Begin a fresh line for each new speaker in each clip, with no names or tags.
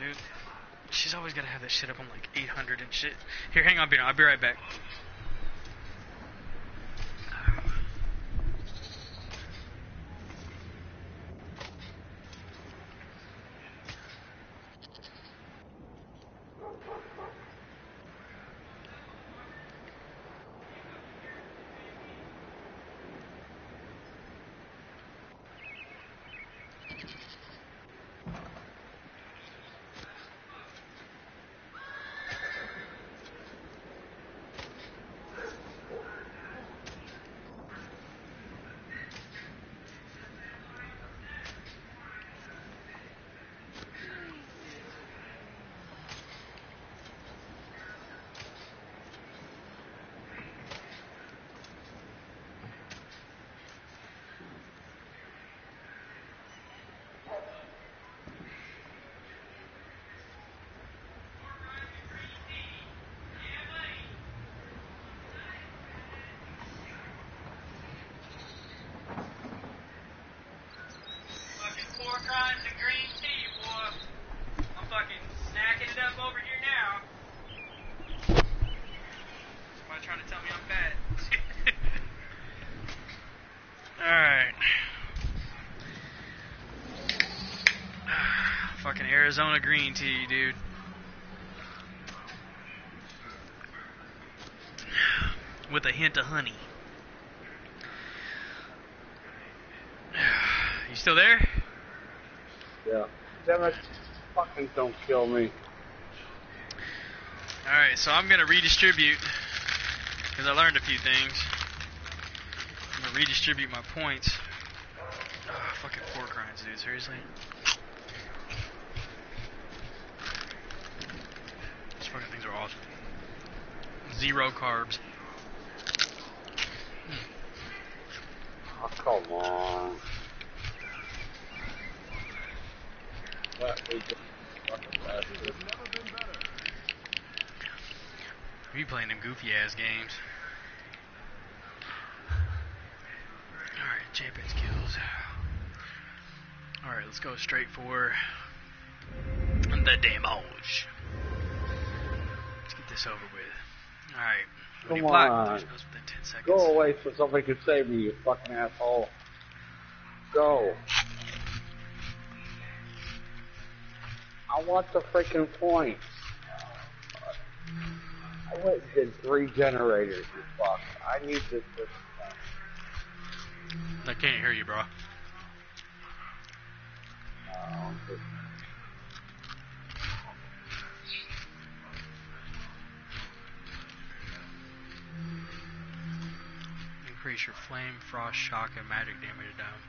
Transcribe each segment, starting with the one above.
dude. She's always gotta have that shit up on like 800 and shit. Here, hang on, Beano. I'll be right back. Four kinds of green tea, boy. I'm fucking snacking it up over here now. Somebody trying to tell me I'm fat. Alright. Fucking Arizona green tea, dude. With a hint of honey. You still there?
Yeah. Damn it. Fucking don't kill me.
Alright, so I'm gonna redistribute. Because I learned a few things. I'm gonna redistribute my points. Oh, fucking pork rinds, dude. Seriously? These fucking things are awesome. 0 carbs.
Oh, come on.
You playing them goofy ass games. Alright, champions kills. Alright, let's go straight for the damage. Let's get this over with. Alright.
Come on.
Within 10 seconds.
Go away so somebody can save me, you fucking asshole. Go. I want the freaking points. I went and did 3 generators, you fuck. I need this.
I can't hear you, bro. Increase your flame, frost, shock, and magic damage down.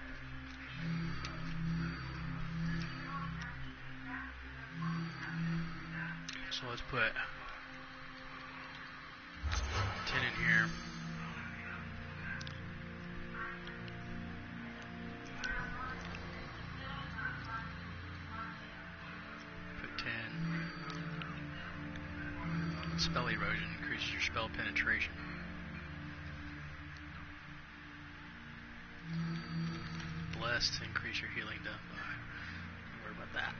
So let's put 10 in here. Put 10. Spell erosion increases your spell penetration. Blessed to increase your healing done by. Don't worry about that.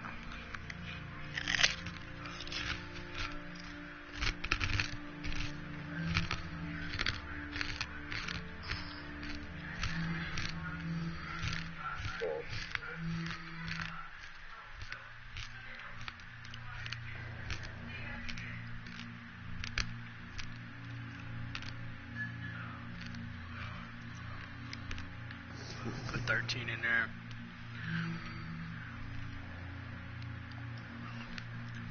Put 13 in there.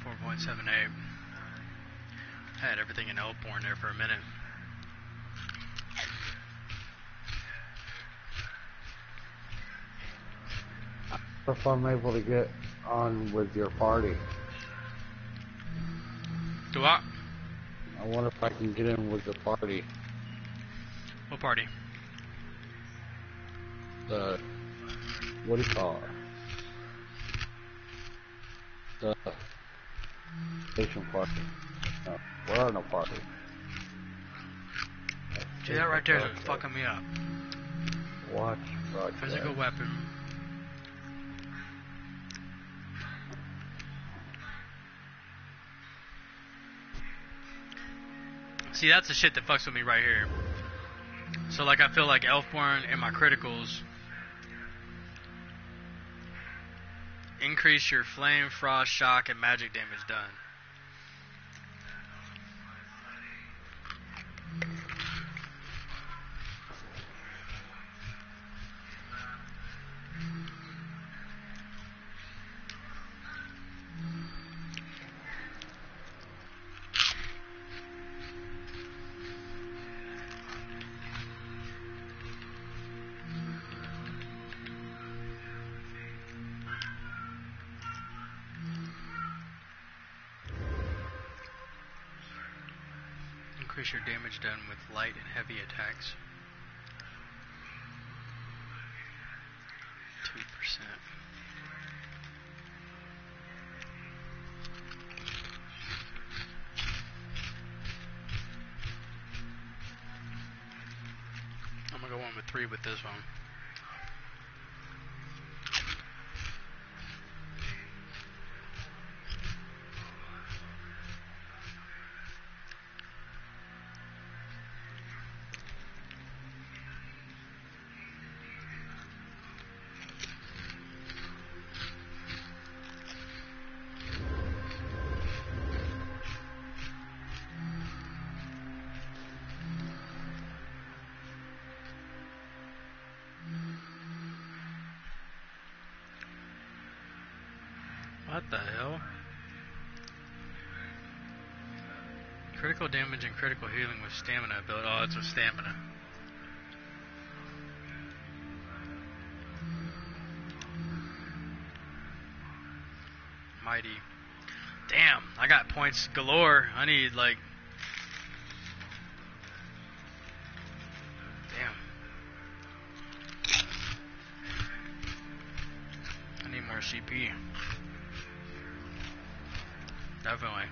4.78. I had everything in Elborn there for a minute.
If I'm able to get on with your party.
Do what?
I wonder if I can get in with the party.
What party?
The, what do you call it? The station party. No, we're on a party.
See, that right there is fucking me up.
Watch broadcast.
Physical weapon. See, that's the shit that fucks with me right here. So, like, I feel like Elfborn and my criticals increase your flame, frost, shock, and magic damage done. Increase your damage done with light and heavy attacks. 2%. I'm gonna go 1 with 3 with this one. What the hell? Critical damage and critical healing with stamina build. Oh, it's with stamina. Mighty. Damn, I got points galore. I need like... Damn. I need more CP. Definitely.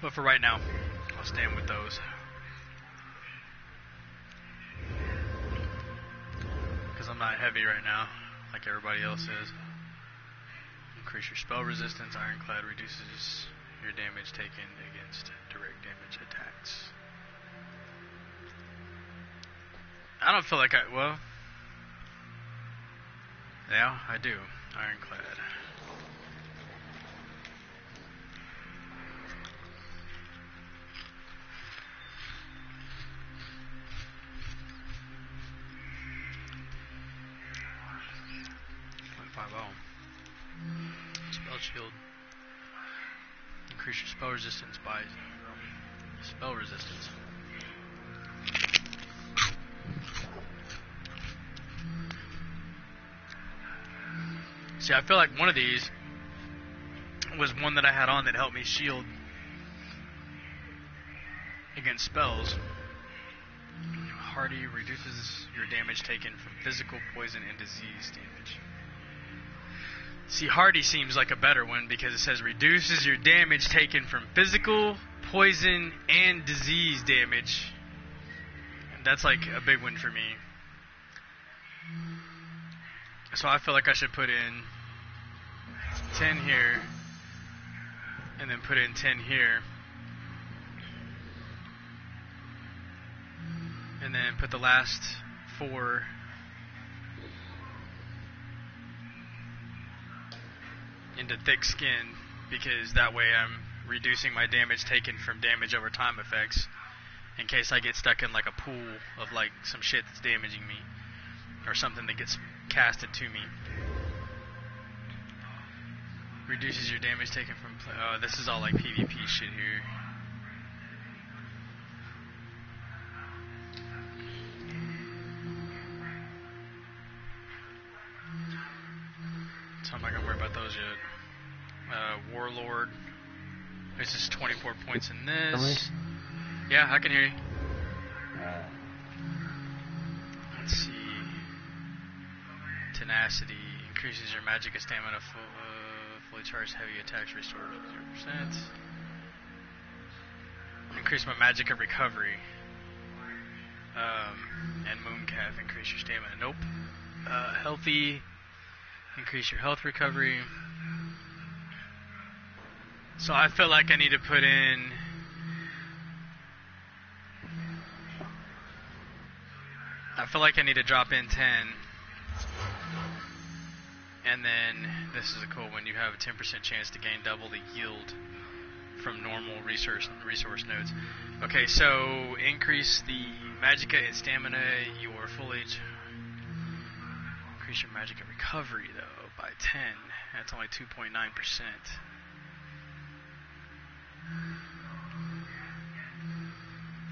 But for right now, I'll stand with those. Because I'm not heavy right now, like everybody else is. Increase your spell resistance. Ironclad reduces your damage taken against direct damage attacks. I don't feel like well, yeah, I do. Ironclad. Spell shield. Increase your spell resistance by spell resistance. See, I feel like one of these was one that I had on that helped me shield against spells. Hardy reduces your damage taken from physical, poison, and disease damage. See, Hardy seems like a better one because it says reduces your damage taken from physical, poison, and disease damage. And that's like a big one for me. So I feel like I should put in 10 here, and then put in 10 here. And then put the last 4 into thick skin, because that way I'm reducing my damage taken from damage over time effects in case I get stuck in like a pool of like some shit that's damaging me or something that gets casted to me. Reduces your damage taken from oh, this is all like PvP shit here. So I'm not gonna worry about those yet. Warlord. This is 24 points in this. Yeah, I can hear you. Let's see. Tenacity increases your magic and stamina. Fully charged heavy attacks restored 0%. Increase my magic and recovery. And Mooncalf, increase your stamina. Nope. Healthy, increase your health recovery. So I feel like I need to put in... I feel like I need to drop in 10. And then, this is a cool one, you have a 10% chance to gain double the yield from normal resource nodes. Okay, so increase the magicka and stamina, your full age. Increase your magicka recovery, though, by 10. That's only 2.9%.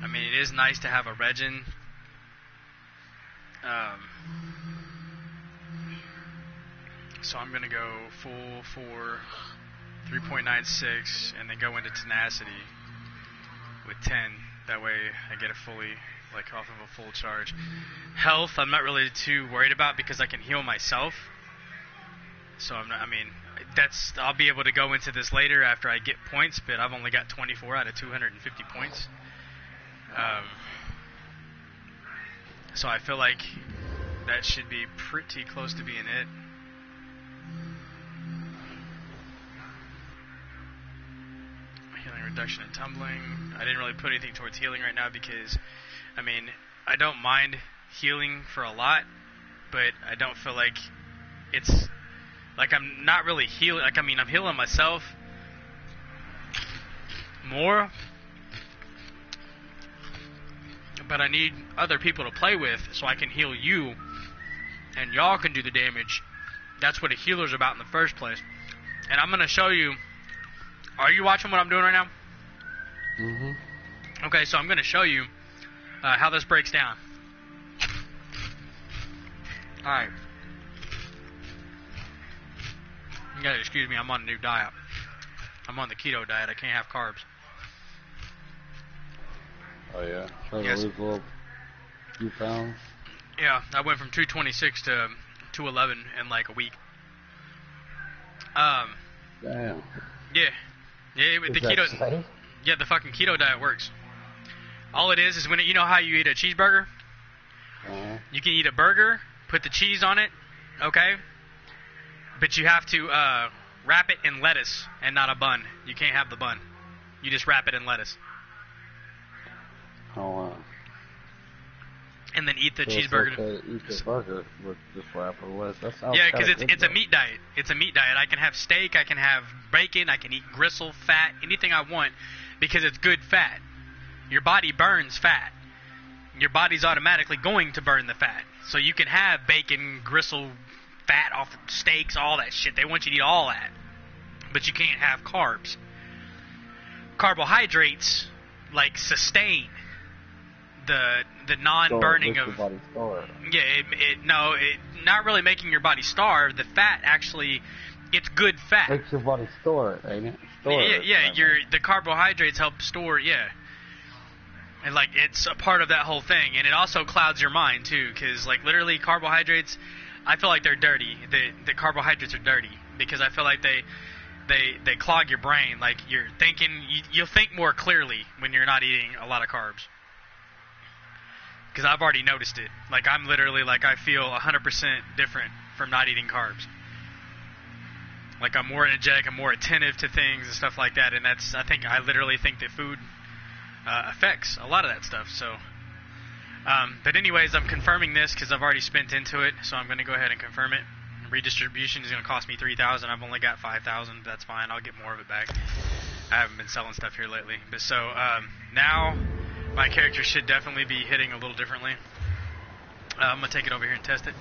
I mean, it is nice to have a regen. So I'm going to go full for 3.96 and then go into tenacity with 10. That way I get a fully, like, off of a full charge. Health, I'm not really too worried about because I can heal myself. So I'm not, I mean, I'll be able to go into this later after I get points, but I've only got 24 out of 250 points. So I feel like that should be pretty close to being it. Healing reduction and tumbling. I didn't really put anything towards healing right now because, I mean, I don't mind healing for a lot, but I don't feel like it's, like I'm not really healing, like I mean I'm healing myself more, but I need other people to play with so I can heal you and y'all can do the damage. That's what a healer's about in the first place. And I'm going to show you. Are you watching what I'm doing right now?
Mm-hmm.
Okay, so I'm going to show you how this breaks down. Alright. You gotta excuse me, I'm on a new diet. I'm on the keto diet. I can't have carbs.
Oh yeah, trying
Yes.
to lose a little few pounds.
Yeah, I went from 226 to 211 in like a week.
Damn.
Yeah. Yeah,
Is
the
that
keto.
safe?
Yeah, the fucking keto diet works. All it is when you know how you eat a cheeseburger?
Uh-huh.
You can eat a burger, put the cheese on it, okay? But you have to wrap it in lettuce and not a bun. You can't have the bun. You just wrap it in lettuce.
Oh wow.
And then eat the
So
cheeseburger.
It's okay to eat the burger with just wrap it with. That sounds
Yeah, because
kinda good,
it's a
though.
meat diet. It's a meat diet. I can have steak, I can have bacon, I can eat gristle, fat, anything I want because it's good fat. Your body burns fat. Your body's automatically going to burn the fat. So you can have bacon, gristle, fat off of steaks, all that shit. They want you to eat all that. But you can't have carbs. Carbohydrates, like, sustain the non-burning
Store it,
of...
makes your body store it.
Yeah, not really making your body starve. The fat actually, it's good fat.
Makes your body store it, ain't it? Store it.
The carbohydrates help store, yeah. And like it's a part of that whole thing, and it also clouds your mind too, because like literally carbohydrates, I feel like they're dirty. The carbohydrates are dirty because I feel like they clog your brain. Like you're thinking, you'll think more clearly when you're not eating a lot of carbs. Because I've already noticed it. Like I'm literally like I feel 100% different from not eating carbs. Like I'm more energetic, I'm more attentive to things and stuff like that, and I literally think that food affects a lot of that stuff. So, but anyways, I'm confirming this because I've already spent into it, so I'm going to go ahead and confirm it. Redistribution is going to cost me 3,000. I've only got 5,000. That's fine. I'll get more of it back. I haven't been selling stuff here lately, but so now my character should definitely be hitting a little differently. I'm going to take it over here and test it.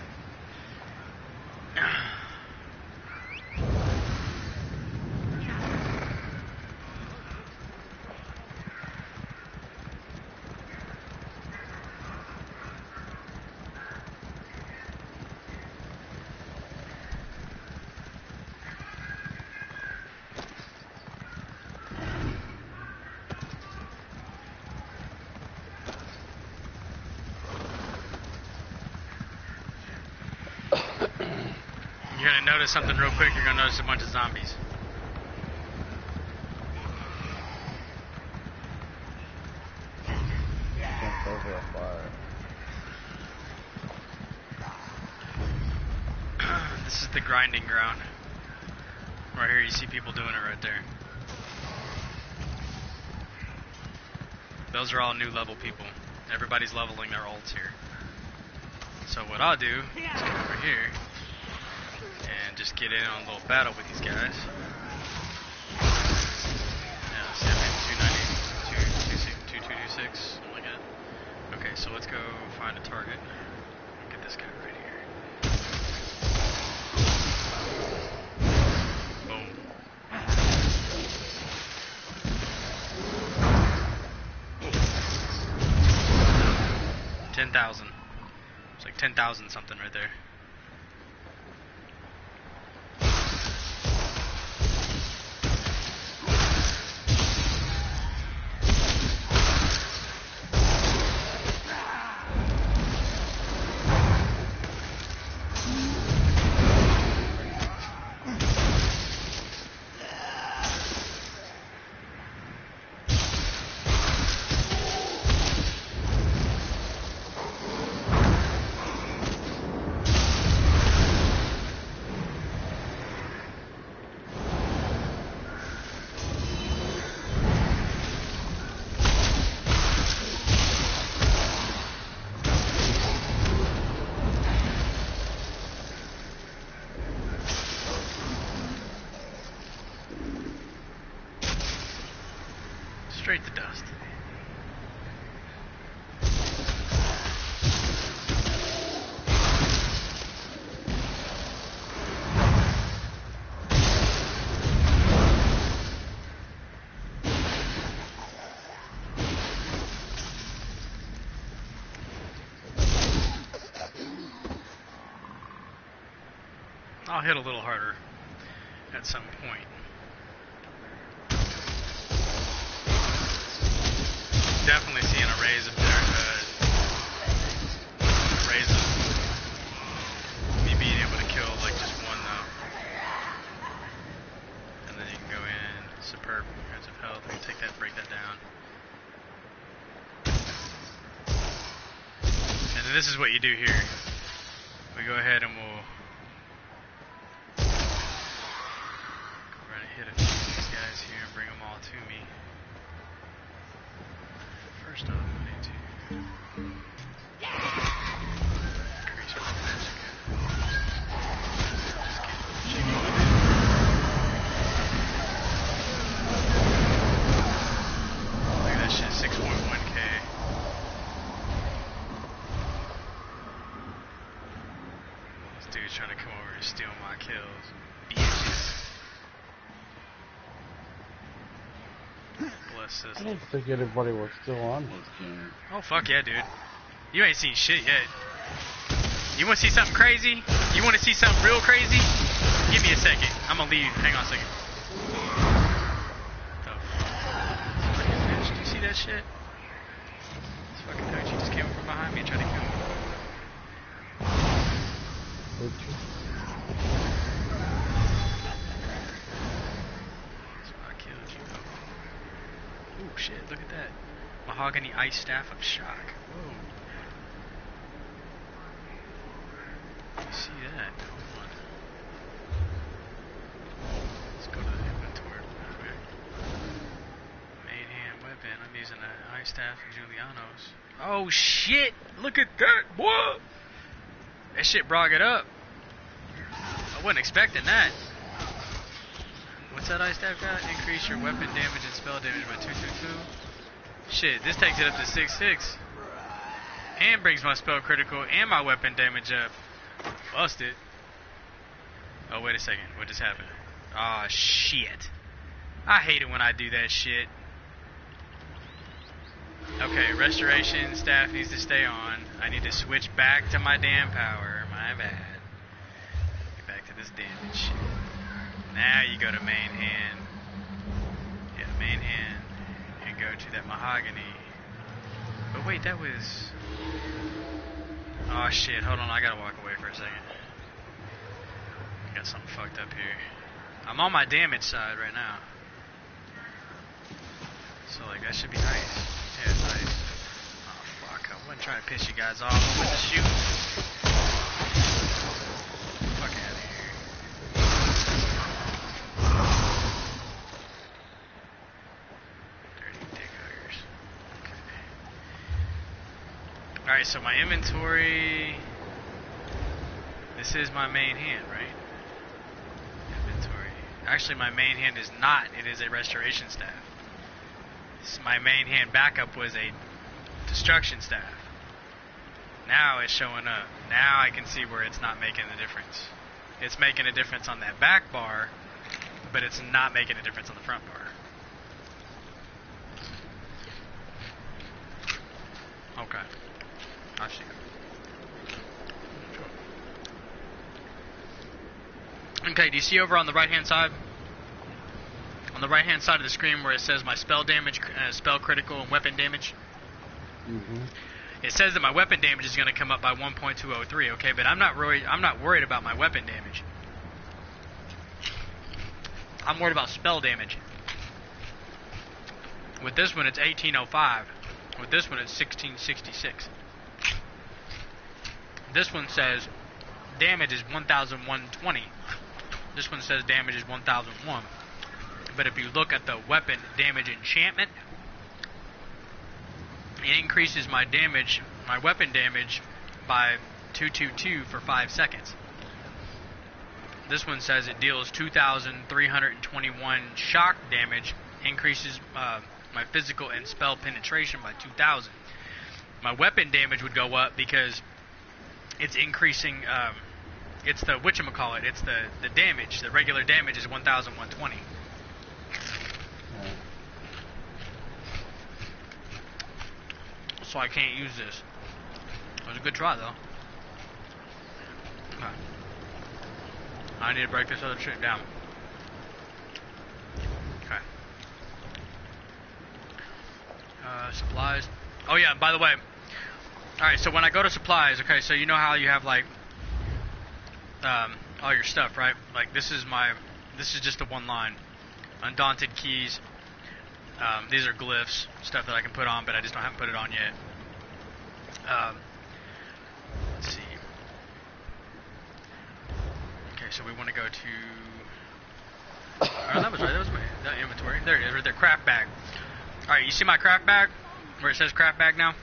You're going to notice something real quick. You're going to notice a bunch of zombies.
Jump over a fire.
the grinding ground. Right here, you see people doing it right there. Those are all new level people. Everybody's leveling their ults here. So what I'll do is come over here and just get in on a little battle with these guys. Yeah, 2226, something like that. Okay, so let's go find a target. Get this guy right here. Boom. 10,000. It's like 10,000 something right there. Straight to dust. I'll hit a little harder at some point. Definitely seeing a raise of me being able to kill like just one though. And then you can go in, superb defensive health, we can take that, break that down. And then this is what you do here. We go ahead and we'll go around and hit a few of these guys here and bring them all to me. First off, I need to increase our defense again. Just keep shaking with it. Look at that shit, 6.1k. This dude's trying to come over and steal my kills. Bitches. Bless this.
I didn't think anybody was still on this game.
Oh fuck yeah, dude. You ain't seen shit yet. You wanna see something crazy? You wanna see something real crazy? Give me a second. I'm gonna leave. Hang on a second. The fuck is this? Did you see that shit? This fucking Hochi just came from behind me and tried to kill me. That's why I killed you. Ooh, shit, look at that. Mahogany ice staff of shock. Whoa. You see that? Hold on. Let's go to the inventory real quick. Main hand weapon. I'm using an ice staff from Juliano's. Oh shit! Look at that, boy! That shit brought it up. I wasn't expecting that. What's that ice staff got? Increase your weapon damage and spell damage by 222. Shit, this takes it up to 6.6. And brings my spell critical and my weapon damage up. Busted. Oh, wait a second. What just happened? Aw, shit. I hate it when I do that shit. Okay, restoration staff needs to stay on. I need to switch back to my damn power. My bad. Get back to this damage shit. Now you go to main hand. Yeah, main hand. And go to that mahogany. But wait, that was... Oh shit, hold on, I gotta walk away for a second. I got something fucked up here. I'm on my damage side right now. So like, that should be nice. Yeah, it's nice. Oh fuck, I wasn't trying to piss you guys off with the shoot. Fuck out of here. Alright, so my inventory. This is my main hand, right? Inventory. Actually, my main hand is not. It is a restoration staff. My main hand backup was a destruction staff. Now it's showing up. Now I can see where it's not making a difference. It's making a difference on that back bar, but it's not making a difference on the front bar. Okay. I see. Okay, do you see over on the right hand side? On the right hand side of the screen where it says my spell damage, spell critical, and weapon damage?
Mm-hmm.
It says that my weapon damage is going to come up by 1.203, okay, but I'm not worried about my weapon damage. I'm worried about spell damage. With this one, it's 1805. With this one, it's 1666. This one says damage is 1,120. This one says damage is 1,001. But if you look at the weapon damage enchantment, it increases my damage, my weapon damage, by 222 for 5 seconds. This one says it deals 2,321 shock damage, increases my physical and spell penetration by 2,000. My weapon damage would go up because it's increasing. It's the whatchamacallit. It's the damage. The regular damage is 1,120. So I can't use this. It was a good try though. Okay. I need to break this other shit down. Okay. Supplies. Oh yeah, by the way. Alright, so when I go to supplies, okay, so you know how you have like all your stuff, right? Like this is just a one line. Undaunted keys. These are glyphs, stuff that I can put on, but I just haven't put it on yet. Let's see. Okay, so we want to go to. Oh, that was right. That was my inventory. There it is, right there. Craft bag. All right, you see my craft bag, where it says craft bag now?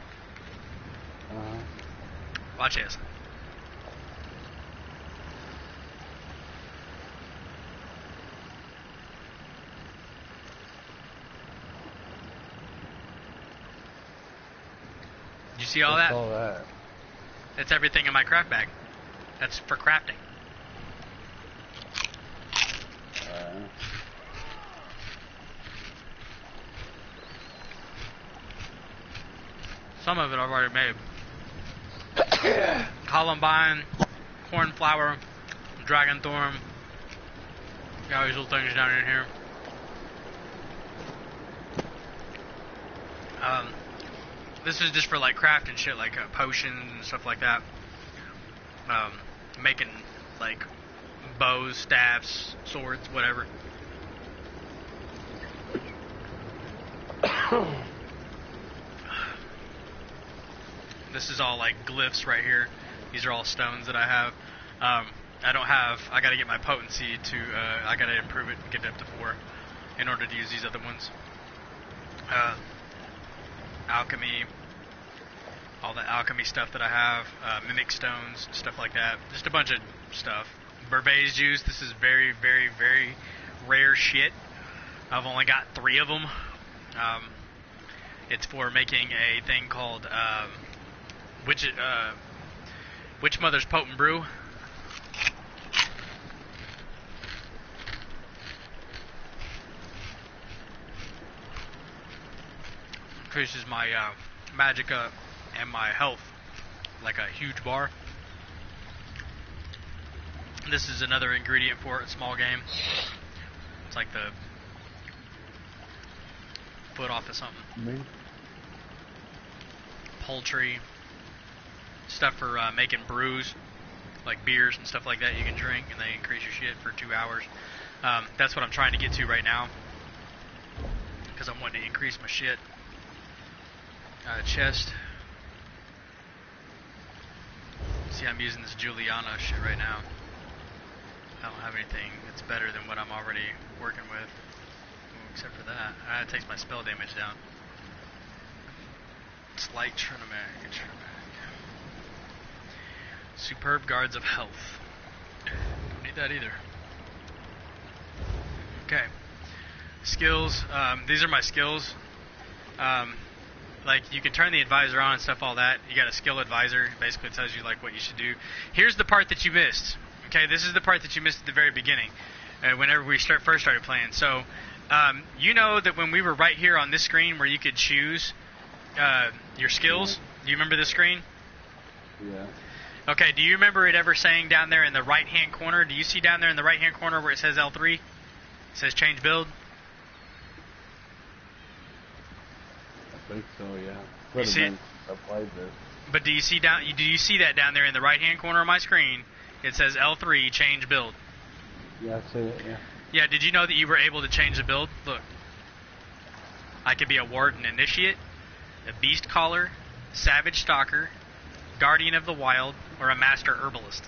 Watch this. Did you see all that?
All that.
That's everything in my craft bag. That's for crafting. Some of it I've already made. Columbine, cornflower, dragonthorn. Got all these little things down in here. This is just for like crafting shit, like potions and stuff like that. Making like bows, staffs, swords, whatever. This is all like glyphs right here. These are all stones that I have. I gotta get my potency to, I gotta improve it and get it up to 4 in order to use these other ones. Alchemy, all the alchemy stuff that I have, mimic stones, stuff like that. Just a bunch of stuff. Berbaze juice, this is very, very, very rare shit. I've only got 3 of them. It's for making a thing called Witch Mother's Potent Brew. Increases my magicka and my health like a huge bar. This is another ingredient for it, small game. It's like the foot off of something. Poultry. Stuff for making brews, like beers and stuff like that you can drink, and they increase your shit for 2 hours. That's what I'm trying to get to right now, because I'm wanting to increase my shit. Chest. See, I'm using this Juliana shit right now. I don't have anything that's better than what I'm already working with, except for that. It takes my spell damage down. Slight Trinamag. Superb Guards of Health. Don't need that either. Okay. Skills. These are my skills. Like, you can turn the advisor on and stuff, all that. You got a skill advisor. It basically tells you, like, what you should do. Here's the part that you missed. Okay, this is the part that you missed at the very beginning, whenever we first started playing. So, you know that when we were right here on this screen where you could choose your skills, do you remember this screen?
Yeah.
Okay, do you remember it ever saying down there in the right-hand corner, do you see down there in the right-hand corner where it says L3? It says change build?
I think so, yeah.
You see it?
Applied this.
But do you see that down there in the right-hand corner of my screen? It says L3 change build.
Yeah, I see it, yeah.
Yeah, did you know that you were able to change the build? Look. I could be a Warden Initiate, a Beast Caller, Savage Stalker, Guardian of the Wild, or a Master Herbalist.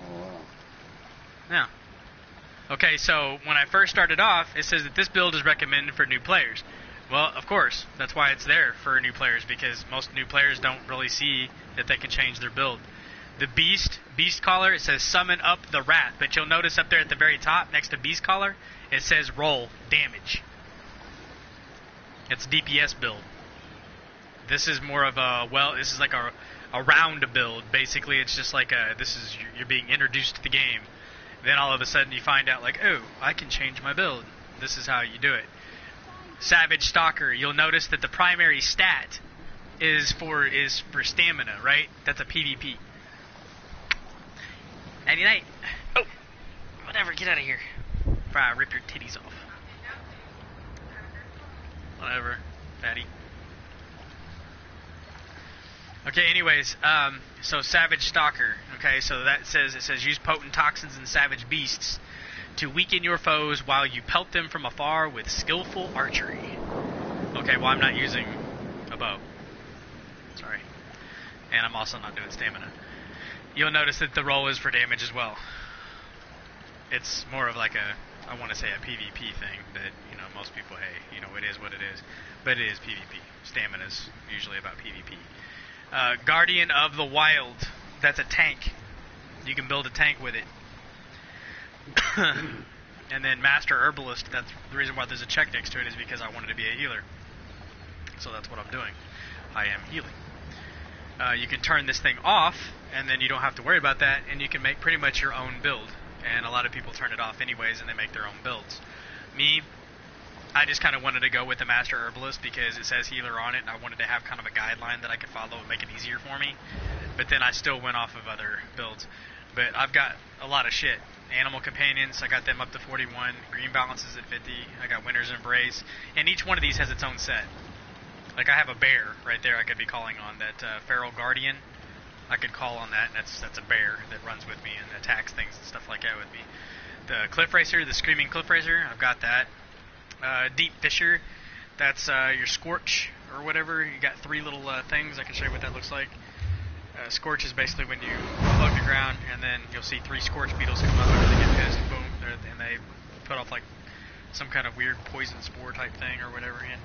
Oh, wow.
Yeah. Okay, so when I first started off, it says that this build is recommended for new players. Well, of course, that's why it's there for new players, because most new players don't really see that they can change their build. The Beast Caller, it says summon up the Wrath, but you'll notice up there at the very top, next to Beast Caller, it says roll damage. It's DPS build. This is more of a, this is like a round build. Basically, it's just like you're being introduced to the game. Then all of a sudden you find out, like, oh, I can change my build. This is how you do it. Savage Stalker, you'll notice that the primary stat is for stamina, right? That's a PvP. 99. Oh, whatever, get out of here. Before I rip your titties off. Whatever, fatty. Okay, anyways, so Savage Stalker. Okay, so it says use potent toxins and savage beasts to weaken your foes while you pelt them from afar with skillful archery. Okay, well, I'm not using a bow. Sorry. And I'm also not doing stamina. You'll notice that the roll is for damage as well. It's more of like I want to say a PvP thing that, most people, hey, it is what it is. But it is PvP. Stamina's usually about PvP. Guardian of the Wild. That's a tank. You can build a tank with it. And then Master Herbalist, that's the reason why there's a check next to it, is because I wanted to be a healer. So that's what I'm doing. I am healing. You can turn this thing off, and then you don't have to worry about that, and you can make pretty much your own build. And a lot of people turn it off anyways, and they make their own builds. Me, I just kind of wanted to go with the Master Herbalist because it says healer on it, and I wanted to have kind of a guideline that I could follow and make it easier for me. But then I still went off of other builds. But I've got a lot of shit. Animal Companions, I got them up to 41. Green Balances at 50. I got Winter's Embrace. And each one of these has its own set. Like, I have a bear right there I could be calling on. That Feral Guardian, I could call on that. And that's a bear that runs with me and attacks things and stuff like that with me. The Cliff Racer, the Screaming Cliff Racer, I've got that. Deep Fisher, that's your Scorch or whatever. You got three little things. I can show you what that looks like. Scorch is basically when you plug the ground, and then you'll see three Scorch beetles come up and they get pissed, boom, and they put off like some kind of weird poison spore type thing or whatever, and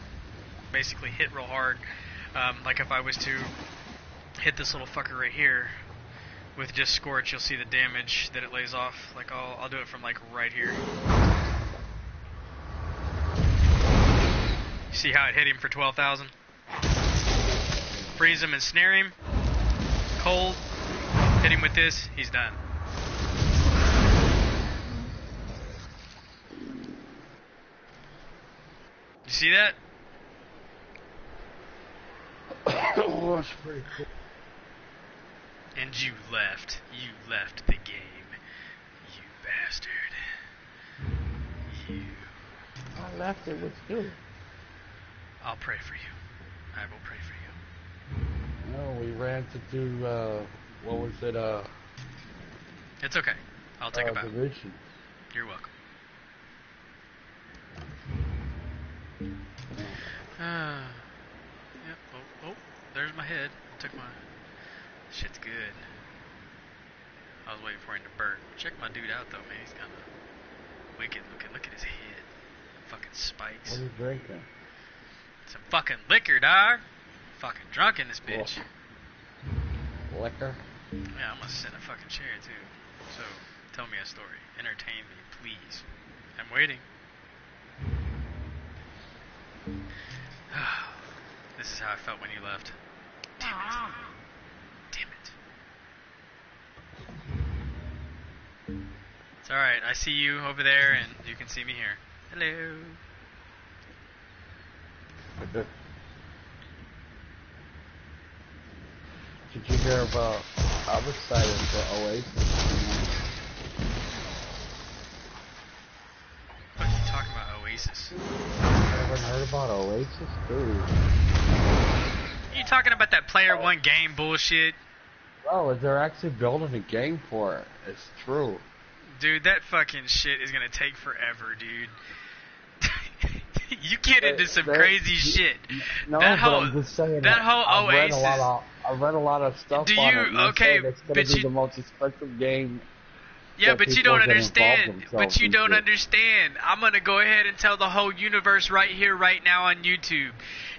basically hit real hard. Like if I was to hit this little fucker right here with just Scorch, you'll see the damage that it lays off. Like I'll do it from like right here. You see how it hit him for 12,000? Freeze him and snare him. Cold. Hit him with this. He's done. You see that?
Oh, that's pretty cool.
And you left. You left the game. You bastard. You.
I left it with you.
I'll pray for you. I will pray for you.
No, we ran to do, what was it,
It's okay. I'll take a bow.
Division.
You're welcome. Yep. Oh, there's my head. Took my... Shit's good. I was waiting for him to burn. Check my dude out, though, man. He's kind of wicked looking. Look at his head. Fucking spikes.
What are you drinking?
Some fucking liquor, dog. fucking drunk in this bitch.
Liquor?
Yeah, I'm gonna sit in a fucking chair too. So, tell me a story. Entertain me, please. I'm waiting. This is how I felt when you left. Damn it. Damn it. It's alright, I see you over there and you can see me here. Hello.
Did you hear about, I'm excited for Oasis.
What are you talking about, Oasis?
Haven't heard about Oasis? Dude.
You talking about that player one game bullshit?
Oh, they're actually building a game for it. It's true.
Dude, that fucking shit is gonna take forever, dude. You get into some crazy shit.
No,
that whole,
but I'm just saying
that whole Oasis.
I've read a lot of stuff
Do
on
you,
it. And
okay,
it's going
but
to be
you,
the most expensive game.
yeah, but you don't understand. But you don't
into.
understand. I'm gonna go ahead and tell the whole universe right here, right now on YouTube.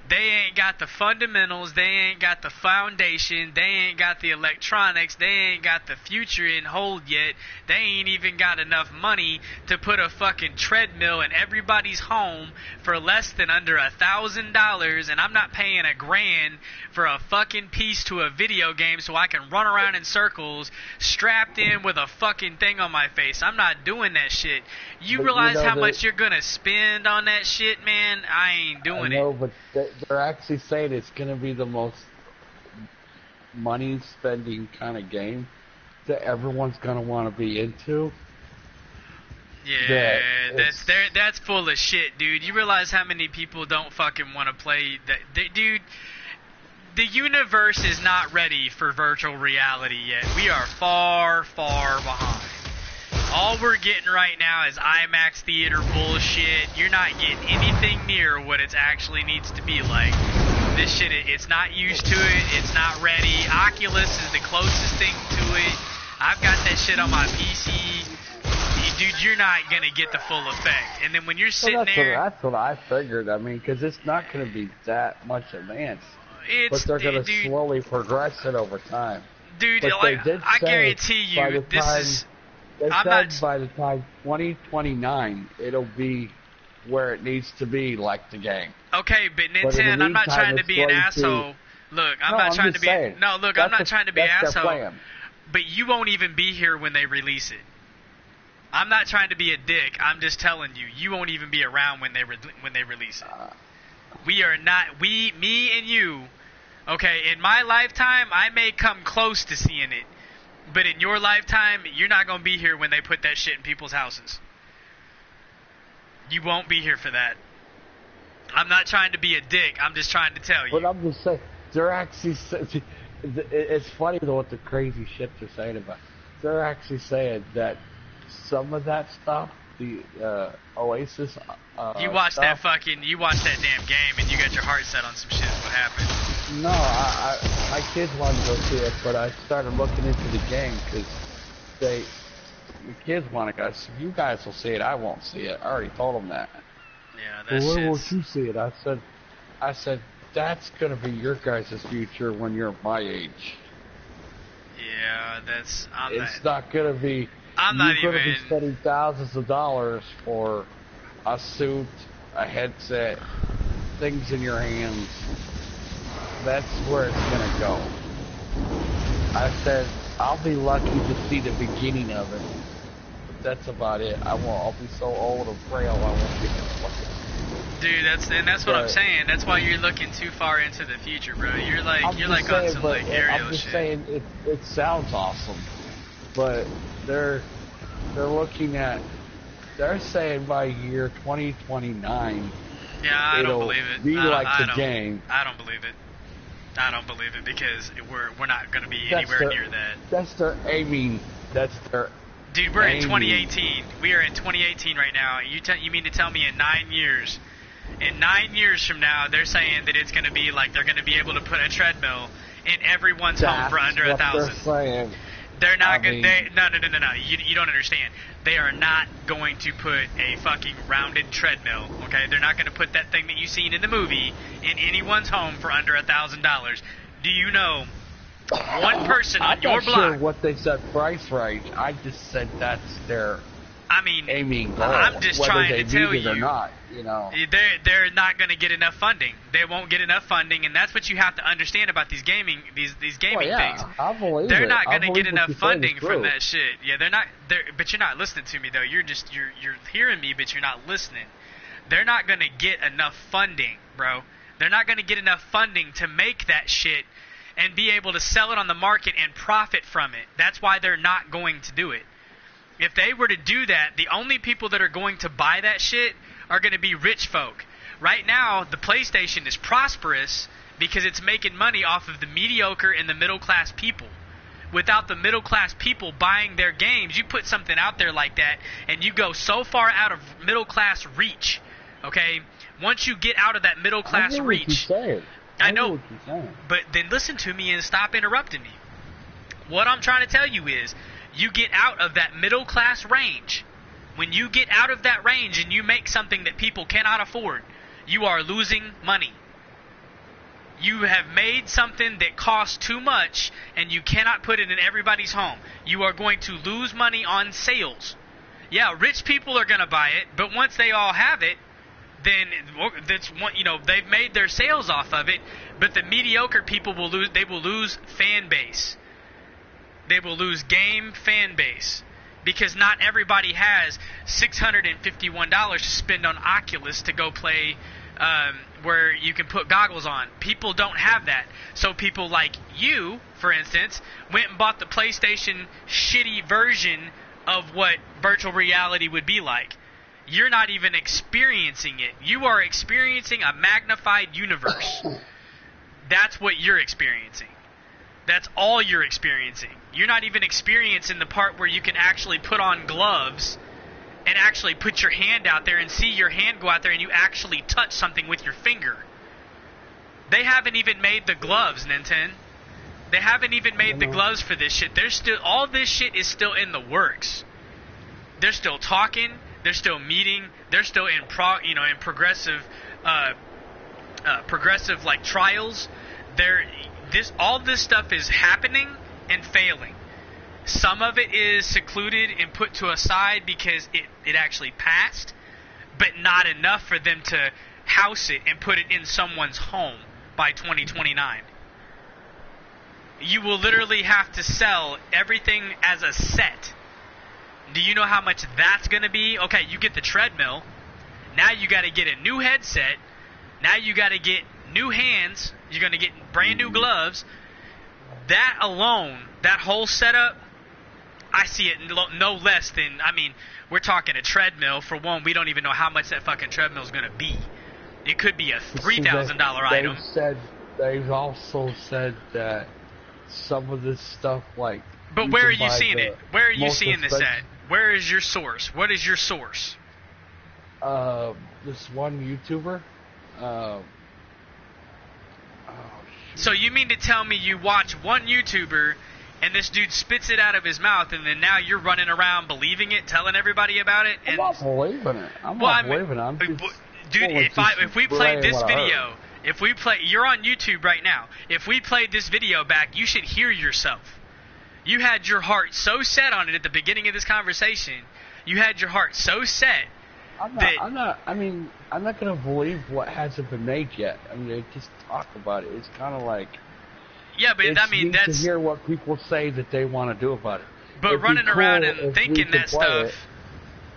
They ain't got the fundamentals, they ain't got the foundation, they ain't got the electronics, they ain't got the future in hold yet. They ain't even got enough money to put a fucking treadmill in everybody's home for less than under $1,000, and I'm not paying $1,000 for a fucking piece to a video game so I can run around in circles strapped in with a fucking thing on my face. I'm not doing that shit. You realize how much you're gonna spend on that shit, man? I ain't doing
it.
But
they're actually saying it's going to be the most money-spending kind of game that everyone's going to want to be into.
Yeah, that's full of shit, dude. You realize how many people don't fucking want to play that? Dude, the universe is not ready for virtual reality yet. We are far, far behind. All we're getting right now is IMAX theater bullshit. You're not getting anything near what it actually needs to be like. This shit, it's not used to it. It's not ready. Oculus is the closest thing to it. I've got that shit on my PC. Dude, you're not going to get the full effect. And then when you're sitting there...
That's what I figured. I mean, because it's not going to be that much advanced. But they're going to slowly progress it over time.
Dude, like, I guarantee you, this is...
by the time 2029, it'll be where it needs to be, like the game.
Okay, but Nintendo, I'm not trying to be an asshole. Look, I'm not trying to be... No, look, I'm not trying to be an asshole. But you won't even be here when they release it. I'm not trying to be a dick. I'm just telling you, you won't even be around when they release it. We are not... me and you... Okay, in my lifetime, I may come close to seeing it. But in your lifetime, you're not going to be here when they put that shit in people's houses. You won't be here for that. I'm not trying to be a dick. I'm just trying to tell you.
But I'm just saying, they're actually... It's funny, though, what the crazy shit they're saying about. They're actually saying that some of that stuff, the Oasis
you watched that damn game and you got your heart set on some shit. What happened?
No, my kids wanted to go see it, but I started looking into the game because the kids want to go. So you guys will see it. I won't see it. I already told them that.
Yeah, that's
well, where won't you see it? I said that's gonna be your guys' future when you're my age.
Yeah, that's.
It's not gonna be.
I'm not
even. You're gonna be spending thousands of dollars for a suit, a headset, things in your hands. That's where it's gonna go. I said I'll be lucky to see the beginning of it, but that's about it. I'll be so old and frail I won't be able to look at it.
Dude, that's what I'm saying. That's why you're looking too far into the future, bro. You're like on some like aerial shit.
I'm just saying it sounds awesome, but they're looking at. They're saying by year 2029.
Yeah, I don't believe it.
Be like the game.
I don't believe it. I don't believe it because we're not going to be anywhere near that.
That's their aiming. That's their.
Dude, we're in 2018. We are in 2018 right now. You mean to tell me in 9 years? In 9 years from now, they're saying that it's going to be like they're going to be able to put a treadmill in everyone's home for under $1,000.
They're saying.
They're not going
mean,
to... No. You don't understand. They are not going to put a fucking rounded treadmill, okay? They're not going to put that thing that you've seen in the movie in anyone's home for under $1,000. Do you know one person on your block...
I'm not sure what they said price range. I just said that's their aiming goal.
I'm just trying to tell you.
Or not, you know.
They're not going to get enough funding. They won't get enough funding, and that's what you have to understand about these gaming things.
I believe
they're not going to get
what
enough funding
true.
from that shit. Yeah, they're not. But you're not listening to me though. You're hearing me, but you're not listening. They're not going to get enough funding, bro. They're not going to get enough funding to make that shit and be able to sell it on the market and profit from it. That's why they're not going to do it. If they were to do that, the only people that are going to buy that shit are going to be rich folk. Right now, the PlayStation is prosperous because it's making money off of the mediocre and the middle class people. Without the middle class people buying their games, you put something out there like that and you go so far out of middle class reach. Okay? Once you get out of that middle class reach, I know
what you're saying.
But then listen to me and stop interrupting me. What I'm trying to tell you is, you get out of that middle class range. When you get out of that range and you make something that people cannot afford, you are losing money. You have made something that costs too much and you cannot put it in everybody's home. You are going to lose money on sales. Yeah, rich people are going to buy it, but once they all have it, then that's one, they've made their sales off of it, but the mediocre people will lose fan base. They will lose game fan base because not everybody has $651 to spend on Oculus to go play where you can put goggles on. People don't have that. So people like you, for instance, went and bought the PlayStation shitty version of what virtual reality would be like. You're not even experiencing it. You are experiencing a magnified universe. That's what you're experiencing. That's all you're experiencing. You're not even experiencing the part where you can actually put on gloves and actually put your hand out there and see your hand go out there and you actually touch something with your finger. They haven't even made the gloves, Nintendo. They haven't even made the gloves for this shit. All this shit is still in the works. They're still talking. They're still meeting. They're still in progressive like trials. All this stuff is happening and failing. Some of it is secluded and put to a side because it actually passed, but not enough for them to house it and put it in someone's home by 2029. You will literally have to sell everything as a set. Do you know how much that's going to be? Okay, you get the treadmill. Now you got to get a new headset. Now you got to get new hands. You're going to get brand new gloves. That alone, that whole setup, I see it no less than, we're talking a treadmill. For one, we don't even know how much that fucking treadmill is going to be. It could be a $3,000 item.
They've also said that some of this stuff, like...
But where are you seeing it? Where are you seeing this at? Where is your source? What is your source?
This one YouTuber.
So you mean to tell me you watch one YouTuber and this dude spits it out of his mouth and then now you're running around believing it, telling everybody about it? And,
I'm not believing it. I'm not believing it. I'm just,
dude, if we played this video, you're on YouTube right now. If we played this video back, you should hear yourself. You had your heart so set on it at the beginning of this conversation. You had your heart so set.
I'm not going to believe what hasn't been made yet. They just talk about it. It's kind of like...
Yeah, but
that's... to hear what people say that they want to do about it.
But running around and thinking that stuff...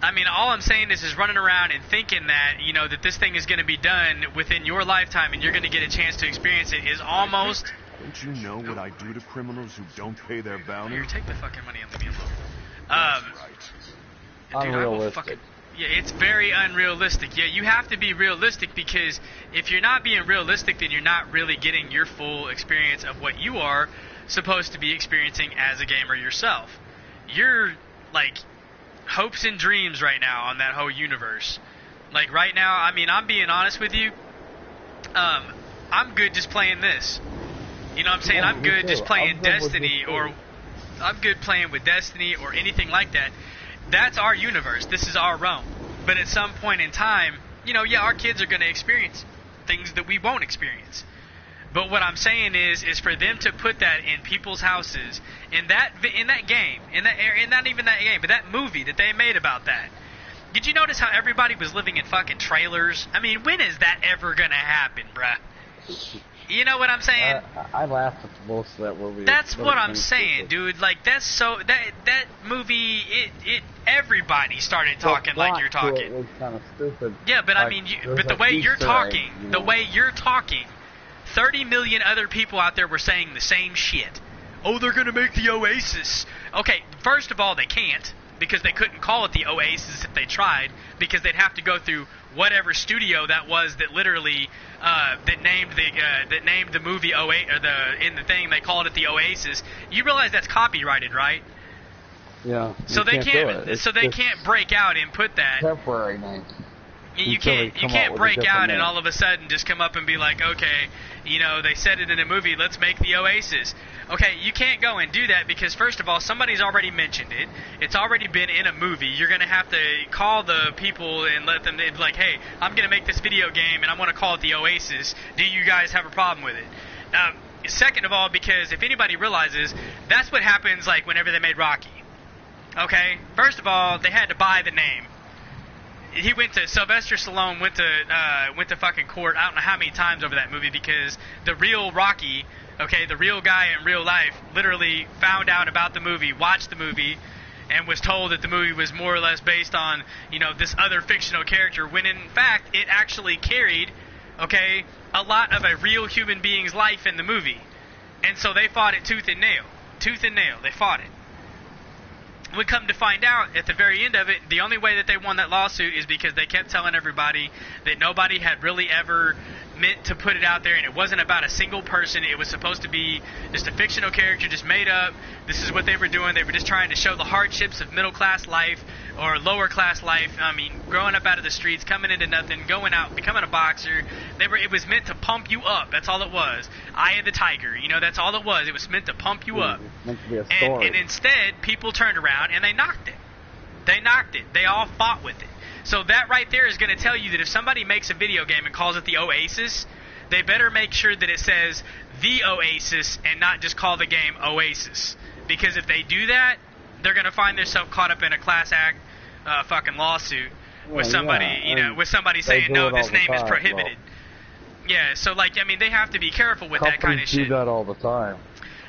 all I'm saying is running around and thinking that, that this thing is going to be done within your lifetime and you're going to get a chance to experience it is almost...
Don't you know what I do to criminals who don't pay their bounty?
Here, take the fucking money and leave me alone.
That's right.
Dude,
unrealistic.
Yeah, it's very unrealistic. Yeah, you have to be realistic because if you're not being realistic, then you're not really getting your full experience of what you are supposed to be experiencing as a gamer yourself. You're, like, hopes and dreams right now on that whole universe. Like, right now, I'm being honest with you. I'm good just playing this. You know what I'm saying?
Yeah,
I'm good just playing
I'm good
Destiny or... I'm good playing with Destiny or anything like that. That's our universe. This is our realm. But at some point in time, you know, yeah, our kids are going to experience things that we won't experience. But what I'm saying is for them to put that in people's houses, in that game, not even that game, but that movie that they made about that. Did you notice how everybody was living in fucking trailers? I mean, when is that ever gonna happen, bruh? You know what I'm saying?
I laughed at most of that movie.
That's what I'm saying, dude. Like, that's so that movie. Everybody started talking like you're talking.
It was kind of stupid.
Yeah, but
like,
I mean, but the way you're talking,
you know?
the way you're talking, 30 million other people out there were saying the same shit. Oh, they're gonna make the Oasis. Okay, first of all, they can't. Because they couldn't call it the Oasis if they tried, because they'd have to go through whatever studio that was that literally that named the movie in the thing they called it the Oasis. You realize that's copyrighted, right?
Yeah.
So they can't break out and put that
temporary name.
You can't break out and all of a sudden just come up and be like, okay, you know, they said it in a movie, let's make the Oasis. Okay, you can't go and do that because, first of all, somebody's already mentioned it. It's already been in a movie. You're going to have to call the people and let them, be like, hey, I'm going to make this video game and I want to call it the Oasis. Do you guys have a problem with it? Second of all, because if anybody realizes, that's what happens like whenever they made Rocky. Okay? First of all, they had to buy the name. Sylvester Stallone went to fucking court I don't know how many times over that movie because the real Rocky, okay, the real guy in real life literally found out about the movie, watched the movie, and was told that the movie was more or less based on, you know, this other fictional character when in fact it actually carried, okay, a lot of a real human being's life in the movie. And so they fought it tooth and nail. Tooth and nail, they fought it. We come to find out at the very end of it, the only way that they won that lawsuit is because they kept telling everybody that nobody had really ever meant to put it out there, and it wasn't about a single person. It was supposed to be just a fictional character just made up. This is what they were doing. They were just trying to show the hardships of middle-class life or lower-class life. I mean, growing up out of the streets, coming into nothing, going out, becoming a boxer. It was meant to pump you up. That's all it was. Eye of the Tiger. You know, that's all it was. It was meant to pump you up.
Meant to be a story.
And instead, people turned around and they knocked it. They knocked it. They all fought with it. So that right there is going to tell you that if somebody makes a video game and calls it the Oasis, they better make sure that it says the Oasis and not just call the game Oasis. Because if they do that, they're going to find themselves caught up in a class act fucking lawsuit with somebody, with somebody saying, no, this name is prohibited. Yeah, so like, I mean, they have to be careful with that kind of shit.
Companies do that all the time.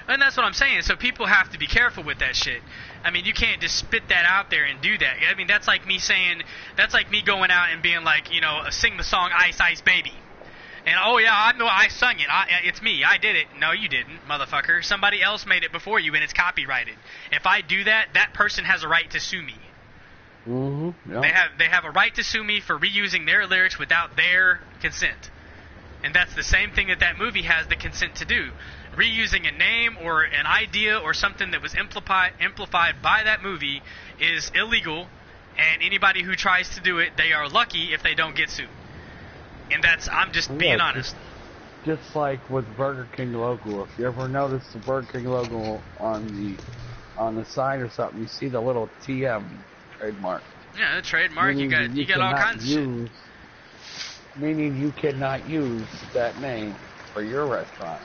And that's what I'm saying. So people have to be careful with that shit. I mean, you can't just spit that out there and do that. I mean, that's like me going out and being like, sing the song Ice Ice Baby. And, oh, yeah, I know I sung it. It's me. I did it. No, you didn't, motherfucker. Somebody else made it before you, and it's copyrighted. If I do that, that person has a right to sue me.
Mm-hmm. Yeah.
They have a right to sue me for reusing their lyrics without their consent. And that's the same thing that movie has the consent to do. Reusing a name or an idea or something that was amplified by that movie is illegal, and anybody who tries to do it, they are lucky if they don't get sued. And I'm just being honest.
Just like with Burger King logo. If you ever notice the Burger King logo on the sign or something, you see the little TM trademark.
Yeah, the trademark. You got all kinds of shit.
Meaning you cannot use that name for your restaurant.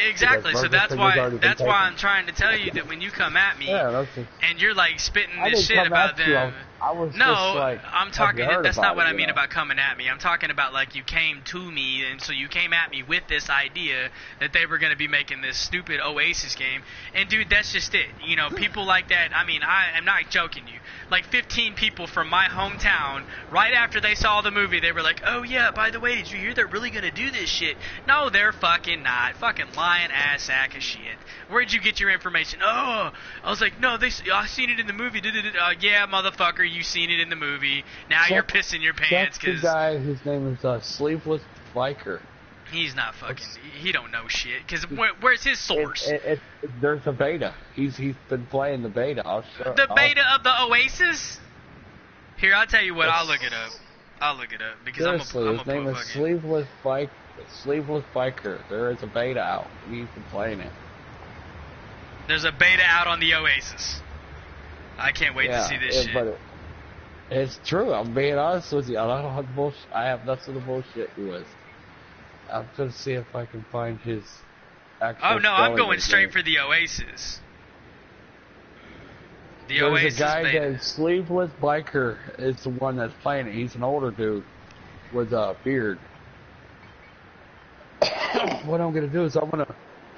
Exactly. So that's why I'm trying to tell you that when you come at me and you're like spitting this shit about them. I'm talking. That's not what I mean about coming at me. I'm talking about like you came to me, and so you came at me with this idea that they were going to be making this stupid Oasis game. And dude, that's just it. People like that. I mean, I'm not joking you. Like 15 people from my hometown, right after they saw the movie, they were like, "Oh yeah, by the way, did you hear they're really going to do this shit?" No, they're fucking not. Fucking lying ass sack of shit. Where'd you get your information? Oh, I was like, no, I seen it in the movie. Yeah, motherfucker, you seen it in the movie. Now you're pissing your pants
because the guy, his name is Sleepless Biker.
He's not fucking. He don't know shit. Because where's his source?
There's a beta. He's been playing the beta.
The beta of the Oasis. Here, I'll tell you what. I'll look it up. Because
his name is Sleepless Biker. There is a beta out. He's been playing it.
There's a beta out on the Oasis. I can't wait to see this shit.
But it's true. I'm being honest with you. I don't have bullshit. I have nothing to bullshit you with. I'm gonna see if I can find his actual.
Oh no, I'm going straight for the Oasis. The
There's
Oasis
a guy
beta.
that Sleeveless Biker is the one that's playing it. He's an older dude with a beard. What I'm gonna do is I'm gonna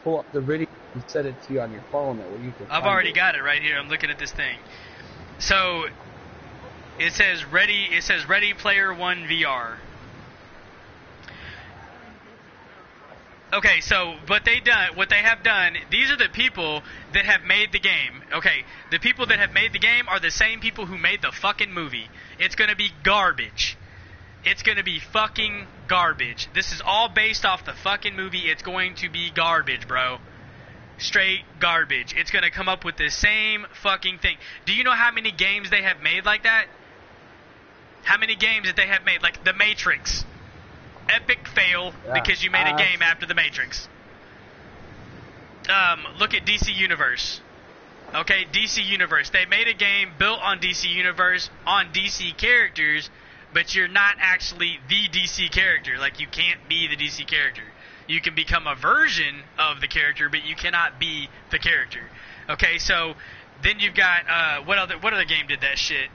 pull up the video and send it to you on your phone. That way you can.
I've already got it right here. I'm looking at this thing. So it says Ready. It says Ready Player One VR. Okay, so what they have done, these are the people that have made the game. Okay, the people that have made the game are the same people who made the fucking movie. It's gonna be garbage. It's gonna be fucking garbage. This is all based off the fucking movie. It's going to be garbage, bro. Straight garbage. It's gonna come up with the same fucking thing. Do you know how many games they have made like that? How many games that they have made? Like The Matrix. Epic fail because you made a game after The Matrix. Look at DC Universe. Okay, DC Universe. They made a game built on DC Universe, on DC characters, but you're not actually the DC character. Like, you can't be the DC character. You can become a version of the character, but you cannot be the character. Okay, so then you've got what other game did that shit?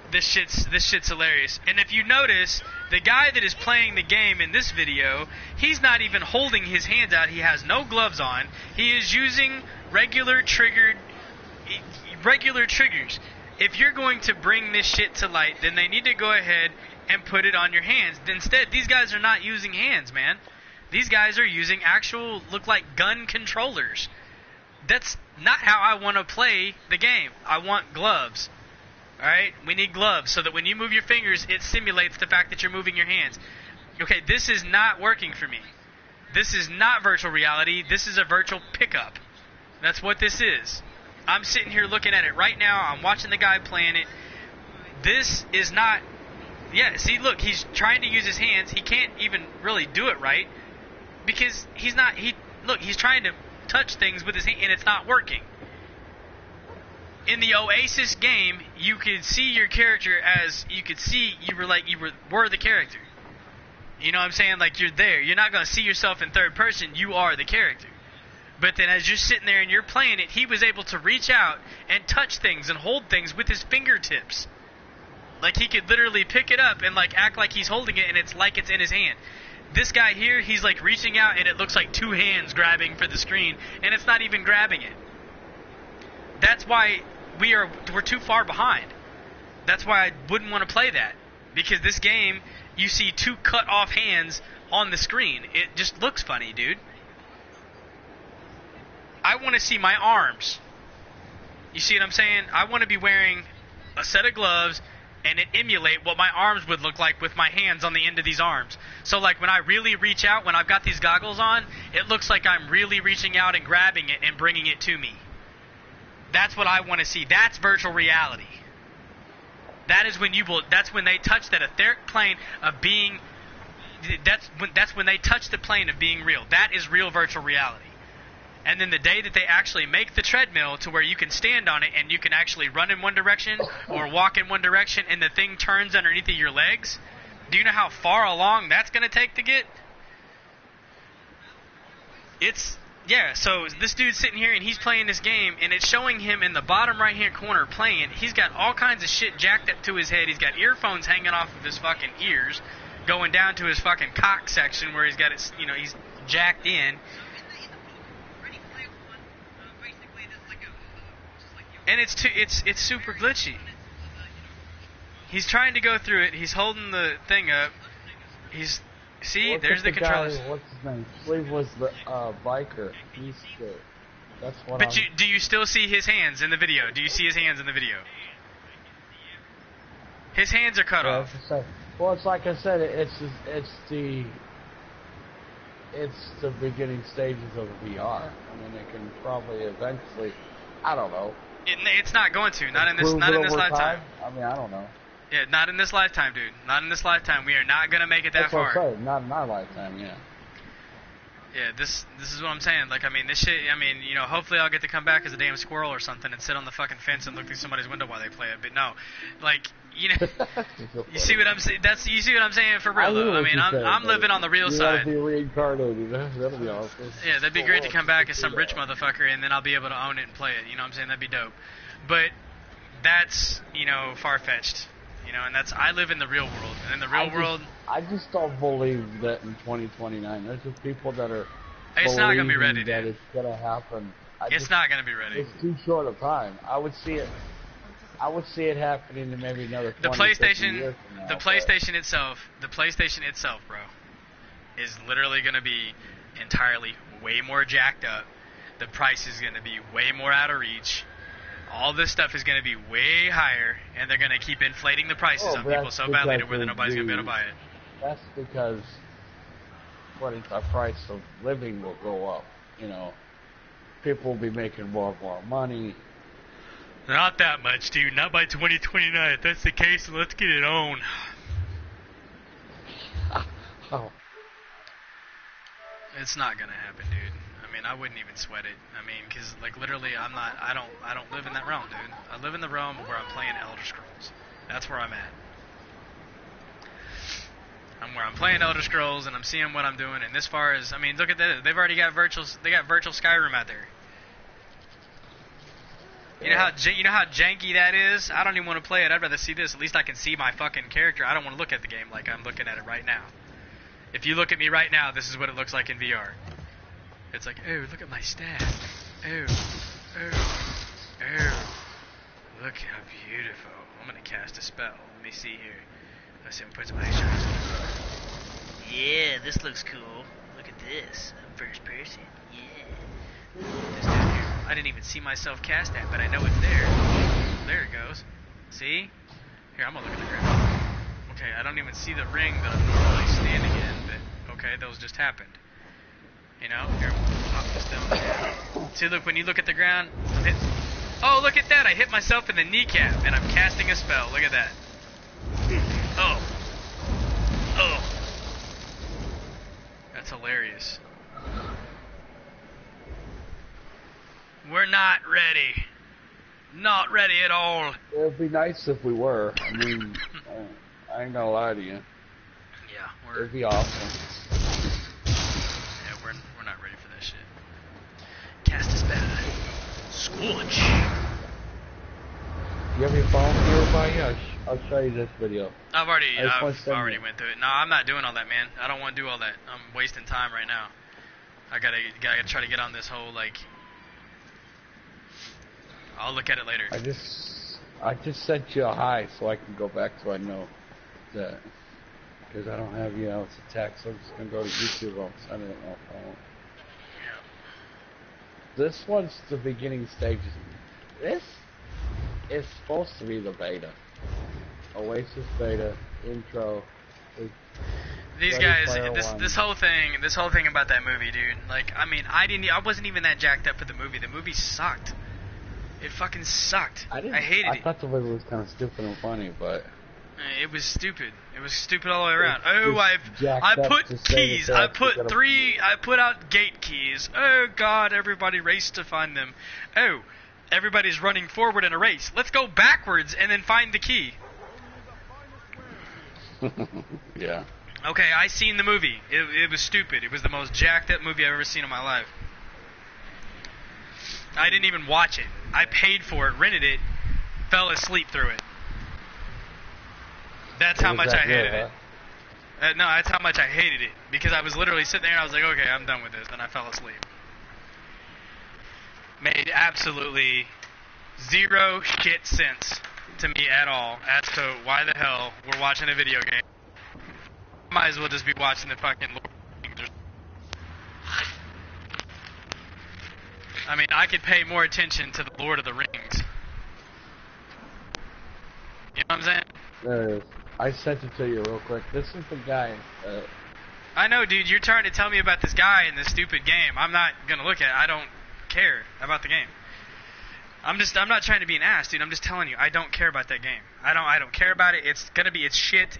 This shit's hilarious. And if you notice, the guy that is playing the game in this video, he's not even holding his hands out. He has no gloves on. He is using regular triggers. If you're going to bring this shit to light, then they need to go ahead and put it on your hands. Instead, these guys are not using hands, man. These guys are using actual, look like gun controllers. That's not how I want to play the game. I want gloves. Alright? We need gloves so that when you move your fingers, it simulates the fact that you're moving your hands. Okay, this is not working for me. This is not virtual reality. This is a virtual pickup. That's what this is. I'm sitting here looking at it right now. I'm watching the guy playing it. This is not... Yeah, see, look, he's trying to use his hands. He can't even really do it right because he's not... Look, he's trying to touch things with his hand, and it's not working. In the Oasis game, you could see your character as you could see you were the character. You know what I'm saying? Like, you're there. You're not going to see yourself in third person. You are the character. But then as you're sitting there and you're playing it, he was able to reach out and touch things and hold things with his fingertips. Like, he could literally pick it up and like act like he's holding it, and it's like it's in his hand. This guy here, he's like reaching out and it looks like two hands grabbing for the screen, and it's not even grabbing it. That's why we're too far behind. That's why I wouldn't want to play that. Because this game, you see two cut off hands on the screen. It just looks funny, dude. I want to see my arms. You see what I'm saying? I want to be wearing a set of gloves and it emulate what my arms would look like with my hands on the end of these arms. So like when I really reach out, when I've got these goggles on, it looks like I'm really reaching out and grabbing it and bringing it to me. That's what I want to see. That's virtual reality. That's when they touch that etheric plane of being. That's when they touch the plane of being real. That is real virtual reality. And then the day that they actually make the treadmill to where you can stand on it and you can actually run in one direction or walk in one direction and the thing turns underneath of your legs. Do you know how far along that's going to take to get? Yeah, so this dude's sitting here and he's playing this game and it's showing him in the bottom right hand corner playing. He's got all kinds of shit jacked up to his head. He's got earphones hanging off of his fucking ears, going down to his fucking cock section where he's got it, he's jacked in. And it's super glitchy. He's trying to go through it. He's holding the thing up. There's the controllers.
What's his name? Sleeveless Biker. That's what.
But do you still see his hands in the video? Do you see his hands in the video? His hands are cut off.
Well, it's like I said. It's the beginning stages of VR. I mean, it can probably eventually. I don't know.
It's not going to. Not in this lifetime.
I mean, I don't know.
Yeah, not in this lifetime, dude. Not in this lifetime. We are not going to make it that far.
That's what I'm saying. Not in our lifetime, yeah.
Yeah, this is what I'm saying. Like, I mean, this shit. I mean, you know, hopefully I'll get to come back as a damn squirrel or something and sit on the fucking fence and look through somebody's window while they play it. But no, like, you know, you see what I'm saying? You see what I'm saying for real though. I mean, I'm living on the real side.
Be reincarnated. That'll be awesome.
Yeah, that'd be great to come back as some rich motherfucker and then I'll be able to own it and play it. You know what I'm saying? That'd be dope. But that's, you know, far-fetched. You know, and that's, I live in the real world. And in the real world,
I just don't believe that in 2029. There's just people that are.
It's not gonna be ready,
that
dude.
It's gonna happen.
It's not gonna be ready.
It's too short of time. I would see it happening in maybe another 20,
The
50 years
PlayStation,
from now,
the PlayStation itself, bro, is literally gonna be entirely way more jacked up. The price is gonna be way more out of reach. All this stuff is going to be way higher, and they're going to keep inflating the prices on people so badly to where nobody's going to be able to buy it.
That's because the price of living will go up. You know, people will be making more and more money.
Not that much, dude. Not by 2029. If that's the case, let's get it on.
Oh.
It's not going to happen, dude. I mean, I wouldn't even sweat it. I mean, because, like, literally, I don't live in that realm, dude. I live in the realm where I'm playing Elder Scrolls. That's where I'm at. I'm playing Elder Scrolls, and I'm seeing what I'm doing, and as far as, I mean, look at that. They've already got virtual Skyrim out there. You know how janky that is? I don't even want to play it. I'd rather see this. At least I can see my fucking character. I don't want to look at the game like I'm looking at it right now. If you look at me right now, this is what it looks like in VR. It's like, oh, look at my stat. Oh. Look how beautiful. I'm going to cast a spell. Let me see here. Let's see, I'm putting some extras. Yeah, this looks cool. Look at this. I'm first person. Yeah. This down here. I didn't even see myself cast that, but I know it's there. There it goes. See? Here, I'm going to look at the ground. Okay, I don't even see the ring that I'm normally standing in, but okay, those just happened. You know, here, pop this down there. See, look, when you look at the ground, oh, look at that, I hit myself in the kneecap, and I'm casting a spell, look at that. Oh. That's hilarious. We're not ready. Not ready at all.
It would be nice if we were. I mean, I ain't gonna lie to you.
Yeah,
it'd be awesome.
We're not ready for that shit. Cast a spell. Scorch.
You have your phone nearby? I'll show you this video.
I've already went through it. No, I'm not doing all that, man. I don't want to do all that. I'm wasting time right now. I gotta try to get on this whole, like, I'll look at it later.
I just sent you a hi so I can go back so I know that. Because I don't have, it's a text. I'm just going to go to YouTube. I'll send it on my phone.
Yeah.
This one's the beginning stages. This is supposed to be the beta. Oasis beta, intro.
These guys, this whole thing about that movie, dude. Like, I mean, I wasn't even that jacked up for the movie. The movie sucked. It fucking sucked. I hated it.
I thought the movie was kind of stupid and funny, but
it was stupid. It was stupid all the way around. Oh, I put keys. I put out gate keys. Oh God, everybody raced to find them. Oh, everybody's running forward in a race. Let's go backwards and then find the key.
Yeah.
Okay, I seen the movie. It was stupid. It was the most jacked up movie I've ever seen in my life. I didn't even watch it. I paid for it, rented it, fell asleep through it. That's how much I hated it. No, that's how much I hated it. Because I was literally sitting there and I was like, okay, I'm done with this. Then I fell asleep. Made absolutely zero shit sense to me at all as to why the hell we're watching a video game. Might as well just be watching the fucking Lord of the Rings. I mean, I could pay more attention to the Lord of the Rings. You know what I'm saying?
There it is. I sent it to you real quick. This is the guy.
I know, dude. You're trying to tell me about this guy in this stupid game. I'm not gonna look at it. I don't care about the game. I'm not trying to be an ass, dude. I'm just telling you, I don't care about that game. I don't care about it. It's shit.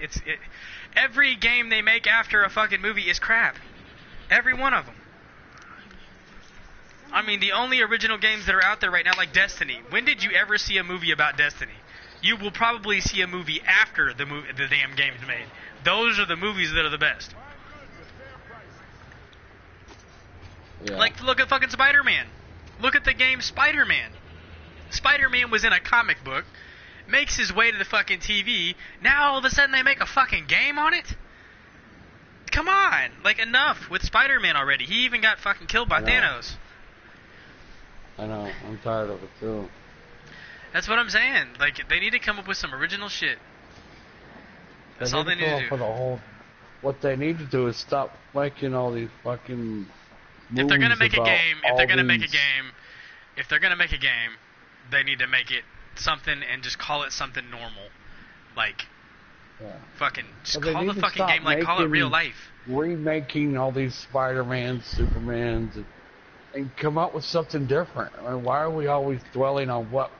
Every game they make after a fucking movie is crap. Every one of them. I mean, the only original games that are out there right now, like Destiny. When did you ever see a movie about Destiny? You will probably see a movie after the damn game's made. Those are the movies that are the best.
Yeah.
Like, look at fucking Spider-Man. Look at the game Spider-Man. Spider-Man was in a comic book, makes his way to the fucking TV. Now all of a sudden they make a fucking game on it? Come on. Like, enough with Spider-Man already. He even got fucking killed by Thanos.
I know. I'm tired of it, too.
That's what I'm saying. Like, they need to come up with some original shit. That's all they need to do.
What they need to do is stop making all these fucking
if they're gonna make a game,
if they're gonna make
a game, they need to make it something and just call it something normal. Like, fucking, just call the fucking game like, call it real life.
Remaking all these Spider-Mans, Supermans, and come up with something different. I mean, why are we always dwelling on what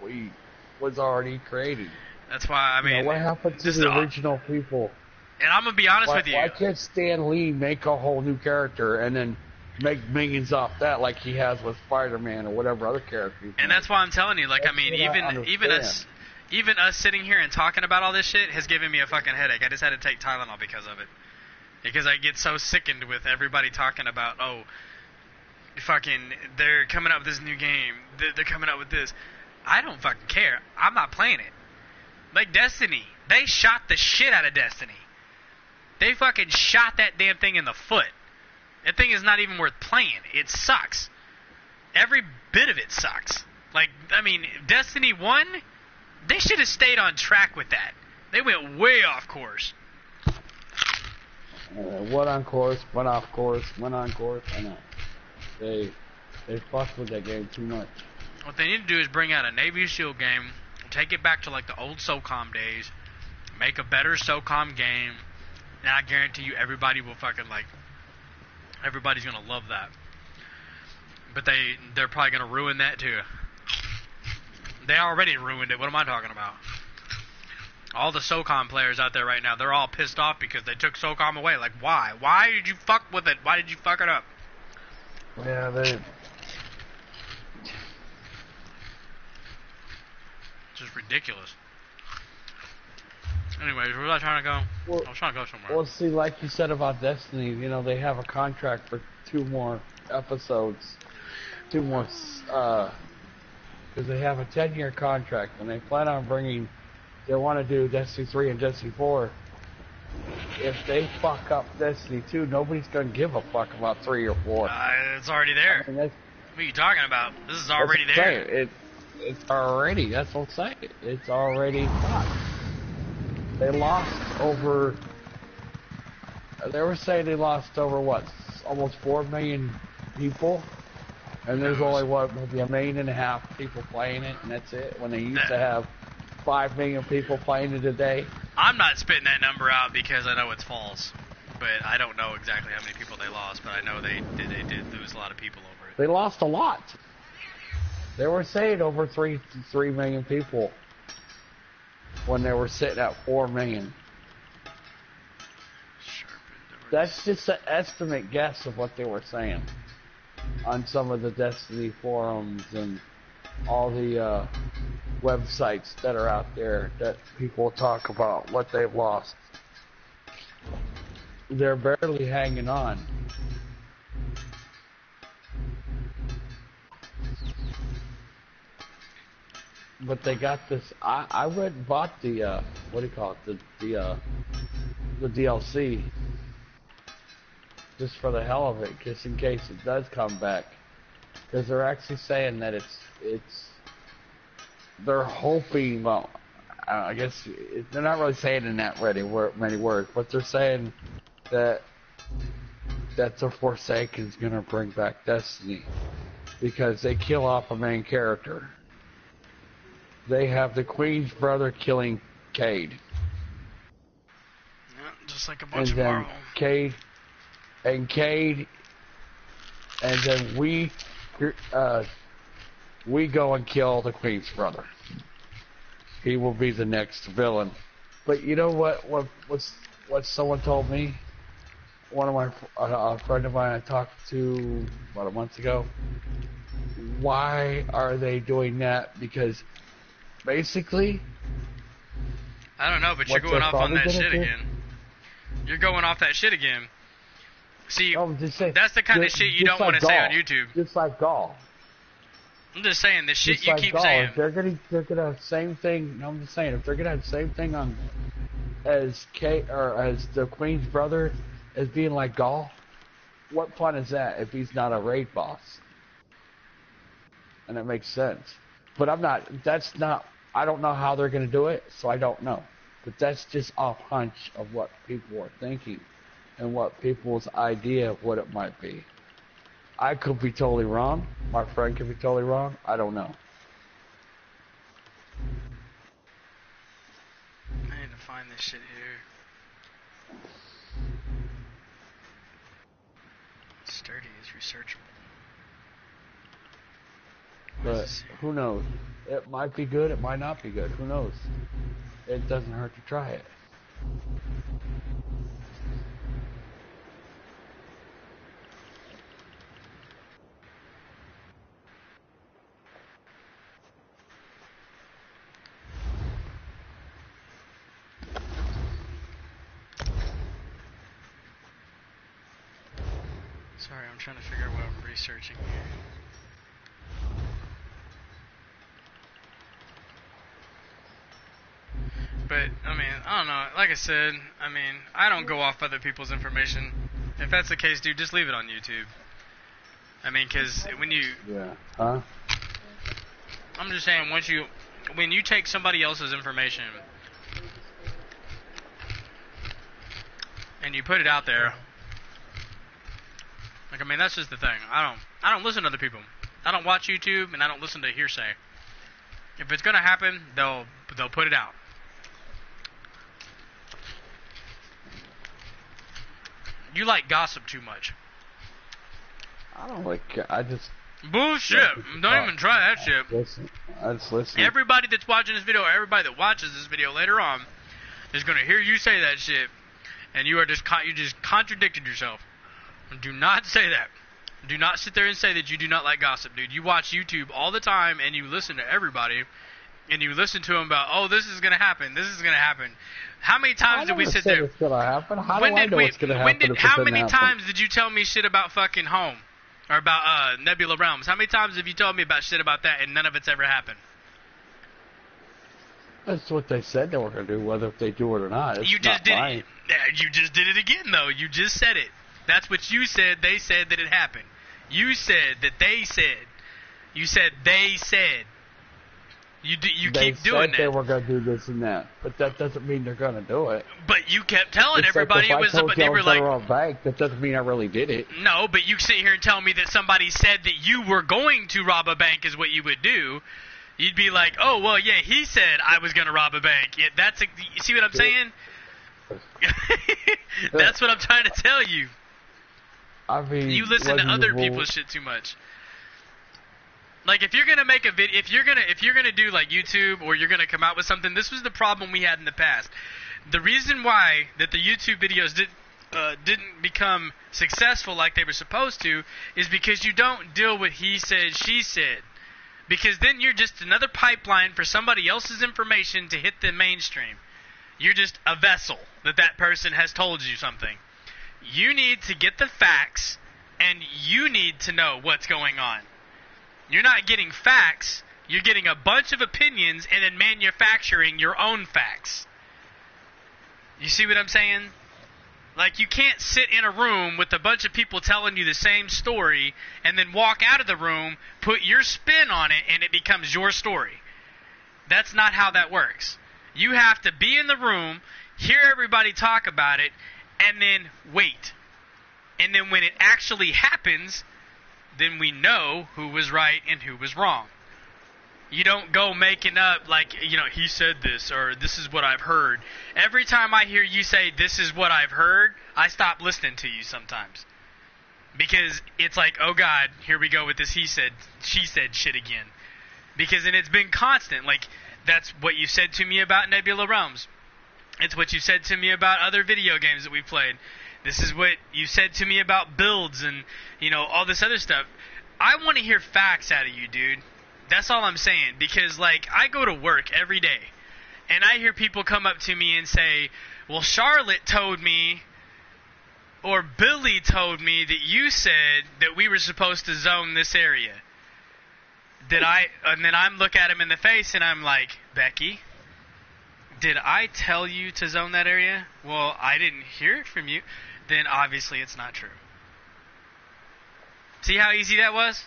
was already created?
That's why, I mean...
what happened to the original people?
And I'm going to be honest with you.
Why can't Stan Lee make a whole new character and then make millions off that like he has with Spider-Man or whatever other character?
And that's why I'm telling you, like, I mean, even us sitting here and talking about all this shit has given me a fucking headache. I just had to take Tylenol because of it. Because I get so sickened with everybody talking about, oh, fucking, they're coming up with this new game. They're coming up with this. I don't fucking care. I'm not playing it. Like Destiny. They shot the shit out of Destiny. They fucking shot that damn thing in the foot. That thing is not even worth playing. It sucks. Every bit of it sucks. Like, I mean, Destiny 1, they should have stayed on track with that. They went way off course.
Went on course, went off course, went on course. I know. They fucked with that game too much.
What they need to do is bring out a Navy SEAL game, take it back to like the old SOCOM days, make a better SOCOM game, and I guarantee you everybody will fucking like, everybody's gonna love that. But they're probably gonna ruin that too. They already ruined it. What am I talking about? All the SOCOM players out there right now, they're all pissed off because they took SOCOM away. Like, why? Why did you fuck with it? Why did you fuck it up?
Yeah, they...
Just ridiculous. Anyways, where was I trying to go? I was trying to go somewhere.
Well, see, like you said about Destiny, you know, they have a contract for 2 more episodes. 2 more, because they have a 10-year contract, and they plan on bringing, they want to do Destiny 3 and Destiny 4. If they fuck up Destiny 2, nobody's going to give a fuck about 3 or 4.
It's already there.
I mean,
what are you talking about? This is already there.
It's already, that's what I'm saying. It's already fucked. They lost over, they were saying they lost over, what, almost 4 million people? And there's only, what, maybe 1.5 million people playing it, and that's it? When they used to have 5 million people playing it a day?
I'm not spitting that number out because I know it's false. But I don't know exactly how many people they lost, but I know they did lose a lot of people over it.
They lost a lot. They were saying over 3 million people when they were sitting at 4 million. That's just an estimate guess of what they were saying on some of the Destiny forums and all the websites that are out there that people talk about what they've lost. They're barely hanging on. But they got this. I went and bought the what do you call it? The DLC just for the hell of it, just in case it does come back. Because they're actually saying that they're hoping. Well, I guess they're not really saying in that many words, but they're saying that the Forsaken's gonna bring back Destiny because they kill off a main character. They have the Queen's brother killing Cade.
Yeah, just like a bunch of Marvel.
Cade, and then we go and kill the Queen's brother. He will be the next villain. But you know what someone told me? One of my a friend of mine I talked to about a month ago. why are they doing that? Because basically,
I don't know, but you're
what
going
they're
off on
probably
that
gonna
shit
do-
again. You're going off that shit again. See,
no, I'm just saying,
that's the kind of shit you don't want to say on YouTube.
Just like golf.
I'm just saying, the shit
Just
you
like
keep
golf.
saying.
If they're gonna have the same thing. No, I'm just saying, if they're gonna have the same thing on as as the Queen's brother as being like golf, what fun is that if he's not a raid boss? And it makes sense. But I don't know how they're gonna do it, so I don't know. But that's just a hunch of what people are thinking and what people's idea of what it might be. I could be totally wrong. My friend could be totally wrong. I don't know.
I need to find this shit here. Sturdy is researchable. What
But
does it say?
who knows? It might be good. It might not be good. Who knows? It doesn't hurt to try it.
Sorry, I'm trying to figure out what I'm researching here. But, I mean, I don't know. Like I said, I mean, I don't go off other people's information. If that's the case, dude, just leave it on YouTube. I mean, because when you...
Yeah. Huh?
I'm just saying, when you take somebody else's information and you put it out there, like, I mean, that's just the thing. I don't listen to other people. I don't watch YouTube and I don't listen to hearsay. If it's gonna happen, they'll put it out. You like gossip too much.
I don't like. I just
Bullshit. Don't even try that shit.
listen. I just listen.
Everybody that's watching this video, or everybody that watches this video later on, is gonna hear you say that shit, and you just contradicted yourself. Do not say that. Do not sit there and say that you do not like gossip, dude. You watch YouTube all the time, and you listen to everybody, and you listen to them about, oh, this is gonna happen. This is gonna happen. How many times did we sit there?
It's gonna happen. How do I know it's gonna happen?
How many times did you tell me shit about fucking Home? Or about Nebula Realms? How many times have you told me about shit about that and none of it's ever happened?
That's what they said they were gonna do. Whether if they do it or not, it's
You just
not
did
mine.
it. You just did it again, though. You just said it. That's what you said. They said that it happened. You said that they said. You said they said. You
They
keep doing
said they
that.
were gonna do this and that, but that doesn't mean they're gonna do it.
But you kept telling
It's
everybody
like
it
if
was.
I told
They
you I
were
was
like,
gonna rob a bank, that doesn't mean I really did it.
no. But you sit here and tell me that somebody said that you were going to rob a bank is what you would do. You'd be like, oh well, yeah, he said I was gonna rob a bank. Yeah, you see what I'm saying? That's what I'm trying to tell you.
I mean,
You listen to
wasn't
other
the rule-
people's shit too much. Like if you're gonna make a video, if you're gonna do like YouTube or you're gonna come out with something, this was the problem we had in the past. The reason why that the YouTube videos didn't become successful like they were supposed to is because you don't deal with he said, she said. Because then you're just another pipeline for somebody else's information to hit the mainstream. You're just a vessel that person has told you something. You need to get the facts, and you need to know what's going on. You're not getting facts, you're getting a bunch of opinions and then manufacturing your own facts. You see what I'm saying? Like, you can't sit in a room with a bunch of people telling you the same story and then walk out of the room, put your spin on it, and it becomes your story. That's not how that works. You have to be in the room, hear everybody talk about it, and then wait. And then when it actually happens, then we know who was right and who was wrong. You don't go making up like, he said this or this is what I've heard. Every time I hear you say this is what I've heard, I stop listening to you sometimes. Because it's like, oh God, here we go with this he said, she said shit again. Because it's been constant. Like, that's what you said to me about Nebula Realms. It's what you said to me about other video games that we played. This is what you said to me about builds and, all this other stuff. I want to hear facts out of you, dude. That's all I'm saying. Because, like, I go to work every day, and I hear people come up to me and say, well, Charlotte told me, or Billy told me that you said that we were supposed to zone this area. And then I'm look at him in the face, and I'm like, Becky, did I tell you to zone that area? Well, I didn't hear it from you. Then obviously it's not true. See how easy that was?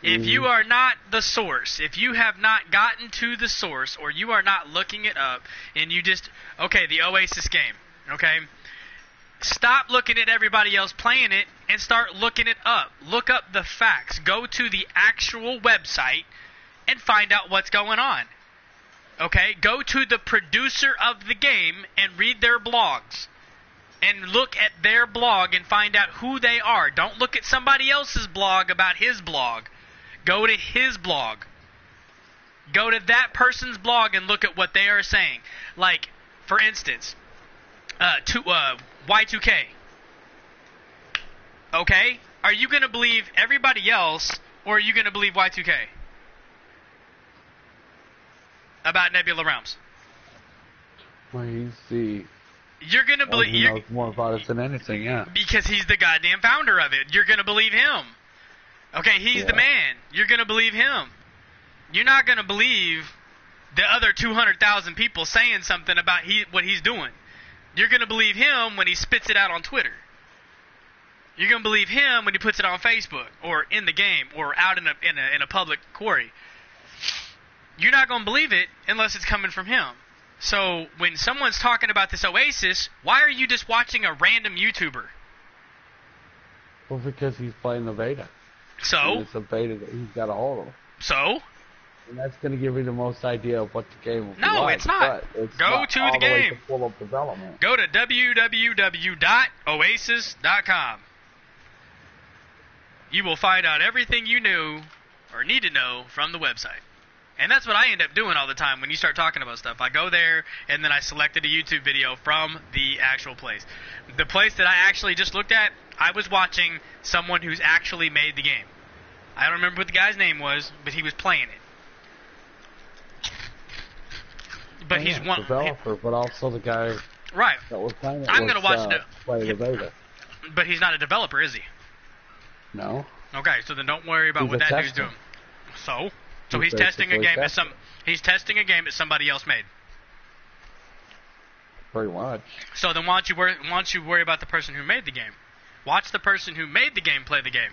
If you are not the source, if you have not gotten to the source, or you are not looking it up, and you just, okay, the Oasis game, okay? Stop looking at everybody else playing it and start looking it up. Look up the facts. Go to the actual website and find out what's going on. Okay? Go to the producer of the game and read their blogs. And look at their blog and find out who they are. Don't look at somebody else's blog about his blog. Go to his blog. Go to that person's blog and look at what they are saying. Like, for instance, Y2K. Okay? Are you going to believe everybody else, or are you going to believe Y2K? About Nebula Realms.
Well, he's the...
You're going to believe...
He knows more about it than anything, yeah.
Because he's the goddamn founder of it. You're going to believe him. Okay, he's the man. You're going to believe him. You're not going to believe the other 200,000 people saying something about what he's doing. You're going to believe him when he spits it out on Twitter. You're going to believe him when he puts it on Facebook or in the game or out in a public quarry. You're not going to believe it unless it's coming from him. So when someone's talking about this Oasis, why are you just watching a random YouTuber?
Well, because he's playing the beta.
So?
And it's a beta that he's got a hold of.
So?
And that's going to give you the most idea of what the game will be
No,
like.
it's not.
It's
Go
not
to
all
the
way
game.
to full of development.
Go to www.oasis.com. You will find out everything you knew or need to know from the website. And that's what I end up doing all the time when you start talking about stuff. I go there, and then I selected a YouTube video from the actual place. The place that I actually just looked at, I was watching someone who's actually made the game. I don't remember what the guy's name was, but he was playing it. But he's one
developer, but also the guy
right.
that was playing it.
I'm going to watch
play the beta.
But he's not a developer, is he?
No.
Okay, so then don't worry about
He's
what
a
that dude's
tester.
doing. So
He's
he's testing a
basically
game
testing.
he's testing a game that somebody else made.
Pretty much.
So then why don't you worry about the person who made the game? Watch the person who made the game play the game.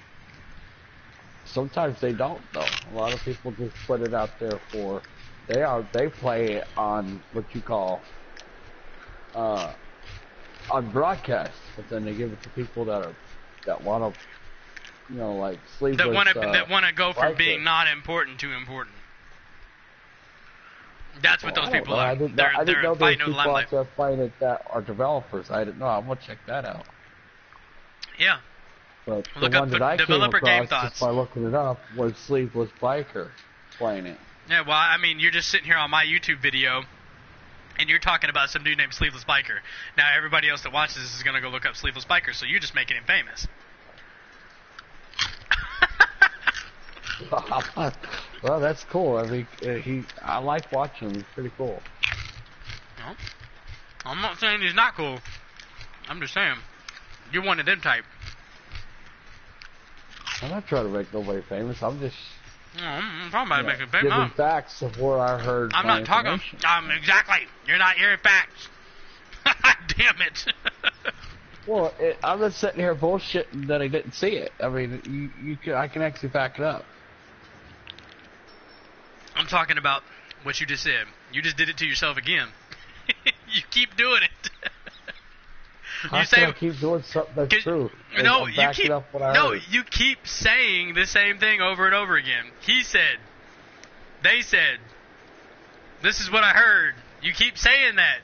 Sometimes they don't, though. A lot of people just put it out there for... They play it on what you call... on broadcast, but then they give it to people that want to, you know, like sleeveless...
That want to go from
like
being
it.
not important to important. That's what those people are.
I didn't
They're
know there was
fighting over the
people out
limelight.
there playing it that are developers. I didn't know. I'm going to check that out.
Yeah.
But
Look
the
up
one that I came
developer game
across
thoughts.
just by looking it up was Sleeveless Biker playing it.
Yeah, well, I mean, you're just sitting here on my YouTube video, and you're talking about some dude named Sleeveless Biker. Now, everybody else that watches this is going to go look up Sleeveless Biker, so you're just making him famous.
Well, that's cool. I mean, I like watching him. He's pretty cool.
Well, I'm not saying he's not cool. I'm just saying, you're one of them type.
I'm not trying to make nobody famous. I'm just
I'm talking about making
giving
famous.
facts of where I heard
I'm
my
not talking.
information.
Exactly. You're not hearing facts. Damn it.
Well, I'm not sitting here bullshitting that I didn't see it. I mean, I can actually back it up.
I'm talking about what you just said. You just did it to yourself again. You keep doing it.
How can I keep doing something that's true?
No,
I'm
you
backing
keep.
up what I
No,
heard.
you keep saying the same thing over and over again. He said. They said. This is what I heard. You keep saying that.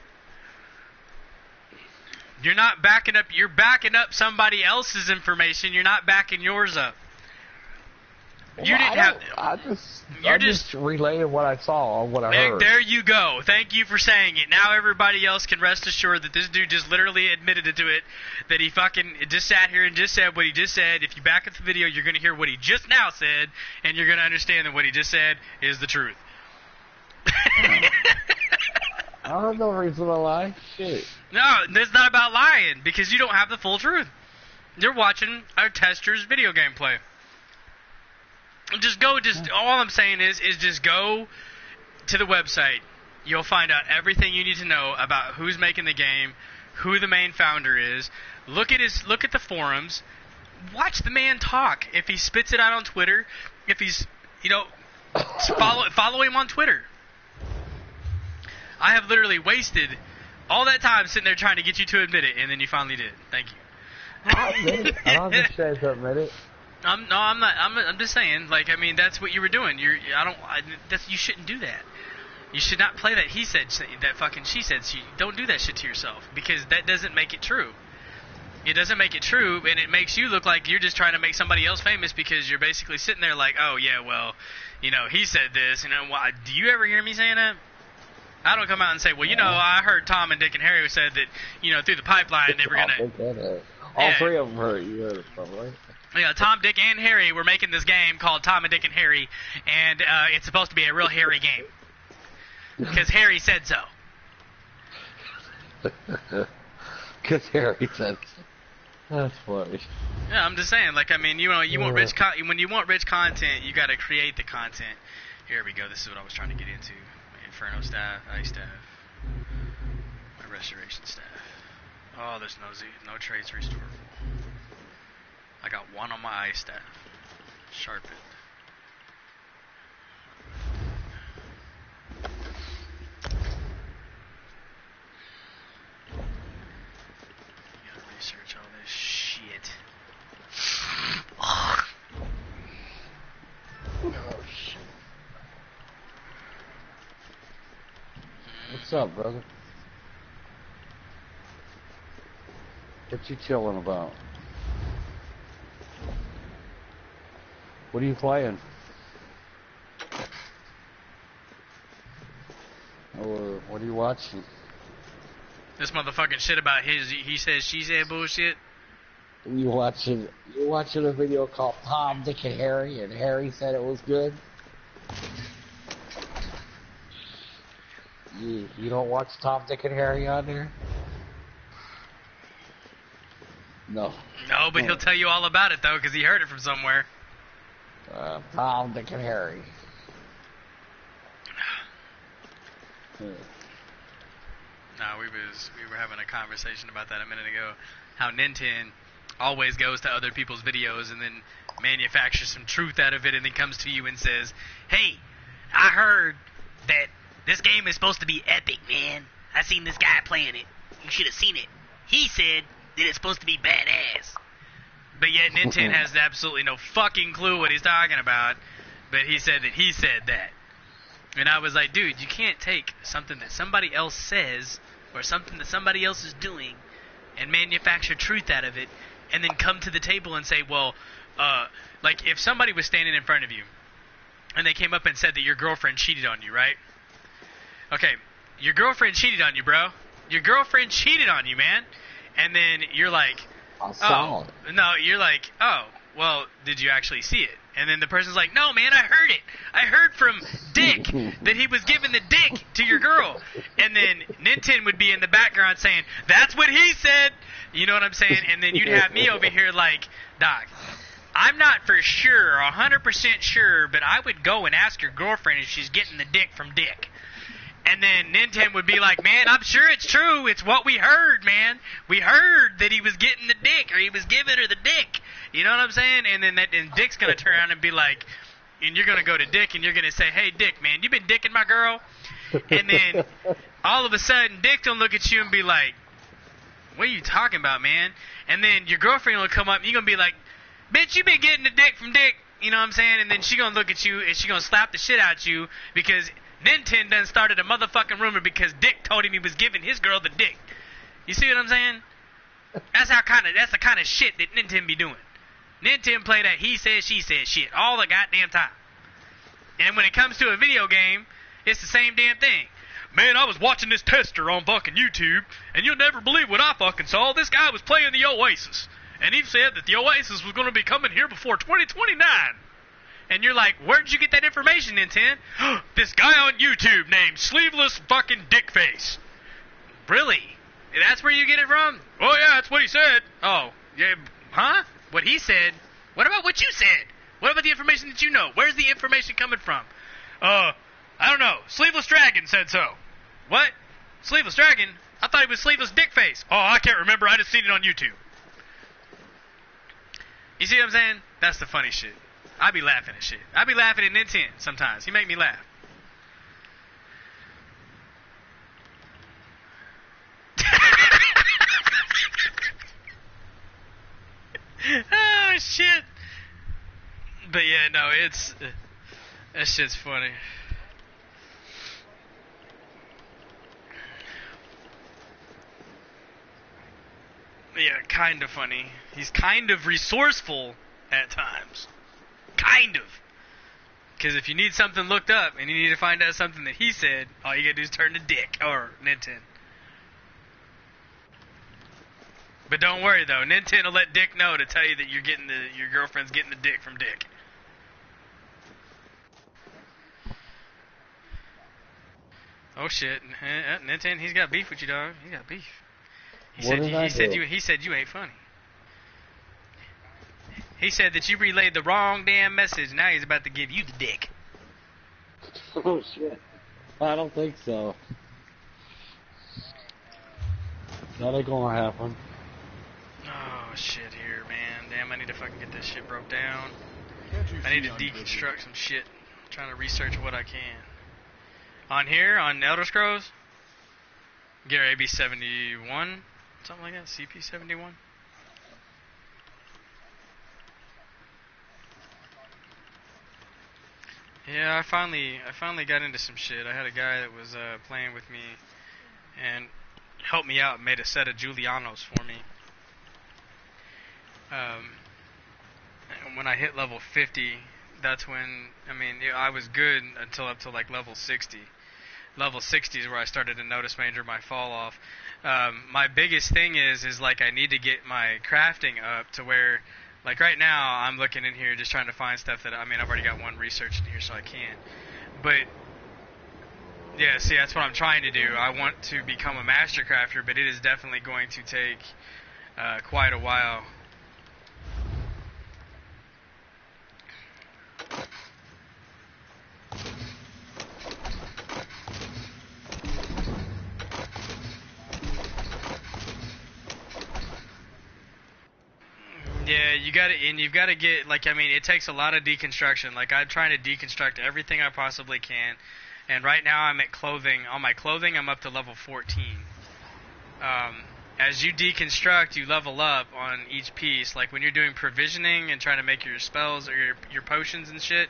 You're not backing up. You're backing up somebody else's information. You're not backing yours up. You didn't have.
I'm just relaying what I saw, what I heard.
There you go. Thank you for saying it. Now everybody else can rest assured that this dude just literally admitted to it, that he fucking just sat here and just said what he just said. If you back up the video, you're going to hear what he just now said, and you're going to understand that what he just said is the truth.
I have no reason to lie. Shit.
No, it's not about lying, because you don't have the full truth. You're watching a tester's video gameplay. All I'm saying is just go to the website. You'll find out everything you need to know about who's making the game, who the main founder is. Look at the forums. Watch the man talk. If he spits it out on Twitter, if he's, follow him on Twitter. I have literally wasted all that time sitting there trying to get you to admit it, and then you finally did. Thank you.
I'll admit it. I don't have to admit it.
I'm not. I'm just saying. Like, I mean, that's what you were doing. You shouldn't do that. You should not play that he said, that fucking she said. Don't do that shit to yourself, because that doesn't make it true. It doesn't make it true, and it makes you look like you're just trying to make somebody else famous, because you're basically sitting there like, oh yeah, well, he said this. Do you ever hear me saying that? I don't come out and say, well, I heard Tom and Dick and Harry said that, through the pipeline they were gonna.
All three of them heard you heard it from, right?
Yeah, Tom, Dick, and Harry were making this game called Tom and Dick and Harry, and it's supposed to be a real hairy game. Because Harry said so.
Because Harry said so. That's funny.
Yeah, I'm just saying, like, I mean, you want when you want rich content, you got to create the content. Here we go, this is what I was trying to get into. Inferno staff, ice staff, my restoration staff. Oh, there's no traits restorable. I got one on my ice staff. Sharpened. You gotta research all this shit.
Oh, shit. What's up, brother? What you chilling about? What are you playing? Or what are you watching?
This motherfucking shit about he said, she said bullshit.
You watching a video called Tom, Dick, and Harry, and Harry said it was good? You don't watch Tom, Dick, and Harry on there? No.
No, but he'll tell you all about it, though, because he heard it from somewhere.
Tom, Dick, and Harry.
No, we were having a conversation about that a minute ago. How Nintendo always goes to other people's videos and then manufactures some truth out of it, and then comes to you and says, "Hey, I heard that this game is supposed to be epic, man. I seen this guy playing it. You should have seen it. He said that it's supposed to be badass." But yet Nintendo has absolutely no fucking clue what he's talking about. But he said that he said that. And I was like, dude, you can't take something that somebody else says or something that somebody else is doing and manufacture truth out of it and then come to the table and say, well, like if somebody was standing in front of you and they came up and said that your girlfriend cheated on you, right? Okay, your girlfriend cheated on you, bro. Your girlfriend cheated on you, man. And then you're like, oh, no, you're like, oh, well, did you actually see it? And then the person's like, no, man, I heard it. I heard from Dick that he was giving the dick to your girl. And then Nintendo would be in the background saying, that's what he said. You know what I'm saying? And then you'd have me over here like, Doc, I'm not for sure, 100% sure, but I would go and ask your girlfriend if she's getting the dick from Dick. And then Nintendo would be like, man, I'm sure it's true. It's what we heard, man. We heard that he was getting the dick, or he was giving her the dick. You know what I'm saying? And then and Dick's going to turn around and be like, and you're going to go to Dick, and you're going to say, hey, Dick, man, you been dicking my girl? And then all of a sudden, Dick will look at you and be like, what are you talking about, man? And then your girlfriend will come up, and you're going to be like, bitch, you been getting the dick from Dick. You know what I'm saying? And then she going to look at you, and she going to slap the shit out you because Nintendo done started a motherfucking rumor because Dick told him he was giving his girl the dick. You see what I'm saying? That's the kind of shit that Nintendo be doing. Nintendo play that he said, she said shit all the goddamn time. And when it comes to a video game, it's the same damn thing. Man, I was watching this tester on fucking YouTube, and you'll never believe what I fucking saw. This guy was playing the Oasis, and he said that the Oasis was going to be coming here before 2029. And you're like, where'd you get that information, Nintendo? This guy on YouTube named Sleeveless fucking Dickface. Really? That's where you get it from? Oh, yeah, that's what he said. Oh, yeah, huh? What he said? What about what you said? What about the information that you know? Where's the information coming from? I don't know. Sleeveless Dragon said so. What? Sleeveless Dragon? I thought he was Sleeveless Dickface. Oh, I can't remember. I just seen it on YouTube. You see what I'm saying? That's the funny shit. I be laughing at shit. I be laughing at Nintendo sometimes. He make me laugh. Oh, shit. But yeah, no, it's... that shit's funny. Yeah, kind of funny. He's kind of resourceful at times. Kind of. Because if you need something looked up and you need to find out something that he said, all you gotta do is turn to Dick or Nintendo. But don't worry though, Nintendo will let Dick know to tell you that you're getting your girlfriend's getting the dick from Dick. Oh shit, Nintendo, he's got beef with you, dog. He got beef. He said you ain't funny. He said that you relayed the wrong damn message. Now he's about to give you the dick.
Oh shit! I don't think so. That ain't gonna happen.
Oh shit, here, man. Damn, I need to fucking get this shit broke down. I need to deconstruct some shit. I'm trying to research what I can. On here, on Elder Scrolls, get AB 71, something like that. CP 71. Yeah, I finally got into some shit. I had a guy that was playing with me and helped me out and made a set of Julianos for me. And when I hit level 50, that's when, I was good until up to like level 60. Level 60 is where I started to notice my fall off. My biggest thing is like I need to get my crafting up to where, like right now, I'm looking in here just trying to find stuff that, I've already got one researched in here so I can. But, yeah, see, that's what I'm trying to do. I want to become a master crafter, but it is definitely going to take quite a while. Yeah, you've got to get, it takes a lot of deconstruction. Like, I'm trying to deconstruct everything I possibly can. And right now I'm at clothing. On my clothing, I'm up to level 14. As you deconstruct, you level up on each piece. Like, when you're doing provisioning and trying to make your spells or your potions and shit,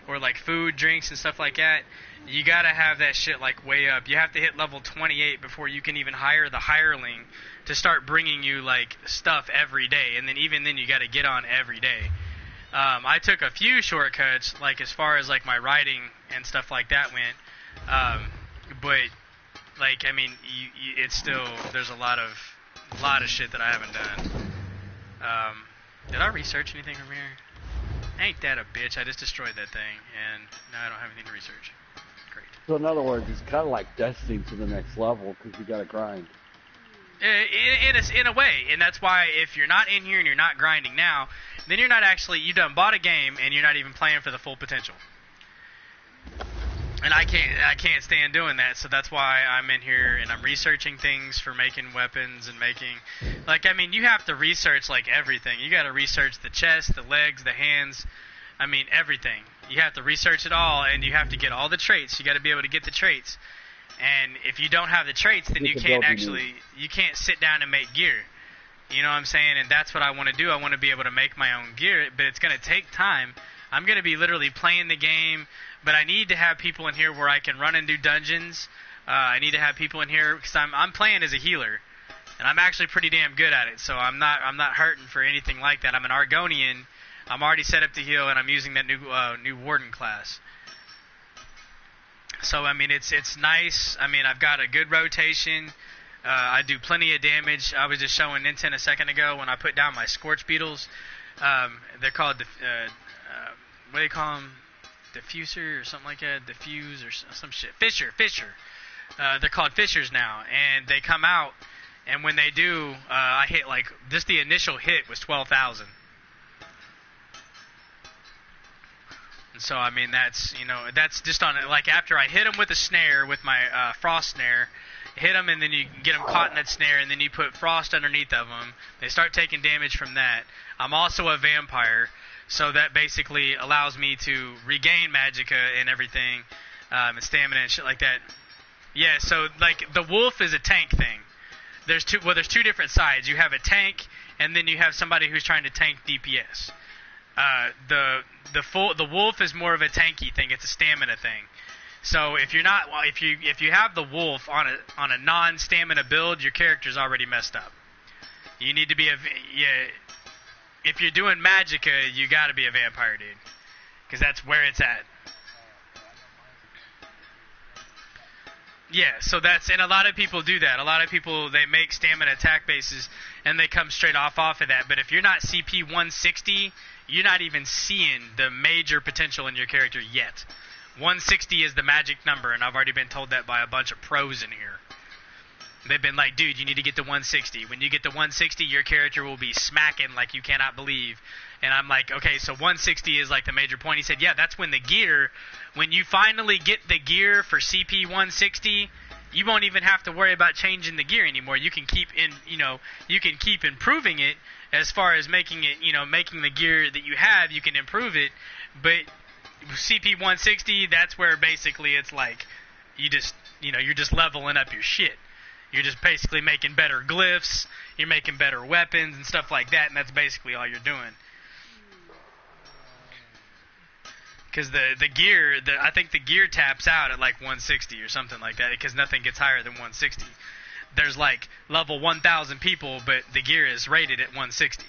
or, like, food, drinks, and stuff like that, you got to have that shit, like, way up. You have to hit level 28 before you can even hire the hireling to start bringing you, like, stuff every day. And then even then, you got to get on every day. I took a few shortcuts, like, as far as, like, my writing and stuff like that went. But, like, it's still, there's a lot of shit that I haven't done. Did I research anything from here? Ain't that a bitch? I just destroyed that thing, and now I don't have anything to research. Great.
So in other words, it's kind of like Destiny to the next level because you got to grind.
In a way, and that's why if you're not in here and you're not grinding now, then you're not actually, you done bought a game and you're not even playing for the full potential. And I can't stand doing that, so that's why I'm in here and I'm researching things for making weapons and making, you have to research, like, everything. You got to research the chest, the legs, the hands, everything. You have to research it all, and you have to get all the traits. You got to be able to get the traits. And if you don't have the traits, then you can't sit down and make gear. You know what I'm saying? And that's what I want to do. I want to be able to make my own gear, but it's going to take time. I'm going to be literally playing the game, but I need to have people in here where I can run and do dungeons. I need to have people in here because I'm playing as a healer. and I'm actually pretty damn good at it. So I'm not hurting for anything like that. I'm an Argonian. I'm already set up to heal, and I'm using that new Warden class. So I mean, it's nice. I mean, I've got a good rotation. I do plenty of damage. I was just showing Ninten a second ago when I put down my Scorch Beetles. They're called what do they call them? Diffuser or something like that. Diffuse or some shit. Fisher. They're called Fishers now, and they come out. And when they do, I hit like just the initial hit was 12,000. And so I mean that's just on like after I hit them with a snare with my frost snare. Hit them, and then you get them caught in that snare, and then you put frost underneath of them. They start taking damage from that. I'm also a vampire, so that basically allows me to regain magicka and everything, and stamina and shit like that. Yeah, so like the wolf is a tank thing. There's two different sides. You have a tank, and then you have somebody who's trying to tank DPS. The wolf is more of a tanky thing. It's a stamina thing. So if you have the wolf on a non-stamina build, your character's already messed up. You need to be if you're doing magicka, you got to be a vampire, dude, because that's where it's at. Yeah, so and a lot of people do that. A lot of people, they make stamina attack bases and they come straight off of that. But if you're not CP 160, you're not even seeing the major potential in your character yet. 160 is the magic number, and I've already been told that by a bunch of pros in here. They've been like, dude, you need to get to 160. When you get to 160, your character will be smacking like you cannot believe. And I'm like, okay, so 160 is like the major point. He said, yeah, that's when when you finally get the gear for CP 160, you won't even have to worry about changing the gear anymore. You can keep improving it as far as making the gear that you have, you can improve it, but CP 160, that's where basically it's like you're just leveling up your shit. You're just basically making better glyphs, you're making better weapons and stuff like that, and that's basically all you're doing. Because the gear, I think the gear taps out at like 160 or something like that, because nothing gets higher than 160. There's like level 1,000 people, but the gear is rated at 160.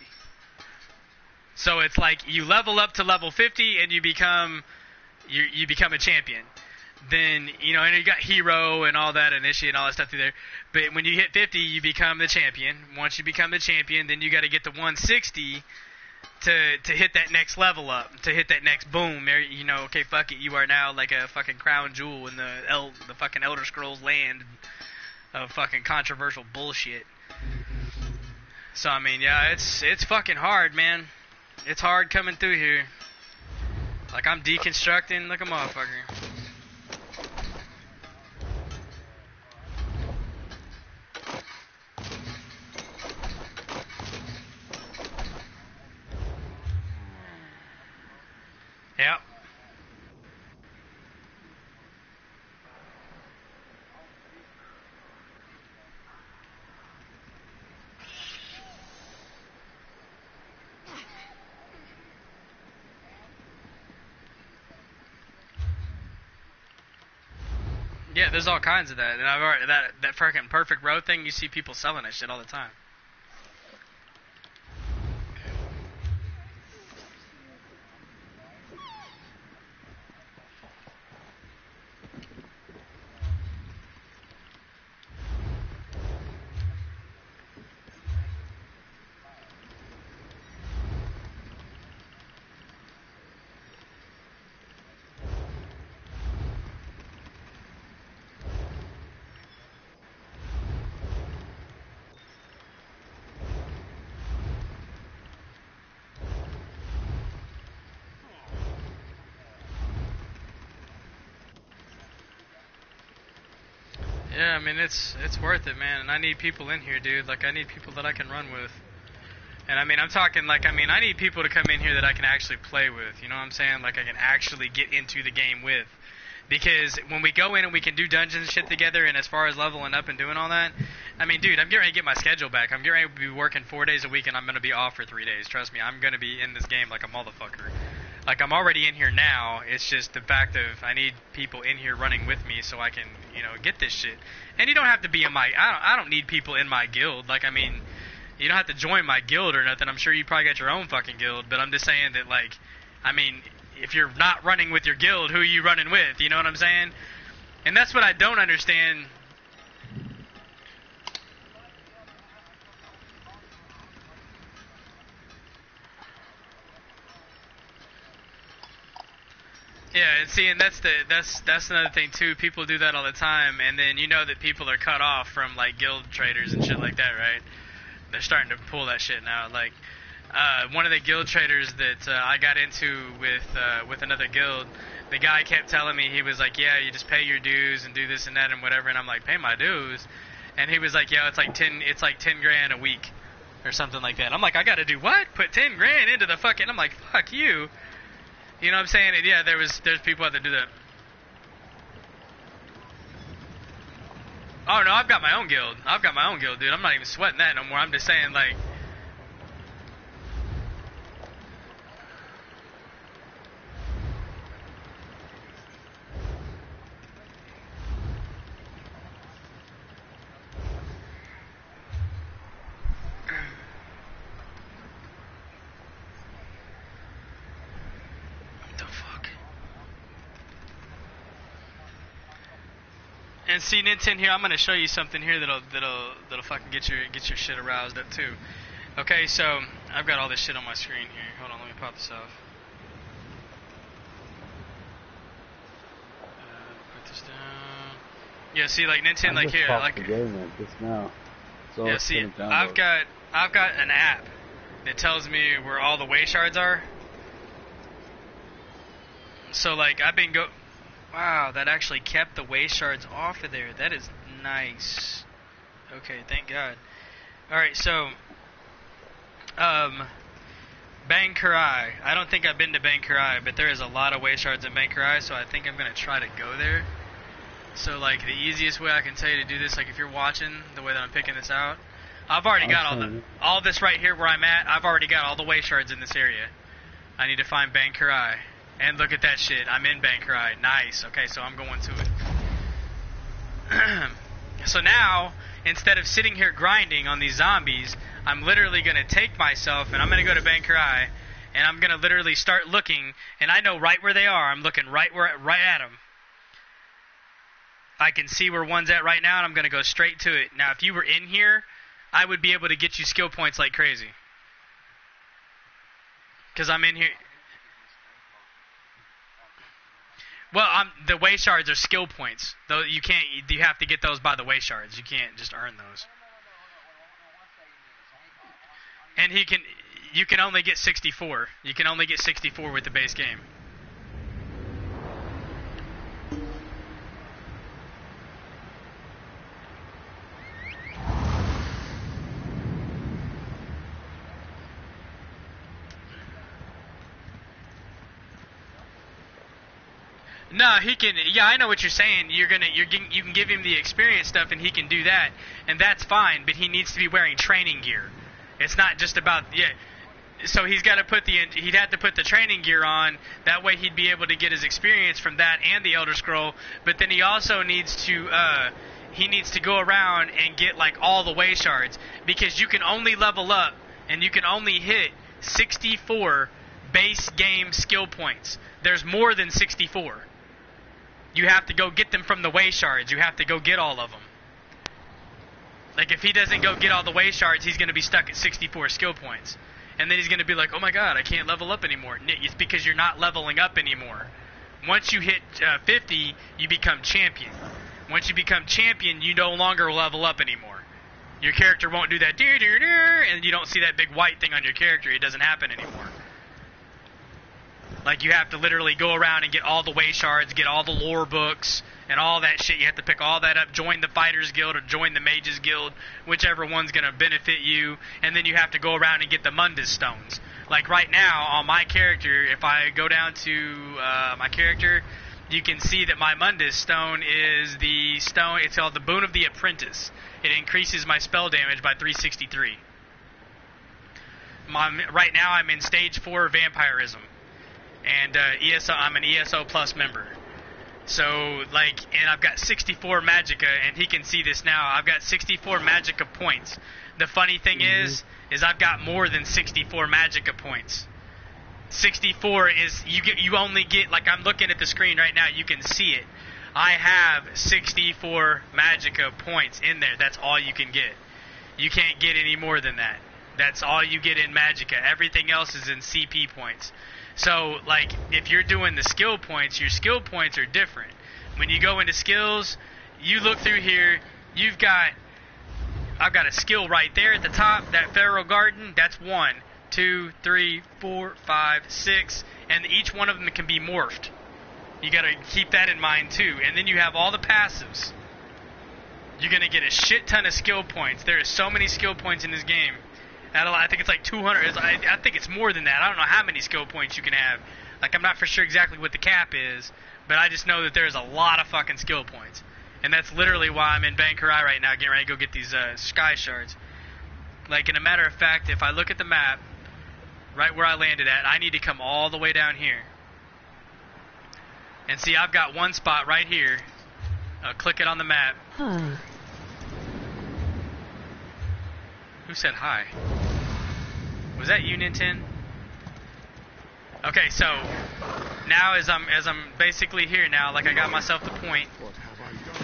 So it's like you level up to level 50 and you become a champion. Then, and you got hero and all that, initiate and all that stuff through there. But when you hit 50, you become the champion. Once you become the champion, then you got to get to 160 to hit that next level up, to hit that next boom. Okay, fuck it, you are now like a fucking crown jewel in the fucking Elder Scrolls land of fucking controversial bullshit. So I mean, yeah, it's fucking hard, man. It's hard coming through here. Like I'm deconstructing like a motherfucker. Yep. Yeah, there's all kinds of that, and I've already that freaking perfect road thing. You see people selling that shit all the time. Yeah, I mean, it's worth it, man, and I need people in here, dude. Like, I need people that I can run with. And, I mean, I'm talking, like, I need people to come in here that I can actually play with, you know what I'm saying? Like, I can actually get into the game with. Because when we go in and we can do dungeons and shit together, and as far as leveling up and doing all that, I mean, dude, I'm getting ready to get my schedule back. I'm getting ready to be working 4 days a week, and I'm going to be off for 3 days. Trust me, I'm going to be in this game like a motherfucker. Like, I'm already in here now. It's just the fact of I need people in here running with me so I can, you know, get this shit. And you don't have to be in my... I don't need people in my guild. Like, I mean, you don't have to join my guild or nothing. I'm sure you probably got your own fucking guild. But I'm just saying that, like, I mean, if you're not running with your guild, who are you running with? You know what I'm saying? And that's what I don't understand. Yeah, and see, and that's another thing too. People do that all the time, and then you know that people are cut off from like guild traders and shit like that, right? They're starting to pull that shit now. Like one of the guild traders that I got into with another guild, the guy kept telling me, he was like, "Yeah, you just pay your dues and do this and that and whatever," and I'm like, "Pay my dues?" And he was like, "Yeah, it's like 10 grand a week or something like that." I'm like, "I got to do what? Put 10 grand into the fucking?" I'm like, "Fuck you." You know what I'm saying? And yeah, there's people out there that do that. Oh no, I've got my own guild. Dude. I'm not even sweating that no more. I'm just saying, like, and see, Nintendo here, I'm gonna show you something here that'll fucking get your shit aroused up too. Okay, so I've got all this shit on my screen here. Hold on, let me pop this off. Put this down. Yeah, see, like Nintendo, like here, like
the game like this now. So
yeah, see, I've got an app that tells me where all the way shards are. So like I've been Wow, that actually kept the way shards off of there. That is nice. Okay, thank God. Alright, so Bang Karai. I don't think I've been to Bang Karai, but there is a lot of way shards in Bang Karai, so I think I'm gonna try to go there. So like the easiest way I can tell you to do this, like if you're watching the way that I'm picking this out, I've already got all this right here where I'm at. I've already got all the way shards in this area. I need to find Bang Karai. And look at that shit. I'm in Bang Karai. Nice. Okay, so I'm going to it. So now, instead of sitting here grinding on these zombies, I'm literally going to take myself and I'm going to go to Bang Karai and I'm going to literally start looking, and I know right where they are. I'm looking right at them. I can see where one's at right now, and I'm going to go straight to it. Now, if you were in here, I would be able to get you skill points like crazy. Because I'm in here. Well, the way shards are skill points. Though you have to get those by the way shards. You can't just earn those. And you can only get 64. You can only get 64 with the base game. No, he can. Yeah, I know what you're saying. You can give him the experience stuff, and he can do that, and that's fine. But he needs to be wearing training gear. It's not just about So he'd have to put the training gear on. That way, he'd be able to get his experience from that and the Elder Scroll. But then he also needs to go around and get like all the way shards, because you can only level up and you can only hit 64 base game skill points. There's more than 64. You have to go get them from the way shards. You have to go get all of them. Like, if he doesn't go get all the way shards, he's going to be stuck at 64 skill points. And then he's going to be like, oh my god, I can't level up anymore. It's because you're not leveling up anymore. Once you hit 50, you become champion. Once you become champion, you no longer level up anymore. Your character won't do that, and you don't see that big white thing on your character. It doesn't happen anymore. Like, you have to literally go around and get all the way shards, get all the lore books, and all that shit. You have to pick all that up, join the Fighters Guild or join the Mages Guild, whichever one's going to benefit you, and then you have to go around and get the Mundus Stones. Like, right now, on my character, if I go down to my character, you can see that my Mundus Stone is the stone, it's called the Boon of the Apprentice. It increases my spell damage by 363. Right now, I'm in Stage 4 Vampirism. and I'm an ESO Plus member. So, like, and I've got 64 Magicka, and he can see this now. I've got 64 Magicka points. The funny thing is I've got more than 64 Magicka points. 64 is, you only get, like, I'm looking at the screen right now, you can see it. I have 64 Magicka points in there. That's all you can get. You can't get any more than that. That's all you get in Magicka. Everything else is in CP points. So, like, if you're doing the skill points, your skill points are different. When you go into skills, you look through here, I've got a skill right there at the top, that Feral Garden, that's 1, 2, 3, 4, 5, 6, and each one of them can be morphed. You gotta keep that in mind too. And then you have all the passives. You're gonna get a shit ton of skill points. There are so many skill points in this game. I think it's like 200. I think it's more than that. I don't know how many skill points you can have. Like, I'm not for sure exactly what the cap is, but I just know that there's a lot of fucking skill points. And that's literally why I'm in Bankarai right now, getting ready to go get these sky shards. Like, in a matter of fact, if I look at the map, right where I landed at, I need to come all the way down here. And see, I've got one spot right here. Click it on the map. Who said hi? Was that you, Ninten? Okay, so now as I'm basically here now, like I got myself the point.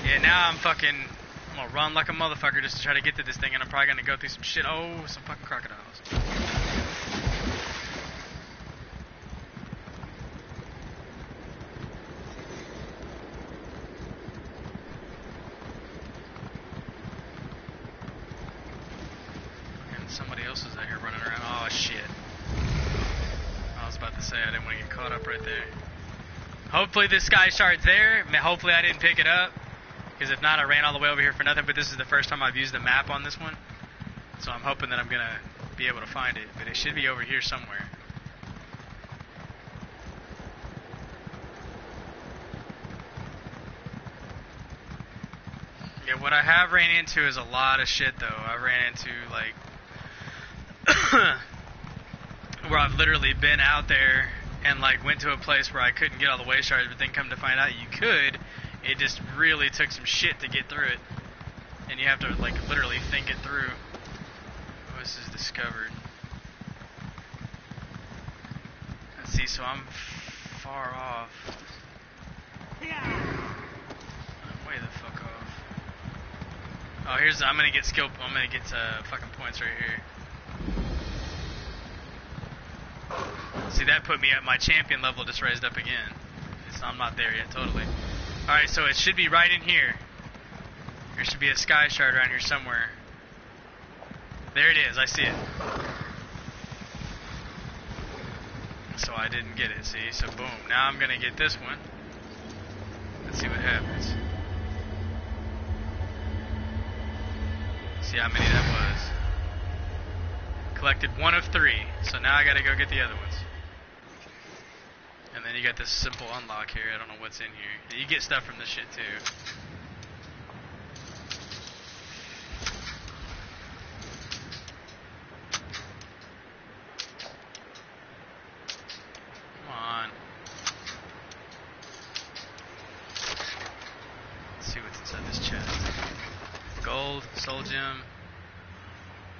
Yeah, now I'm gonna run like a motherfucker just to try to get to this thing, and I'm probably gonna go through some shit. Oh, some fucking crocodiles. Somebody else is out here running around. Oh, shit. I was about to say I didn't want to get caught up right there. Hopefully this sky shard's there. Hopefully I didn't pick it up. Because if not, I ran all the way over here for nothing. But this is the first time I've used the map on this one. So I'm hoping that I'm going to be able to find it. But it should be over here somewhere. Yeah, what I have ran into is a lot of shit, though. I ran into, like... where I've literally been out there and like went to a place where I couldn't get all the way shards, but then come to find out you could. It just really took some shit to get through it, and you have to like literally think it through. Oh, this is discovered. Let's see, so I'm far off. I'm way the fuck off. Oh, I'm gonna get fucking points right here. See, that put me at my champion level, just raised up again. I'm not there yet, totally. Alright, so it should be right in here. There should be a sky shard around here somewhere. There it is, I see it. So I didn't get it, see? So boom, now I'm gonna get this one. Let's see what happens. See how many that was. Collected 1 of 3, so now I gotta go get the other ones. And then you got this simple unlock here. I don't know what's in here. You get stuff from this shit too. Come on. Let's see what's inside this chest. Gold, soul gem.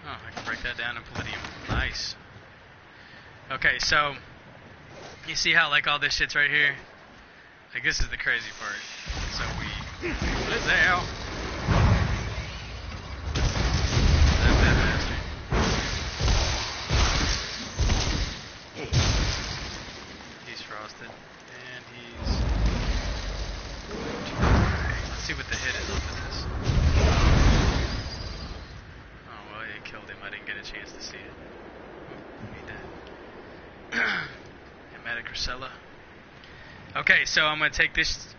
Oh, I can break that down in palladium. Nice. Okay, so you see how like all this shit's right here? Like this is the crazy part. So what is the hell? That's that bastard. He's frosted. And he's let's see what the hit is off of this. Oh well, it killed him. I didn't get a chance to see it. Need that. Metacrysella. Okay, so I'm gonna take this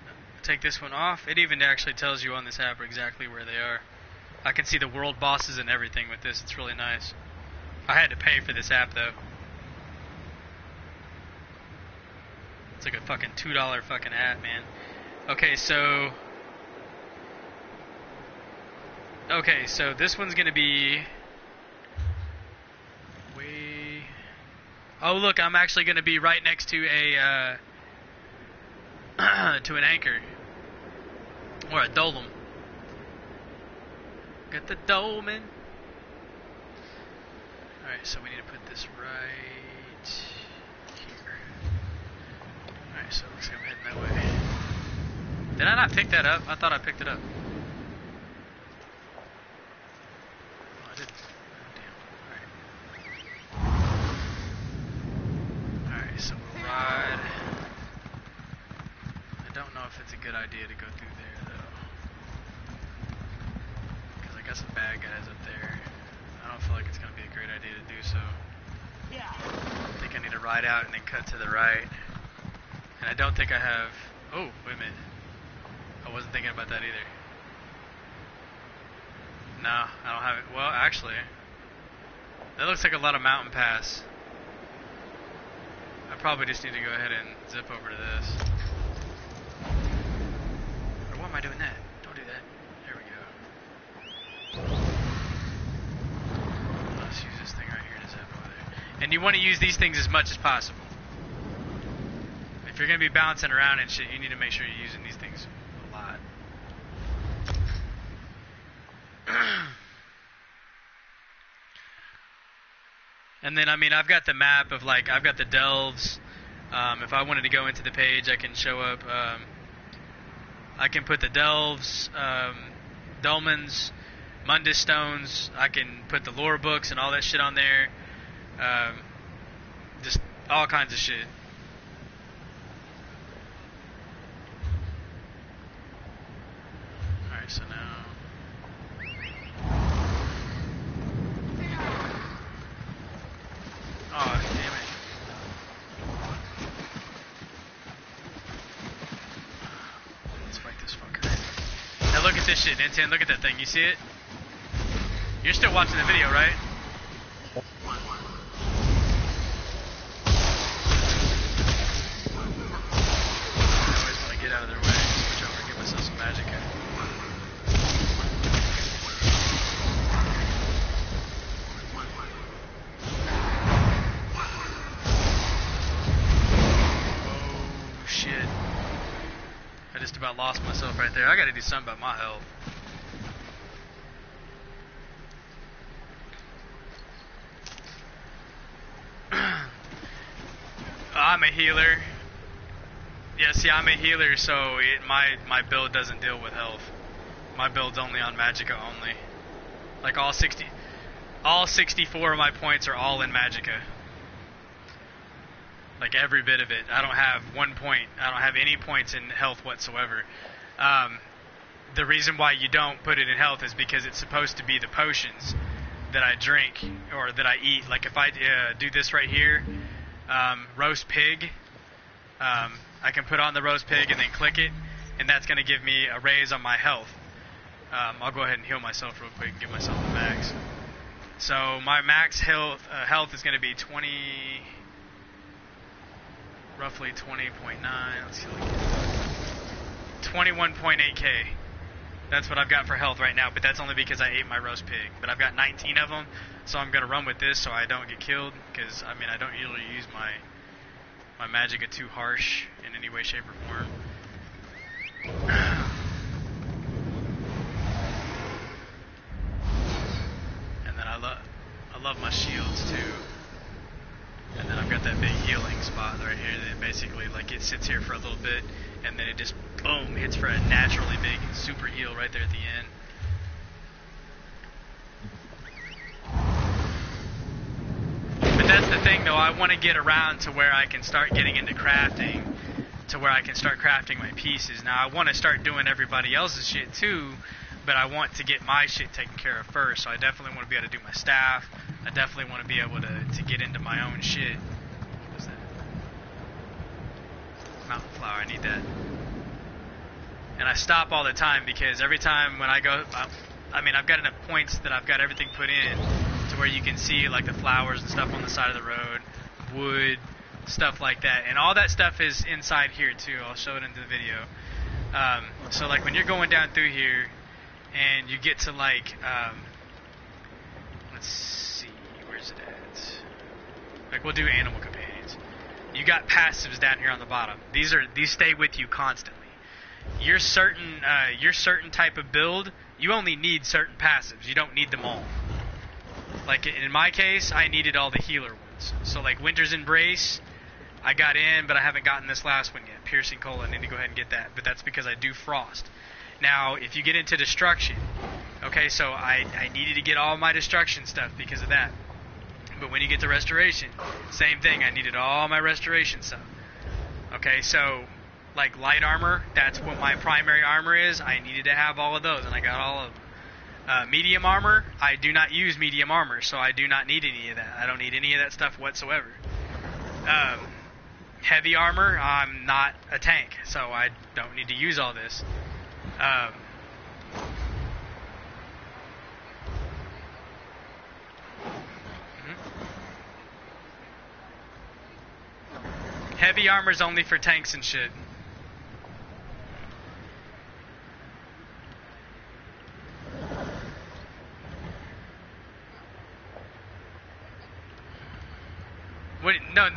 one off. It even actually tells you on this app exactly where they are. I can see the world bosses and everything with this. It's really nice. I had to pay for this app though. It's like a fucking $2 fucking app, man. Okay, so this one's gonna be way Oh, look, I'm actually going to be right next to a to an anchor or a dolmen. Got the dolmen. All right, so we need to put this right here. All right, so it looks like I'm heading that way. Did I not pick that up? I thought I picked it up. Oh, I didn't. Oh, damn. All right, so we'll ride. I don't know if it's a good idea to go through there, though. Because I got some bad guys up there. I don't feel like it's going to be a great idea to do so. I think I need to ride out and then cut to the right. And I don't think I have... Oh, wait a minute. I wasn't thinking about that either. No, I don't have it. Well, actually, that looks like a lot of mountain pass. I probably just need to go ahead and zip over to this. Or why am I doing that? Don't do that. There we go. Let's use this thing right here to zip over there. And you want to use these things as much as possible. If you're going to be bouncing around and shit, you need to make sure you're using these things a lot. And then, I mean, I've got the map of, like, I've got the delves. If I wanted to go into the page, I can show up. I can put the delves, dolmens, Mundus stones. I can put the lore books and all that shit on there. Just all kinds of shit. Alright, so now... Oh, damn it. Let's fight this fucker. Now look at this shit, N10. Look at that thing. You see it? You're still watching the video, right? I always want to get out of their way. Switch over and give myself some magic. I just about lost myself right there. I gotta do something about my health. I'm a healer. Yeah, see, I'm a healer, so my build doesn't deal with health. My build's only on Magicka only. Like all 64 of my points are all in Magicka. Like every bit of it. I don't have 1 point. I don't have any points in health whatsoever. The reason why you don't put it in health is because it's supposed to be the potions that I drink or that I eat. Like if I do this right here, roast pig, I can put on the roast pig and then click it, and that's going to give me a raise on my health. I'll go ahead and heal myself real quick and give myself the max. So my max health is going to be 20... roughly 20.9, let's see, like 21.8k. That's what I've got for health right now, but that's only because I ate my roast pig. But I've got 19 of them, so I'm going to run with this so I don't get killed, because, I mean, I don't usually use my Magicka too harsh in any way, shape, or form. And then I love my shields, too. And then I've got that big healing spot right here that basically, like, it sits here for a little bit, and then it just, boom, hits for a naturally big super heal right there at the end. But that's the thing, though. I want to get around to where I can start getting into crafting, to where I can start crafting my pieces. Now, I want to start doing everybody else's shit, too, but I want to get my shit taken care of first, so I definitely want to be able to do my staff. I definitely want to be able to get into my own shit. What was that? Mountain flower, I need that. And I stop all the time because every time when I go, I mean, I've got enough points that I've got everything put in to where you can see like the flowers and stuff on the side of the road, wood, stuff like that. And all that stuff is inside here too. I'll show it in the video. So like when you're going down through here and you get to like, let's see, where's it at? Like, we'll do animal companions. You got passives down here on the bottom. These stay with you constantly. Your certain type of build, you only need certain passives. You don't need them all. Like in my case, I needed all the healer ones. So like Winter's Embrace, I got in, but I haven't gotten this last one yet. Piercing Cold, I need to go ahead and get that. But that's because I do Frost. Now, if you get into Destruction, okay, so I needed to get all my Destruction stuff because of that. But when you get to Restoration, same thing. I needed all my Restoration stuff. Okay, so like light armor, that's what my primary armor is. I needed to have all of those, and I got all of them. Medium armor, I do not use medium armor, so I do not need any of that. I don't need any of that stuff whatsoever. Heavy armor, I'm not a tank, so I don't need to use all this. Heavy armor's only for tanks and shit. What, no,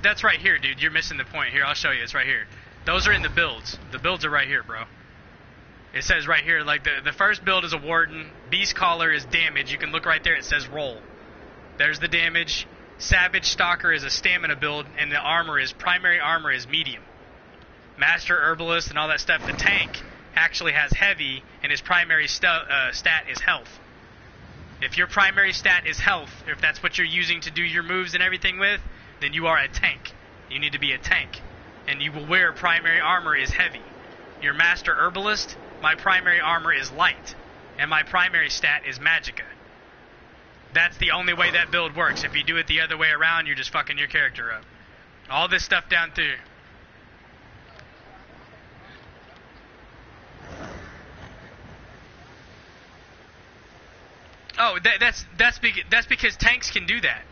that's right here, dude. You're missing the point. Here, I'll show you. It's right here. Those are in the builds. The builds are right here, bro. It says right here, like the first build is a Warden. Beast Caller is damage. You can look right there. It says roll. There's the damage. Savage Stalker is a stamina build, and the armor is, primary armor is medium. Master Herbalist and all that stuff. The tank actually has heavy, and his primary stat is health. If your primary stat is health, if that's what you're using to do your moves and everything with, then you are a tank. You need to be a tank. And you will wear primary armor is heavy. Your Master Herbalist, my primary armor is light. And my primary stat is Magicka. That's the only way that build works. If you do it the other way around, you're just fucking your character up. All this stuff down through. Oh, that's because tanks can do that.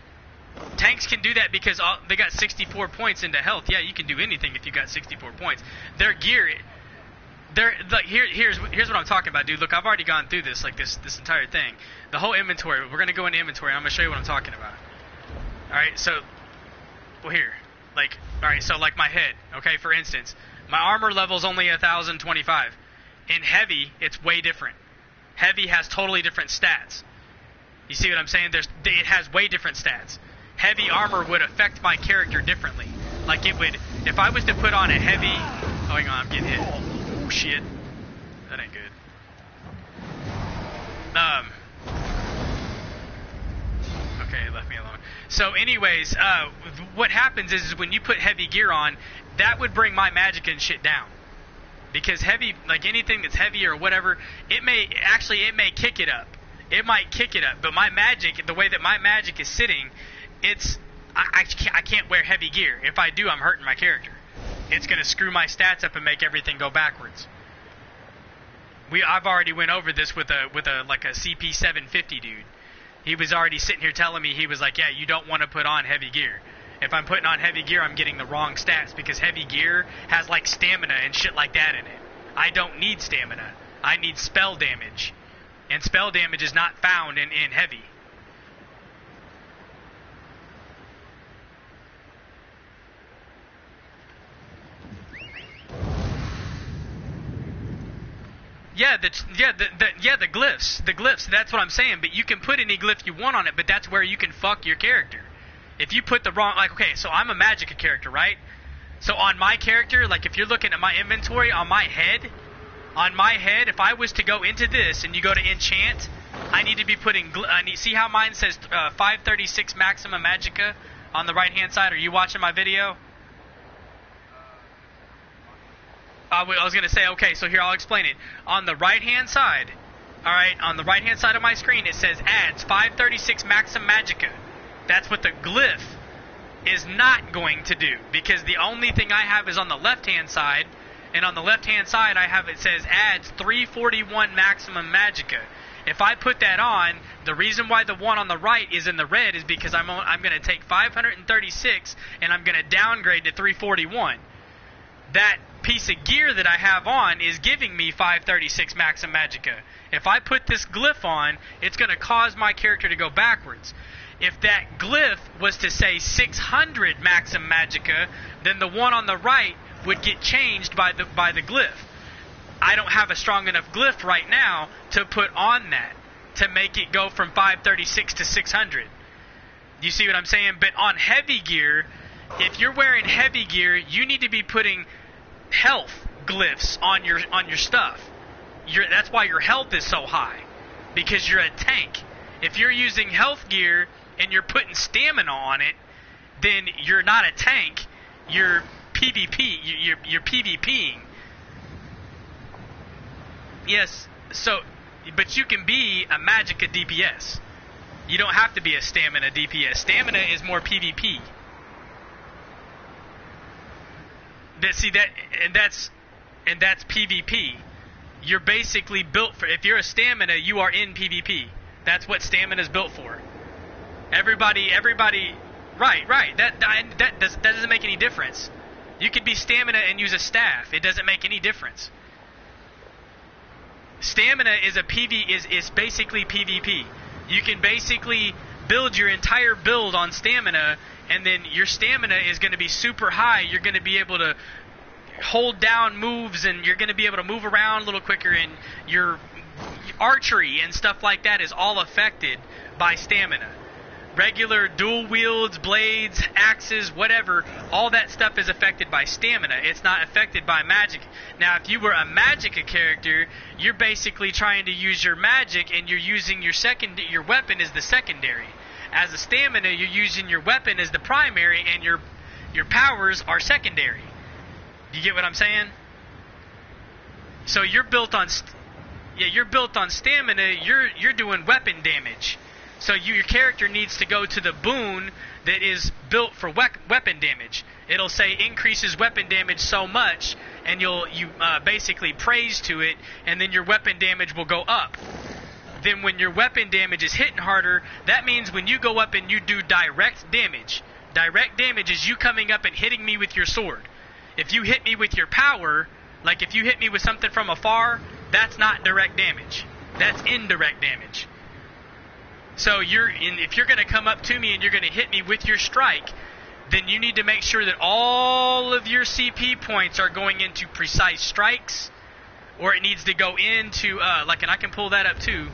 Tanks can do that because they got 64 points into health. Yeah, you can do anything if you got 64 points. Their gear, like here's what I'm talking about, dude. Look, I've already gone through this, like this entire thing. The whole inventory. We're gonna go into inventory. And I'm gonna show you what I'm talking about. All right, so, well here, like, all right, so like my head. Okay, for instance, my armor level is only 1,025. In heavy, it's way different. Heavy has totally different stats. You see what I'm saying? It has way different stats. Heavy armor would affect my character differently. Like it would, if I was to put on a heavy... Oh, hang on, I'm getting hit. Oh, shit. That ain't good. Okay, it left me alone. So anyways, what happens is when you put heavy gear on, that would bring my magic and shit down. Because heavy, like anything that's heavy or whatever, it may kick it up. It might kick it up, but my magic, the way that my magic is sitting, I can't wear heavy gear. If I do, I'm hurting my character. It's going to screw my stats up and make everything go backwards. I've already went over this with a CP 750 dude. He was already sitting here telling me, he was like, yeah, you don't want to put on heavy gear. If I'm putting on heavy gear, I'm getting the wrong stats because heavy gear has like stamina and shit like that in it. I don't need stamina. I need spell damage. And spell damage is not found in heavy. The glyphs. The glyphs, that's what I'm saying. But you can put any glyph you want on it, but that's where you can fuck your character. If you put the wrong, like, okay, so I'm a Magicka character, right? So on my character, like if you're looking at my inventory, on my head, if I was to go into this and you go to enchant, I need to be putting, see how mine says 536 maximum Magicka on the right hand side? Are you watching my video? I was going to say, okay, so here I'll explain it. On the right hand side, alright, on the right hand side of my screen it says adds 536 maximum Magicka. That's what the glyph is not going to do, because the only thing I have is on the left-hand side, and on the left-hand side I have, it says adds 341 maximum Magicka. If I put that on, the reason why the one on the right is in the red is because I'm going to take 536 and I'm going to downgrade to 341. That piece of gear that I have on is giving me 536 maximum Magicka. If I put this glyph on, it's going to cause my character to go backwards. if that glyph was to say 600 Maxim Magica, then the one on the right would get changed by the glyph. I don't have a strong enough glyph right now to put on that to make it go from 536 to 600. You see what I'm saying? But on heavy gear, if you're wearing heavy gear, you need to be putting health glyphs on your stuff. That's why your health is so high, because you're a tank. If you're using health gear and you're putting stamina on it, then you're not a tank. You're PvP. You're PvPing. Yes. So, but you can be a Magicka DPS. You don't have to be a stamina DPS. Stamina is more PvP. That's PvP. You're basically built for. If you're a stamina, you are in PvP. That's what stamina is built for. Everybody. Right. That doesn't make any difference. You could be stamina and use a staff. It doesn't make any difference. Stamina is basically PvP. You can basically build your entire build on stamina, and then your stamina is going to be super high. You're going to be able to hold down moves, and you're going to be able to move around a little quicker, and your archery and stuff like that is all affected by stamina. Regular dual wields, blades, axes, whatever, all that stuff is affected by stamina. It's not affected by magic. Now, if you were a Magicka character, you're basically trying to use your magic, and you're using your weapon as the secondary. As a stamina, you're using your weapon as the primary, and your powers are secondary. You get what I'm saying? So you're built on stamina. You're doing weapon damage. So your character needs to go to the boon that is built for weapon damage. It'll say increases weapon damage so much, and you basically praise to it, and then your weapon damage will go up. Then when your weapon damage is hitting harder, that means when you go up and you do direct damage. Direct damage is you coming up and hitting me with your sword. If you hit me with your power, like if you hit me with something from afar, that's not direct damage. That's indirect damage. So if you're going to come up to me and you're going to hit me with your strike, then you need to make sure that all of your CP points are going into precise strikes, or it needs to go into, and I can pull that up too.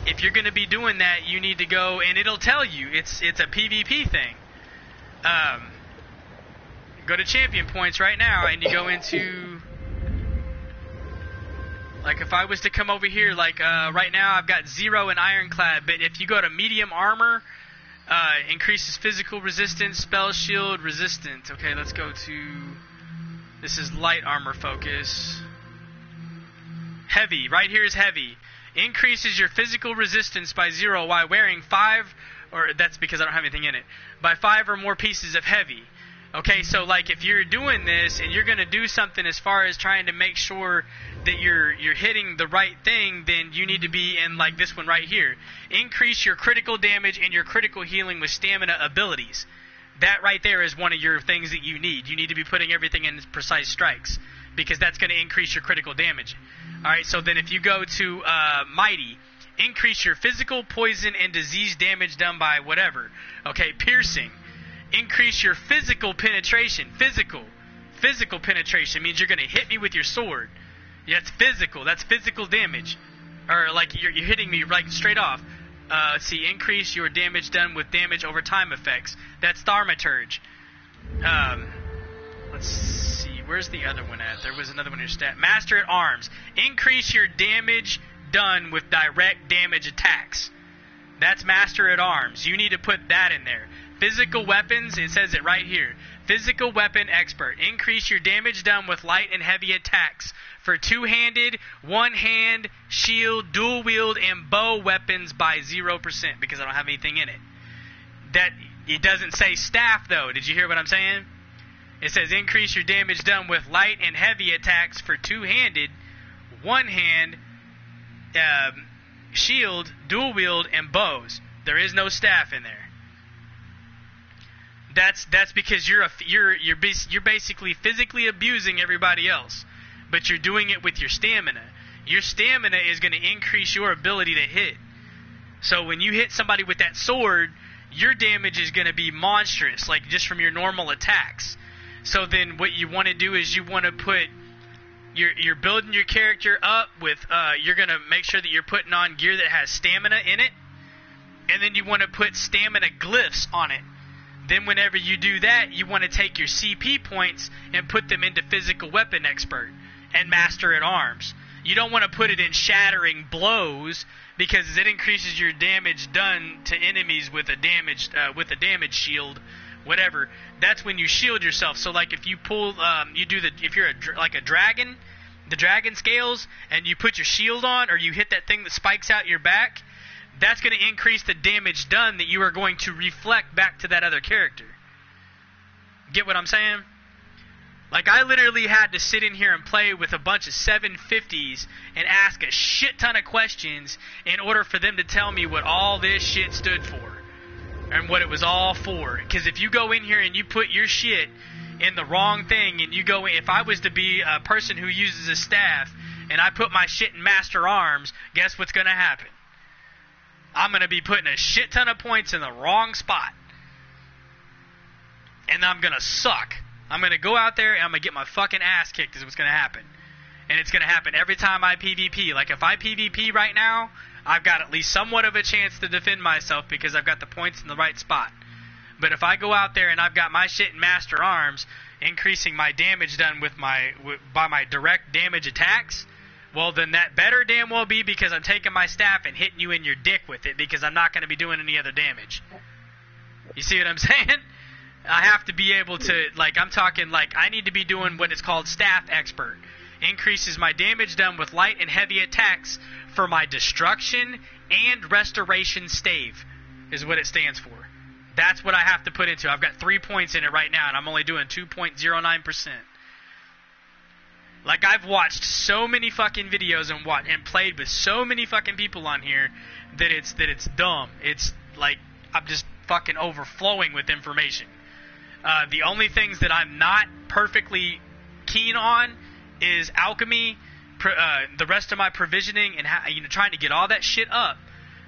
If you're going to be doing that, you need to go, and it'll tell you, it's a PvP thing. Go to champion points right now, and you go into, like if I was to come over here, right now I've got 0 in Ironclad, but if you go to medium armor, increases physical resistance, spell shield, resistant. Okay, let's go to, this is light armor focus. Heavy, right here is heavy. Increases your physical resistance by 0 while wearing 5, or that's because I don't have anything in it, by 5 or more pieces of heavy. Okay, so if you're doing this and you're going to do something as far as trying to make sure that you're hitting the right thing, then you need to be in this one right here. Increase your critical damage and your critical healing with stamina abilities. That right there is one of your things that you need. You need to be putting everything in precise strikes, because that's going to increase your critical damage. Alright, so then if you go to Mighty, increase your physical, poison, and disease damage done by whatever. Okay, Piercing. Increase your physical penetration. Physical penetration means you're going to hit me with your sword. Yeah, it's physical. That's physical damage. Or you're hitting me straight off. See, increase your damage done with damage over time effects. That's Thaumaturge. Let's see. Where's the other one at? There was another one in your stat. Master at Arms. Increase your damage done with direct damage attacks. That's Master at Arms. You need to put that in there. Physical weapons, it says it right here. Physical weapon expert. Increase your damage done with light and heavy attacks for two-handed, one-hand, shield, dual wield, and bow weapons by 0%, because I don't have anything in it. That it doesn't say staff though. Did you hear what I'm saying? It says increase your damage done with light and heavy attacks for two-handed, one-hand, shield, dual wield, and bows. There is no staff in there. That's because you're basically physically abusing everybody else, but you're doing it with your stamina. Your stamina is going to increase your ability to hit. So when you hit somebody with that sword, your damage is going to be monstrous, like just from your normal attacks. So then what you want to do is you want to put, you're building your character up with, you're going to make sure that you're putting on gear that has stamina in it. And then you want to put stamina glyphs on it. Then whenever you do that, you want to take your CP points and put them into physical weapon expert and master at arms. You don't want to put it in shattering blows, because it increases your damage done to enemies with a damage shield, whatever. That's when you shield yourself. So like if you pull, if you're like a dragon, the dragon scales, and you put your shield on, or you hit that thing that spikes out your back, that's going to increase the damage done that you are going to reflect back to that other character. Get what I'm saying? Like, I literally had to sit in here and play with a bunch of 750s and ask a shit ton of questions in order for them to tell me what all this shit stood for and what it was all for. Because if you go in here and you put your shit in the wrong thing, and you go in, if I was to be a person who uses a staff and I put my shit in Master Arms, guess what's going to happen? I'm going to be putting a shit ton of points in the wrong spot. And I'm going to suck. I'm going to go out there and I'm going to get my fucking ass kicked is what's going to happen. And it's going to happen every time I PvP. Like, if I PvP right now, I've got at least somewhat of a chance to defend myself because I've got the points in the right spot. But if I go out there and I've got my shit in Master Arms, increasing my damage done by my direct damage attacks, well, then that better damn well be because I'm taking my staff and hitting you in your dick with it, because I'm not going to be doing any other damage. You see what I'm saying? I have to be able to, like, I'm talking, like, I need to be doing what is called Staff Expert. Increases my damage done with light and heavy attacks for my Destruction and Restoration Stave, is what it stands for. That's what I have to put into. I've got 3 points in it right now, and I'm only doing 2.09%. Like, I've watched so many fucking videos and played with so many fucking people on here that it's dumb. It's like I'm just fucking overflowing with information. The only things that I'm not perfectly keen on is alchemy, the rest of my provisioning, and trying to get all that shit up.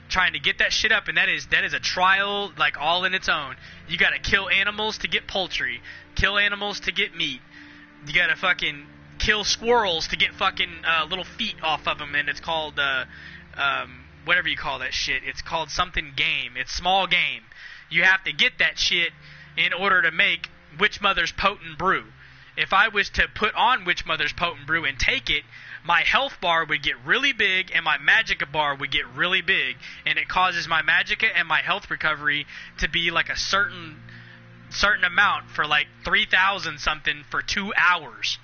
Trying to get that shit up, and that is a trial, like, all in its own. You gotta kill animals to get poultry, kill animals to get meat. You gotta fucking kill squirrels to get fucking little feet off of them, and it's called whatever you call that shit. It's called something game. It's small game. You have to get that shit in order to make Witch Mother's Potent Brew. If I was to put on Witch Mother's Potent Brew and take it, my health bar would get really big and my magicka bar would get really big, and it causes my magicka and my health recovery to be like a certain amount for like 3,000 something for 2 hours.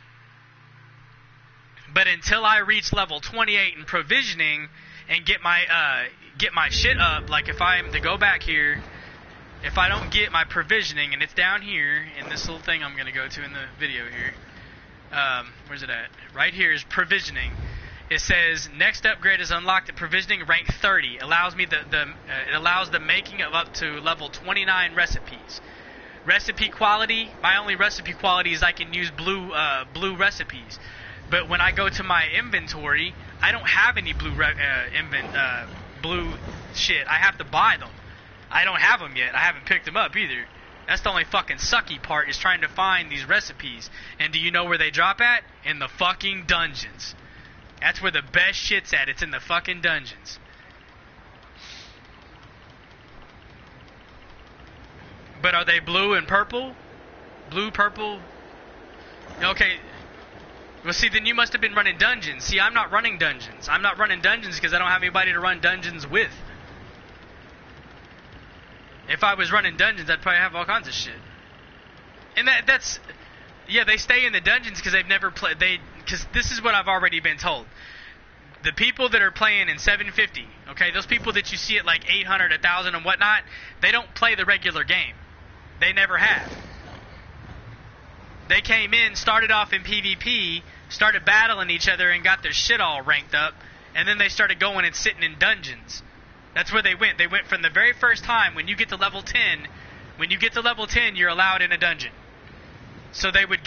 But until I reach level 28 in provisioning and get my shit up, like if I am to go back here, if I don't get my provisioning, and it's down here in this little thing I'm going to go to in the video here. Where's it at? Right here is provisioning. It says next upgrade is unlocked at provisioning rank 30. Allows me it allows the making of up to level 29 recipes. Recipe quality. My only recipe quality is I can use blue recipes. But when I go to my inventory, I don't have any blue shit. I have to buy them. I don't have them yet. I haven't picked them up either. That's the only fucking sucky part, is trying to find these recipes. And do you know where they drop at? In the fucking dungeons. That's where the best shit's at. It's in the fucking dungeons. But are they blue and purple? Blue, purple? Okay. Well, see, then you must have been running dungeons. See, I'm not running dungeons. I'm not running dungeons because I don't have anybody to run dungeons with. If I was running dungeons, I'd probably have all kinds of shit. And that's... Yeah, they stay in the dungeons because they've never played... Because this is what I've already been told. The people that are playing in 750, okay, those people that you see at like 800, 1,000 and whatnot, they don't play the regular game. They never have. They came in, started off in PvP, started battling each other and got their shit all ranked up, and then they started going and sitting in dungeons. That's where they went. They went from the very first time. When you get to level 10, you're allowed in a dungeon. So they would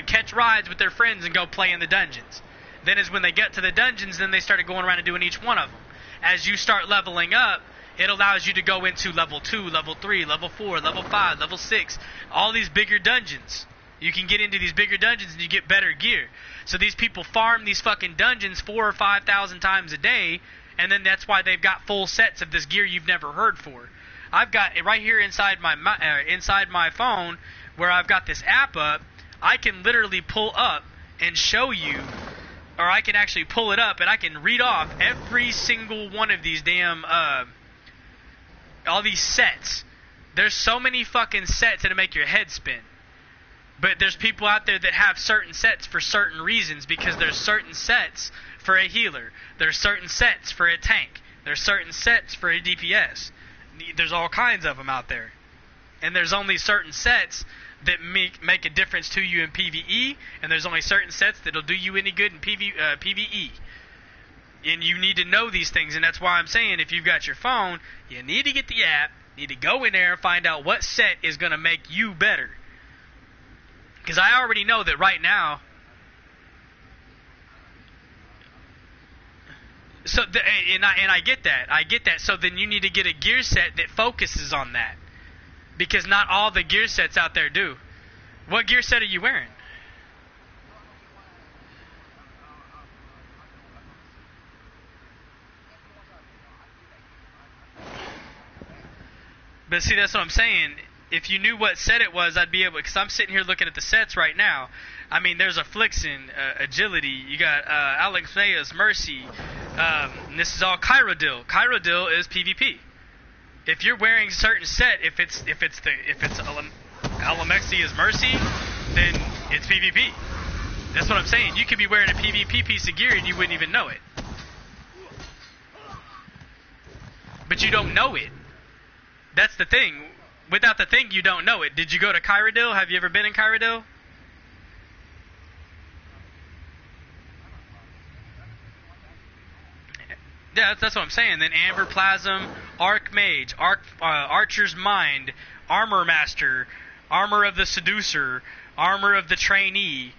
catch rides with their friends and go play in the dungeons. Then is when they get to the dungeons, then they started going around and doing each one of them. As you start leveling up it allows you to go into level 2, level 3, level 4, level 5, level 6, all these bigger dungeons. You can get into these bigger dungeons and you get better gear. So these people farm these fucking dungeons 4,000 or 5,000 times a day, and then that's why they've got full sets of this gear you've never heard for. I've got it right here inside my phone where I've got this app up. I can literally pull up and show you, or I can actually pull it up and I can read off every single one of these damn all these sets. There's so many fucking sets that'll make your head spin. But there's people out there that have certain sets for certain reasons, because there's certain sets for a healer. There's certain sets for a tank. There's certain sets for a DPS. There's all kinds of them out there. And there's only certain sets that make a difference to you in PvE, and there's only certain sets that'll do you any good in PvE. And you need to know these things, and that's why I'm saying if you've got your phone, you need to get the app, you need to go in there and find out what set is going to make you better. Because I already know that right now. So and I get that. I get that. So then you need to get a gear set that focuses on that. Because not all the gear sets out there do. What gear set are you wearing? But see, that's what I'm saying. If you knew what set it was, I'd be able, because I'm sitting here looking at the sets right now. I mean, there's Affliction, Agility, you got Alex Maya's Mercy, and this is all Kyrodil. Kyrodil is PvP. If you're wearing a certain set, if it's Alamexia's Mercy, then it's PvP. That's what I'm saying. You could be wearing a PvP piece of gear and you wouldn't even know it. But you don't know it. That's the thing. Without the thing, you don't know it. Did you go to Kyrodil? Have you ever been in Kyrodil? Yeah, that's what I'm saying. Then Amber Plasm, Archmage, Archer's Mind, Armor Master, Armor of the Seducer, Armor of the Trainee,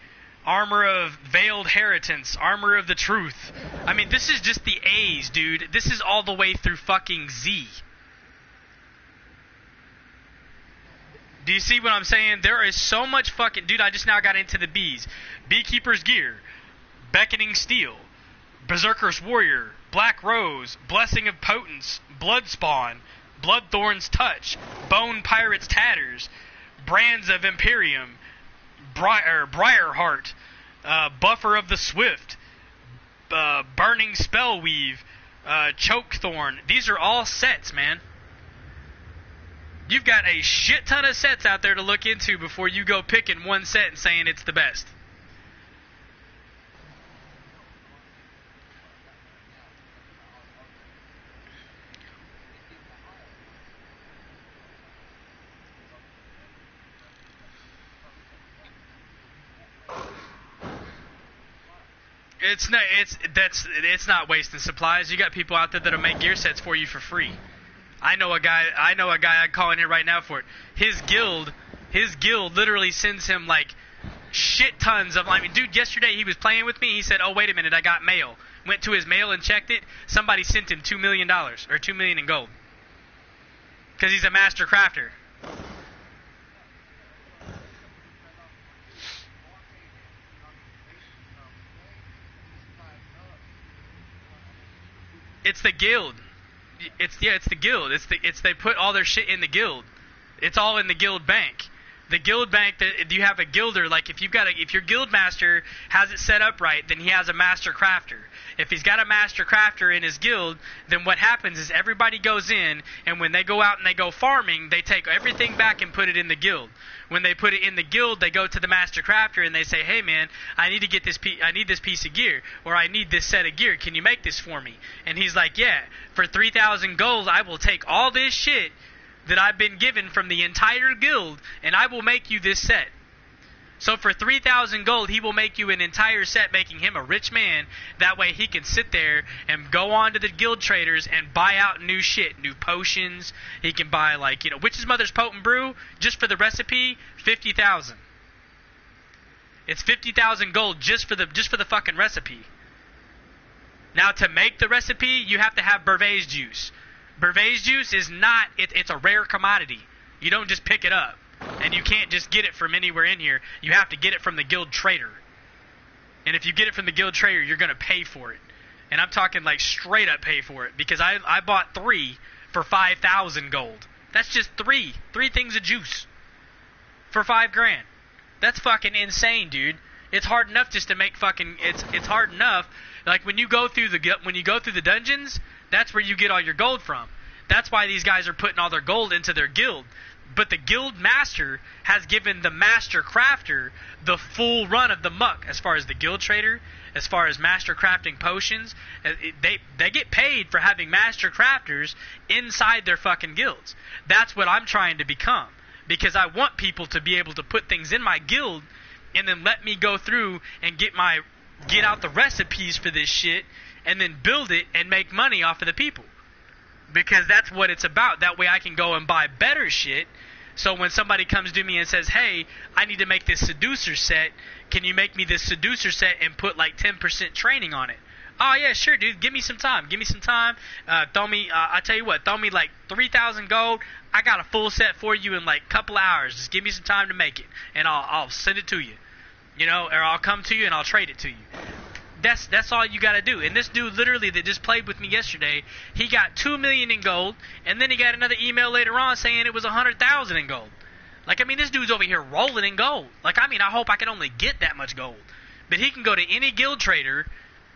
Armor of Veiled Heritance, Armor of the Truth. I mean, this is just the A's, dude. This is all the way through fucking Z. Do you see what I'm saying? There is so much fucking... Dude, I just now got into the B's. Beekeeper's Gear, Beckoning Steel, Berserker's Warrior, Black Rose, Blessing of Potence, Bloodspawn, Bloodthorn's Touch, Bone Pirate's Tatters, Brands of Imperium, Briarheart, Buffer of the Swift, Burning Spellweave, Chokethorn. These are all sets, man. You've got a shit ton of sets out there to look into before you go picking one set and saying it's the best. It's not wasting supplies. You got people out there that'll make gear sets for you for free. I know a guy I'd call in here right now for it. His guild literally sends him like shit tons of, I mean, dude, yesterday he was playing with me, he said, "Oh, wait a minute, I got mail." Went to his mail and checked it. Somebody sent him $2 million or $2 million in gold. Cuz he's a master crafter. It's the guild. It's the guild. It's they put all their shit in the guild. It's all in the guild bank. The guild bank, that you have a guilder, like if your guild master has it set up right, then he has a master crafter. If he's got a master crafter in his guild, then what happens is everybody goes in, and when they go out and they go farming, they take everything back and put it in the guild. When they put it in the guild, they go to the master crafter and they say, "Hey man, I need this piece of gear, or I need this set of gear. Can you make this for me?" And he's like, "Yeah, for 3,000 gold, I will take all this shit that I've been given from the entire guild, and I will make you this set." So for 3,000 gold, he will make you an entire set, making him a rich man. That way he can sit there and go on to the guild traders and buy out new shit, new potions. He can buy, like, Witch's Mother's Potent Brew, just for the recipe, 50,000. It's 50,000 gold just for the fucking recipe. Now, to make the recipe, you have to have Bervais juice. Bervais juice is not, it's a rare commodity. You don't just pick it up. And you can't just get it from anywhere in here. You have to get it from the guild trader. And if you get it from the guild trader, you're going to pay for it. And I'm talking like straight up pay for it. Because I bought 3 for 5,000 gold. That's just 3 things of juice for $5,000. That's fucking insane, dude. It's hard enough just to make fucking, it's hard enough. Like when you go through the dungeons, that's where you get all your gold from. That's why these guys are putting all their gold into their guild. But the guild master has given the master crafter the full run of the muck as far as the guild trader, as far as master crafting potions. They get paid for having master crafters inside their fucking guilds. That's what I'm trying to become. Because I want people to be able to put things in my guild and then let me go through and get out the recipes for this shit and then build it and make money off of the people. Because that's what it's about. That way I can go and buy better shit. So when somebody comes to me and says, hey, I need to make this seducer set. Can you make me this seducer set and put like 10% training on it? Oh, yeah, sure, dude. Give me some time. I tell you what, throw me like 3,000 gold. I got a full set for you in like a couple hours. Just give me some time to make it. And I'll send it to you. You know, or I'll come to you and I'll trade it to you. That's all you got to do. And this dude literally that just played with me yesterday, he got 2 million in gold, and then he got another email later on saying it was 100,000 in gold. Like, I mean, this dude's over here rolling in gold. Like, I mean, I hope I can only get that much gold. But he can go to any guild trader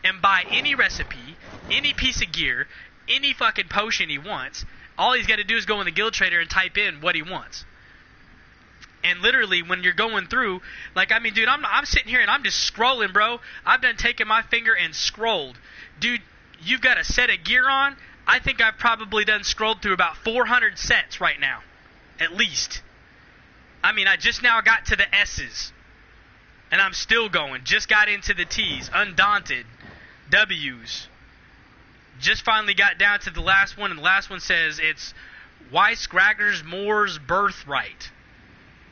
and buy any recipe, any piece of gear, any fucking potion he wants. All he's got to do is go in the guild trader and type in what he wants. And literally, when you're going through, like, I mean, dude, I'm sitting here and I'm just scrolling, bro. I've done taken my finger and scrolled. Dude, you've got a set of gear on. I think I've probably done scrolled through about 400 sets right now. At least. I mean, I just now got to the S's. And I'm still going. Just got into the T's. Undaunted. W's. Just finally got down to the last one. And the last one says it's Weissgrager's Moore's Birthright.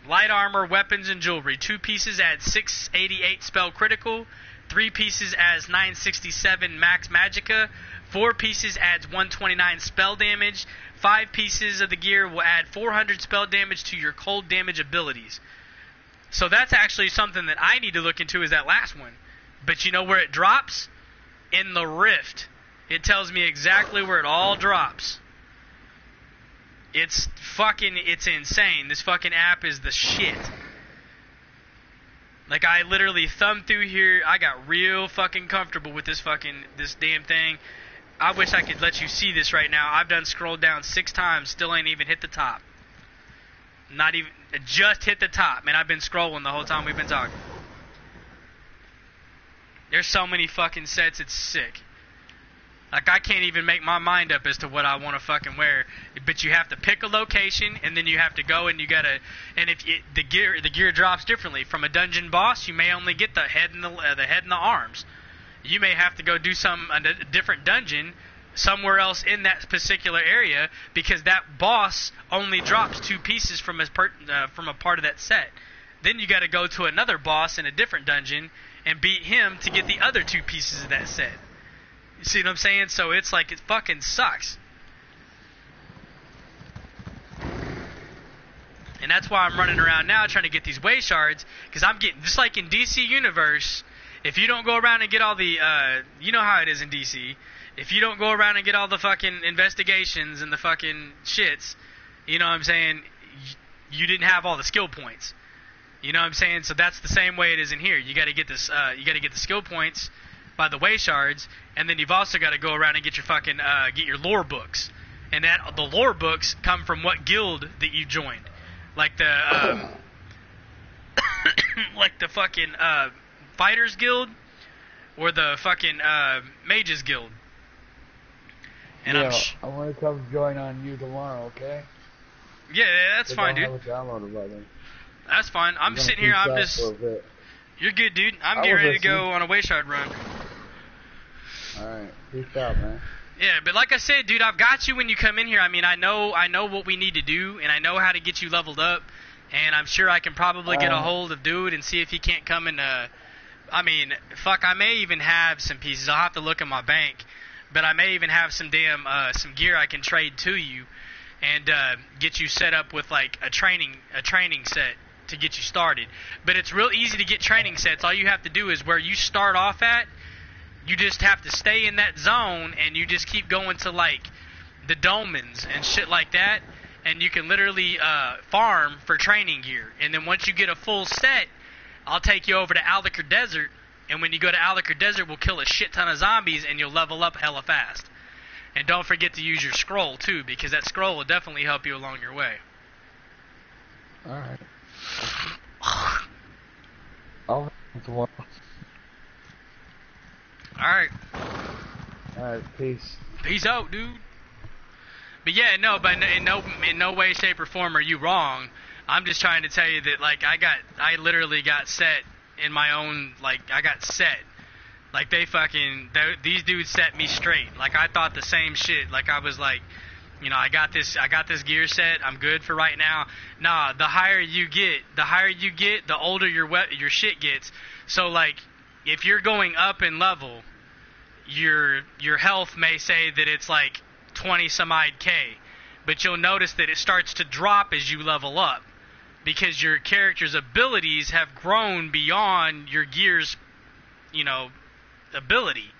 Light armor, weapons, and jewelry. 2 pieces adds 688 spell critical. 3 pieces adds 967 max magicka. 4 pieces adds 129 spell damage. 5 pieces of the gear will add 400 spell damage to your cold damage abilities. So that's actually something that I need to look into, is that last one. But you know where it drops? In the Rift. It tells me exactly where it all drops. It's insane. This fucking app is the shit. Like, I literally thumbed through here. I got real fucking comfortable with this damn thing. I wish I could let you see this right now. I've done scrolled down 6 times, still ain't even hit the top. Not even, just hit the top. Man, I've been scrolling the whole time we've been talking. There's so many fucking sets, it's sick. Like, I can't even make my mind up as to what I want to fucking wear. But you have to pick a location, and then you have to go and you gotta. And if the gear drops differently. From a dungeon boss, you may only get the head and the arms. You may have to go do a different dungeon somewhere else in that particular area, because that boss only drops 2 pieces from a part of that set. Then you got to go to another boss in a different dungeon and beat him to get the other 2 pieces of that set. You see what I'm saying? So it's like, it fucking sucks. And that's why I'm running around now trying to get these way shards, because I'm getting, just like in DC Universe, if you don't go around and get all the, you know how it is in DC, if you don't go around and get all the fucking investigations and the fucking shits, you know what I'm saying, you didn't have all the skill points. You know what I'm saying? So that's the same way it is in here. You got to get this, you got to get the skill points by the way shards, and then you've also got to go around and get your fucking get your lore books, and that the lore books come from what guild that you joined, like the like the fucking fighters guild or the fucking mages guild. And
yeah, I want to come join on you tomorrow, okay?
Yeah, that's fine, dude. That's fine. I'm sitting here. I'm just. You're good, dude. I'm getting ready to go on a Wayshard run.
Alright, peace out, man.
Yeah, but like I said, dude, I've got you when you come in here. I mean, I know what we need to do, and I know how to get you leveled up, and I'm sure I can probably get a hold of dude and see if he can't come and, I mean, fuck, I may even have some pieces. I'll have to look at my bank, but I may even have some some gear I can trade to you, and get you set up with like a training set to get you started. But it's real easy to get training sets. All you have to do is where you start off at, you just have to stay in that zone, and you just keep going to like the dolmens and shit like that, and you can literally farm for training gear. And then once you get a full set, I'll take you over to Aldiker Desert, and when you go to Aldiker Desert, we'll kill a shit ton of zombies, and you'll level up hella fast. And don't forget to use your scroll too, because that scroll will definitely help you along your way.
Alright. I'll tomorrow.
Alright.
Alright, peace.
Peace out, dude. But yeah, no, but in no way, shape, or form are you wrong. I'm just trying to tell you that, like, I literally got set in my own, like, I got set. Like, these dudes set me straight. Like, I thought the same shit. Like, I was like, you know, I got this gear set. I'm good for right now. Nah, the higher you get, the older your shit gets. So, like, if you're going up in level, your health may say that it's like 20 some odd K, but you'll notice that it starts to drop as you level up, because your character's abilities have grown beyond your gear's, you know, ability.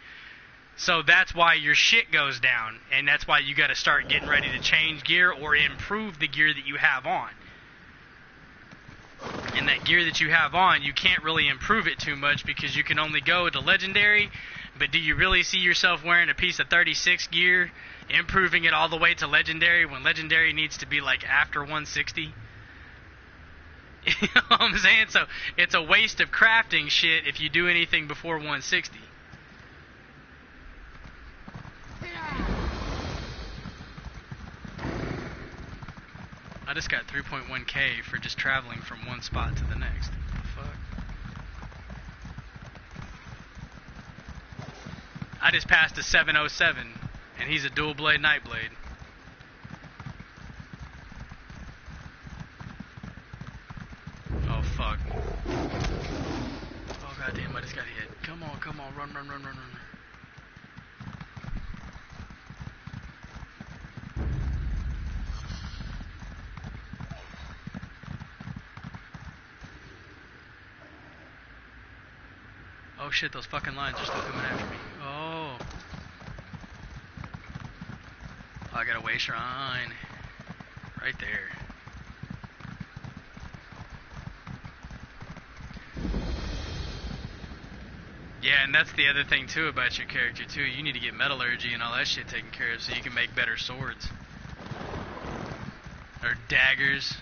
So that's why your shit goes down, and that's why you got to start getting ready to change gear or improve the gear that you have on. And that gear that you have on, you can't really improve it too much because you can only go to legendary. But do you really see yourself wearing a piece of 36 gear, improving it all the way to legendary, when legendary needs to be like after 160? You know what I'm saying? So it's a waste of crafting shit if you do anything before 160. I just got 3.1K for just traveling from one spot to the next. What the fuck? I just passed a 707, and he's a dual blade Nightblade. Oh fuck. Oh goddamn, I just got hit. Come on, run. Oh shit, those fucking lines are still coming after me. Oh. I got a way shrine. Right there. Yeah, and that's the other thing too about your character too. You need to get metallurgy and all that shit taken care of so you can make better swords. Or daggers.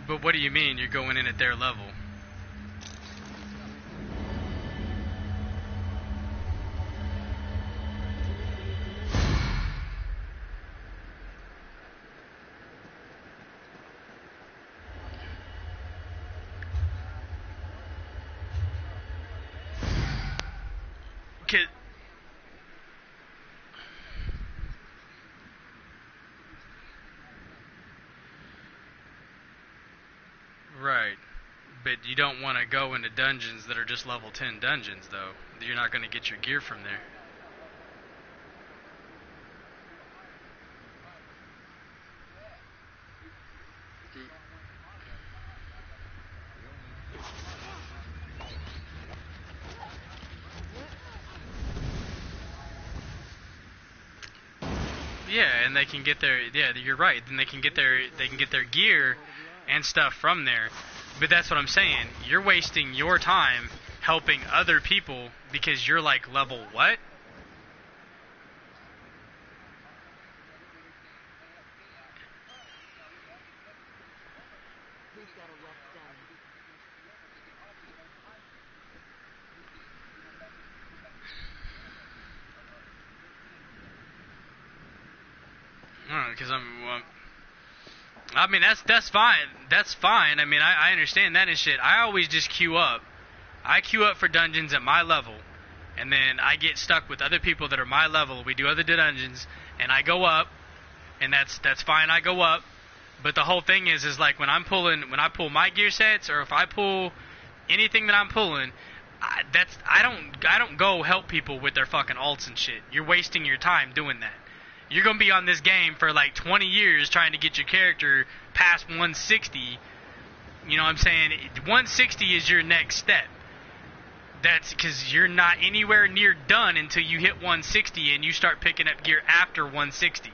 But what do you mean you're going in at their level? Okay. Right. But you don't want to go into dungeons that are just level 10 dungeons, though. You're not going to get your gear from there. Yeah, and they can get their, yeah, you're right. Then they can get their gear and stuff from there. But that's what I'm saying. You're wasting your time helping other people because you're like level what? Because I mean, that's fine. That's fine. I mean, I understand that and shit. I always just queue up. I queue up for dungeons at my level, and then I get stuck with other people that are my level. We do other dungeons, and I go up, and that's fine. I go up, but the whole thing is like when I pull my gear sets, or if I pull anything that I'm pulling, I don't go help people with their fucking alts and shit. You're wasting your time doing that. You're gonna be on this game for like 20 years trying to get your character past 160. You know what I'm saying? 160 is your next step. That's because you're not anywhere near done until you hit 160 and you start picking up gear after 160.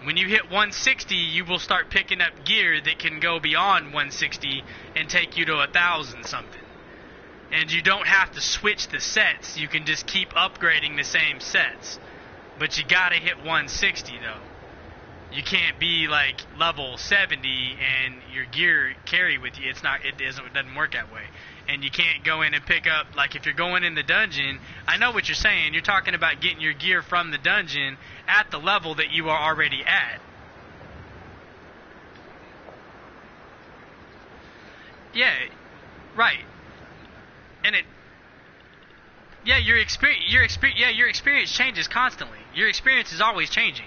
When you hit 160, you will start picking up gear that can go beyond 160 and take you to 1,000 something. And you don't have to switch the sets. You can just keep upgrading the same sets. But you gotta hit 160 though. You can't be like level 70 and your gear carry with you. It doesn't work that way. And you can't go in and pick up, like if you're going in the dungeon, I know what you're saying. You're talking about getting your gear from the dungeon at the level that you are already at. Yeah, right. And your experience changes constantly. Your experience is always changing.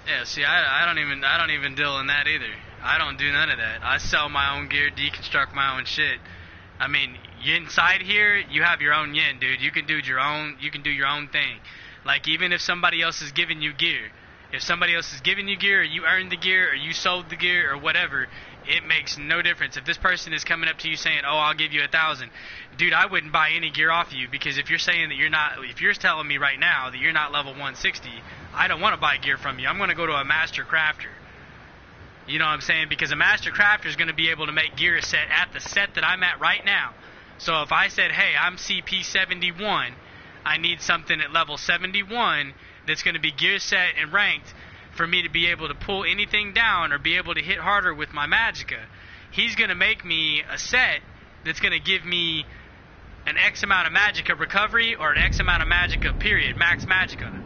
Yeah, see, I don't even deal in that either. I don't do none of that. I sell my own gear, deconstruct my own shit. I mean, inside here, you have your own yen, dude. You can do your own thing. Like, even if somebody else is giving you gear, if somebody else is giving you gear, or you earned the gear, or you sold the gear, or whatever, it makes no difference. If this person is coming up to you saying, "Oh, I'll give you 1,000," dude, I wouldn't buy any gear off you, because if you're saying that you're not, if you're telling me right now that you're not level 160, I don't want to buy gear from you. I'm going to go to a master crafter. You know what I'm saying? Because a master crafter is going to be able to make gear set at the set that I'm at right now. So if I said, "Hey, I'm CP 71, I need something at level 71 that's going to be gear set and ranked for me to be able to pull anything down or be able to hit harder with my magicka," he's going to make me a set that's going to give me an X amount of magicka recovery or an X amount of magicka period, max magicka.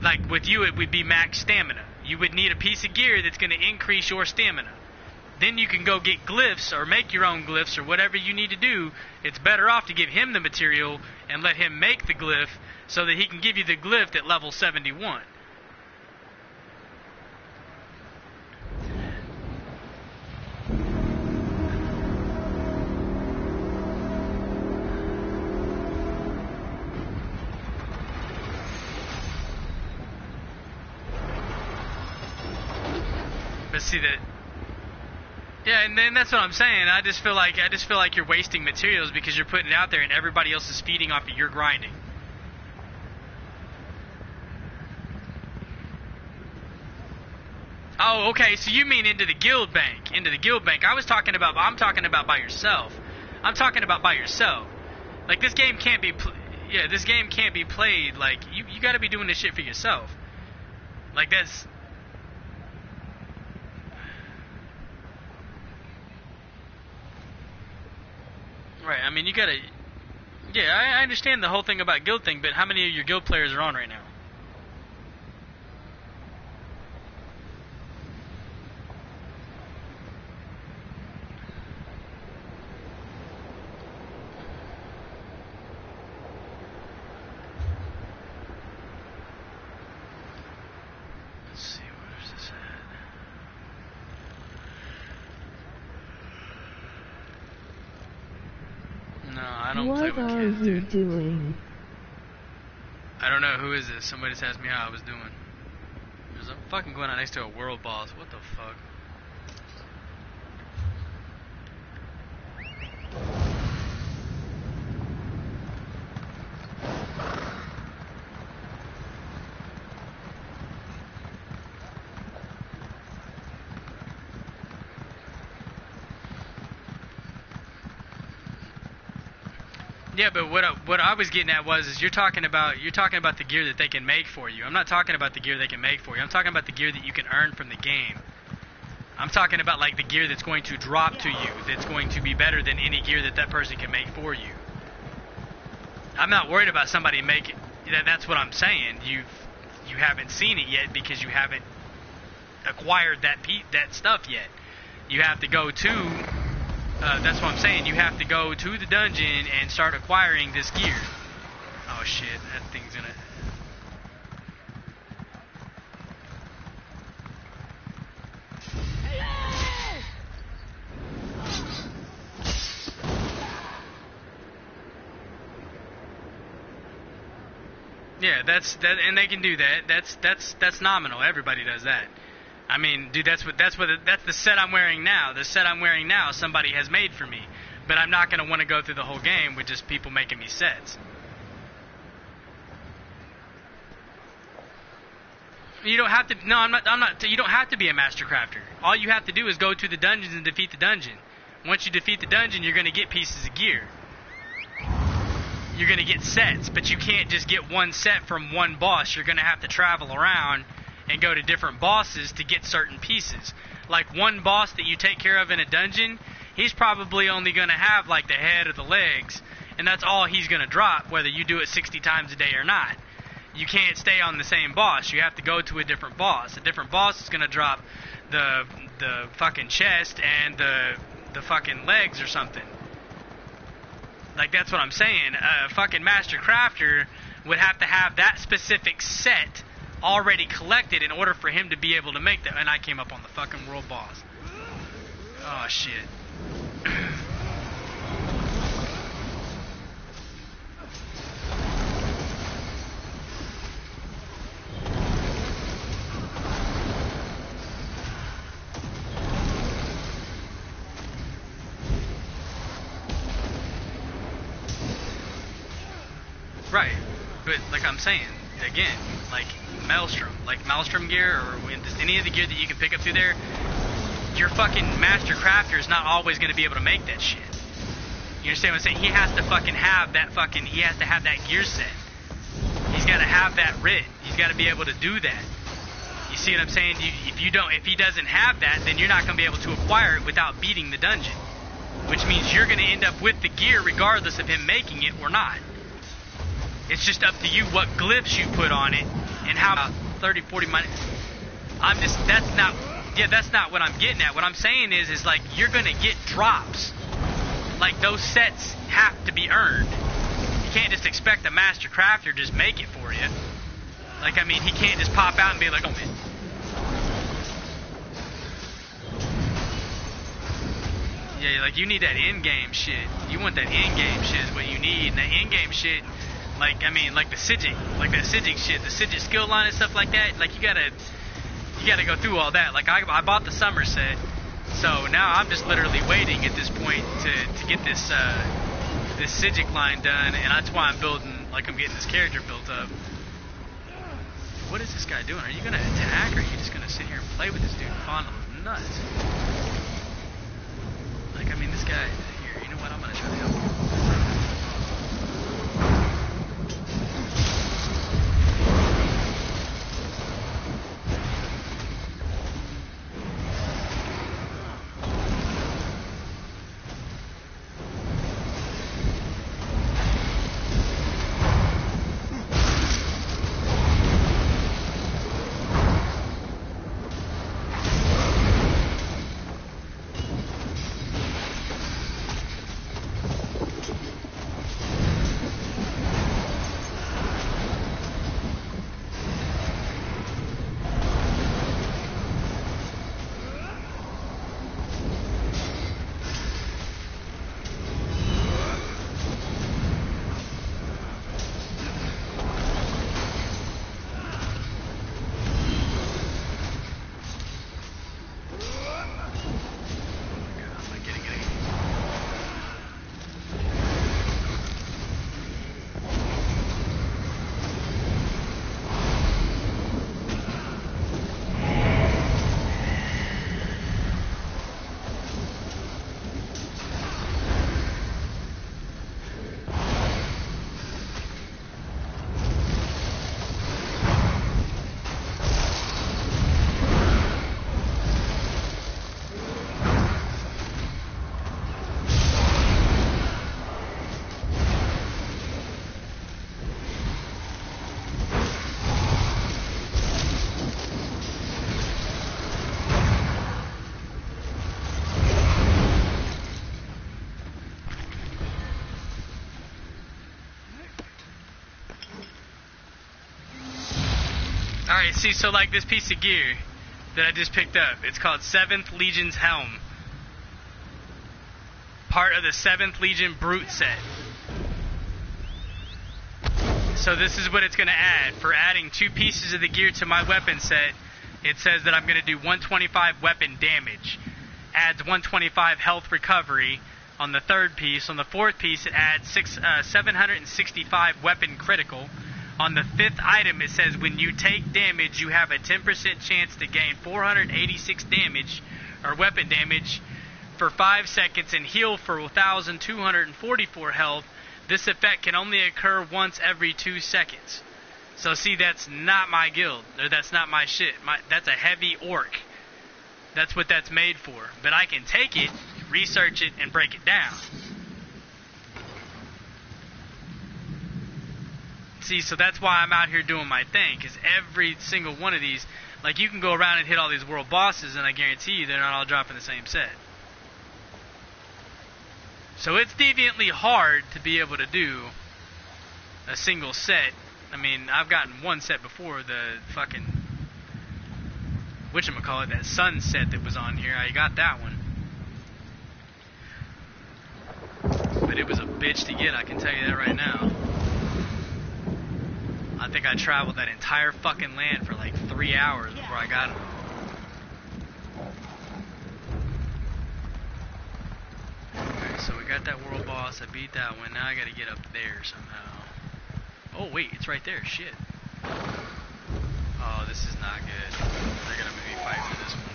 Like with you, it would be max stamina. You would need a piece of gear that's going to increase your stamina. Then you can go get glyphs or make your own glyphs or whatever you need to do. It's better off to give him the material and let him make the glyph so that he can give you the glyph at level 71. But see that, yeah, and then that's what I'm saying. I just feel like you're wasting materials because you're putting it out there and everybody else is feeding off of your grinding. Oh, okay. So you mean into the guild bank? Into the guild bank. I'm talking about by yourself. I'm talking about by yourself. Like this game can't be, this game can't be played. Like you got to be doing this shit for yourself. Like that's. Right, I mean, you gotta... Yeah, I understand the whole thing about guild thing, but how many of your guild players are on right now? Let's see, where's this at? No, I don't play with kids.
What are you doing?
I don't know, who is this? Somebody just asked me how I was doing. There's a fucking going on next to a world boss. What the fuck? Yeah, but what I was getting at is you're talking about the gear that they can make for you. I'm not talking about the gear they can make for you. I'm talking about the gear that you can earn from the game. I'm talking about like the gear that's going to drop to you, that's going to be better than any gear that person can make for you. I'm not worried about somebody making. That's what I'm saying. You haven't seen it yet because you haven't acquired that stuff yet. You have to go to. That's what I'm saying. You have to go to the dungeon and start acquiring this gear. Oh shit, that thing's gonna... Yeah, and they can do that. That's nominal. Everybody does that. I mean, dude, that's the set I'm wearing now. The set I'm wearing now, somebody has made for me. But I'm not gonna want to go through the whole game with just people making me sets. You don't have to. No, I'm not. You don't have to be a master crafter. All you have to do is go to the dungeons and defeat the dungeon. Once you defeat the dungeon, you're gonna get pieces of gear. You're gonna get sets, but you can't just get one set from one boss. You're gonna have to travel around and go to different bosses to get certain pieces. Like one boss that you take care of in a dungeon, he's probably only going to have like the head or the legs, and that's all he's going to drop, whether you do it 60 times a day or not. You can't stay on the same boss. You have to go to a different boss. A different boss is going to drop the fucking chest and the fucking legs or something. Like, that's what I'm saying. A fucking master crafter would have to have that specific set already collected in order for him to be able to make that. And I came up on the fucking world boss. Oh shit. Right, but like I'm saying again, like Maelstrom gear, or just any of the gear that you can pick up through there, your fucking master crafter is not always going to be able to make that shit. You understand what I'm saying? He has to fucking have that he has to have that gear set. He's got to have that writ. He's got to be able to do that. You see what I'm saying? If he doesn't have that, then you're not going to be able to acquire it without beating the dungeon, which means you're going to end up with the gear regardless of him making it or not. It's just up to you what glyphs you put on it and how 30, 40 minutes. That's not what I'm getting at. What I'm saying is like you're going to get drops. Like those sets have to be earned. You can't just expect a master crafter to just make it for you. Like, I mean, he can't just pop out and be like, oh man. Yeah, like you need that in-game shit. You want that in-game shit is what you need. And that in-game shit, like, I mean, like the Psijic, like that Psijic shit, the Psijic skill line and stuff like that, like you gotta go through all that. Like I bought the summer set, so now I'm just literally waiting at this point to get this Psijic line done, and that's why I'm building, like I'm getting this character built up. What is this guy doing? Are you gonna attack, or are you just gonna sit here and play with this dude and fondle his nuts? Like, I mean, this guy here, you know what? I'm gonna try to help him. Alright, see, so like this piece of gear that I just picked up, it's called 7th Legion's Helm. Part of the 7th Legion Brute set. So this is what it's going to add. For adding 2 pieces of the gear to my weapon set, it says that I'm going to do 125 weapon damage. Adds 125 health recovery on the 3rd piece. On the 4th piece, it adds 765 weapon critical. On the 5th item, it says when you take damage, you have a 10% chance to gain 486 damage, or weapon damage, for 5 seconds and heal for 1,244 health. This effect can only occur once every 2 seconds. So see, that's not my guild, or that's not my shit. That's a heavy orc. That's what that's made for. But I can take it, research it, and break it down. See, so that's why I'm out here doing my thing, because every single one of these, like, you can go around and hit all these world bosses, and I guarantee you they're not all dropping the same set. So it's deviantly hard to be able to do a single set. I mean, I've gotten one set before, the fucking, whatchamacallit, that sunset that was on here. I got that one. But it was a bitch to get, I can tell you that right now. I think I traveled that entire fucking land for like 3 hours before I got it. Alright, so we got that world boss. I beat that one. Now I gotta get up there somehow. Oh, wait, it's right there. Shit. Oh, this is not good. They're gonna make me fight for this one.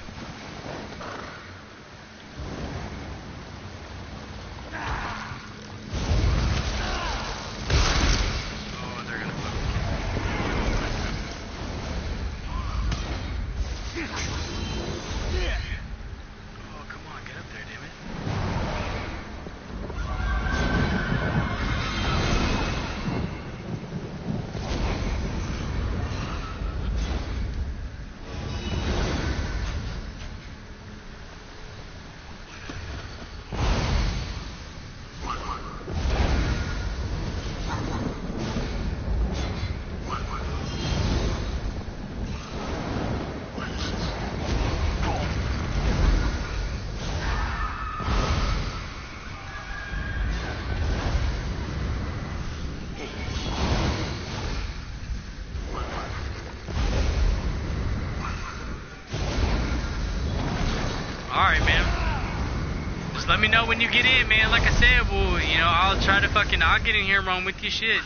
Let me know when you get in, man. Like I said, well, you know, I'll try to I'll get in here and run with your shit.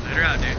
Let her out, dude.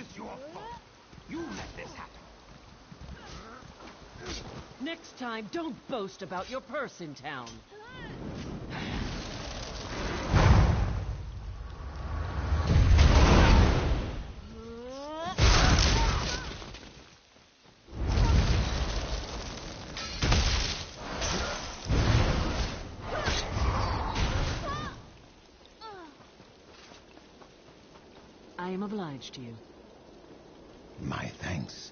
is your fault. You let this happen.
Next time, don't boast about your purse in town. I am obliged to you.
My thanks.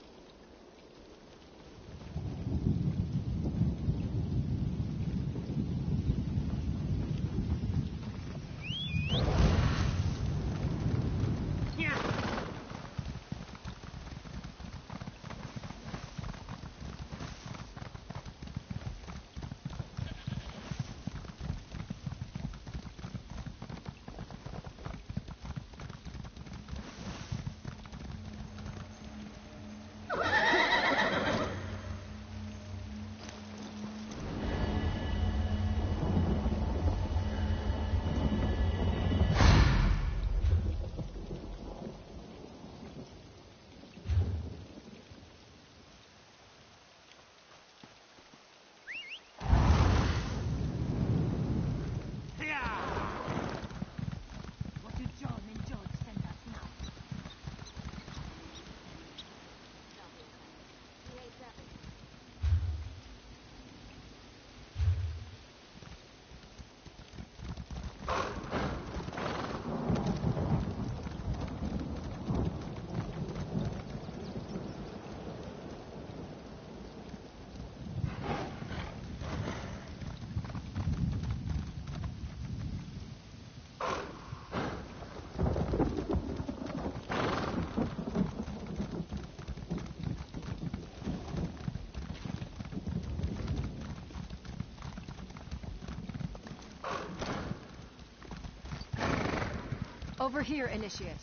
Over here, Initiate.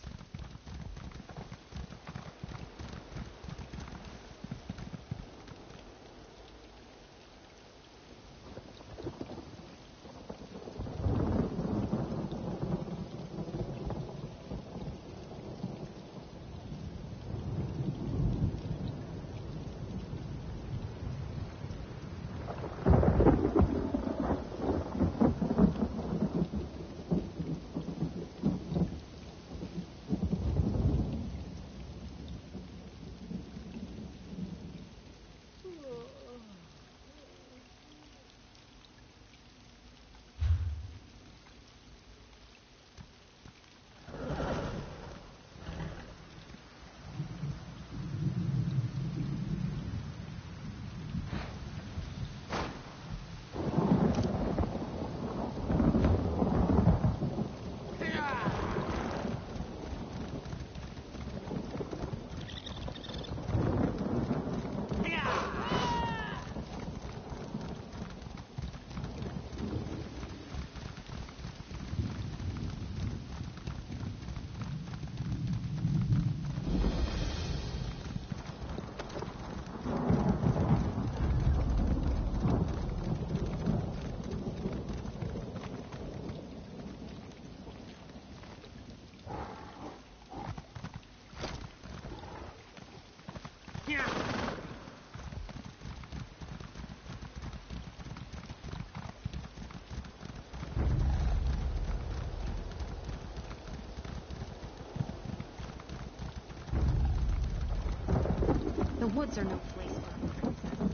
The woods are no place for a princess.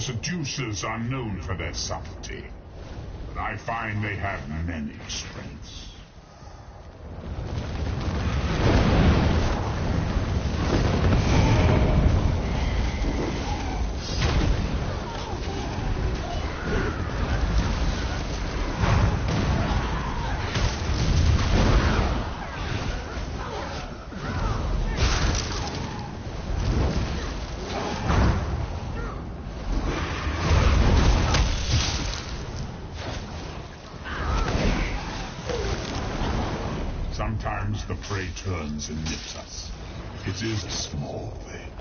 seducers are known for their subtlety, but I find they have many strengths. Sometimes the prey turns and nips us. It is a small thing.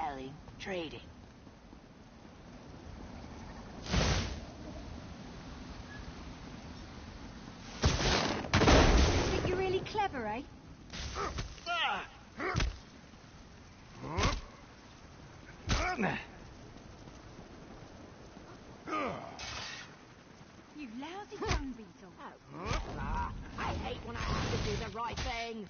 selling, trading.
Think you're really clever, eh? You lousy dung beetle.
I hate when I have to do the right thing.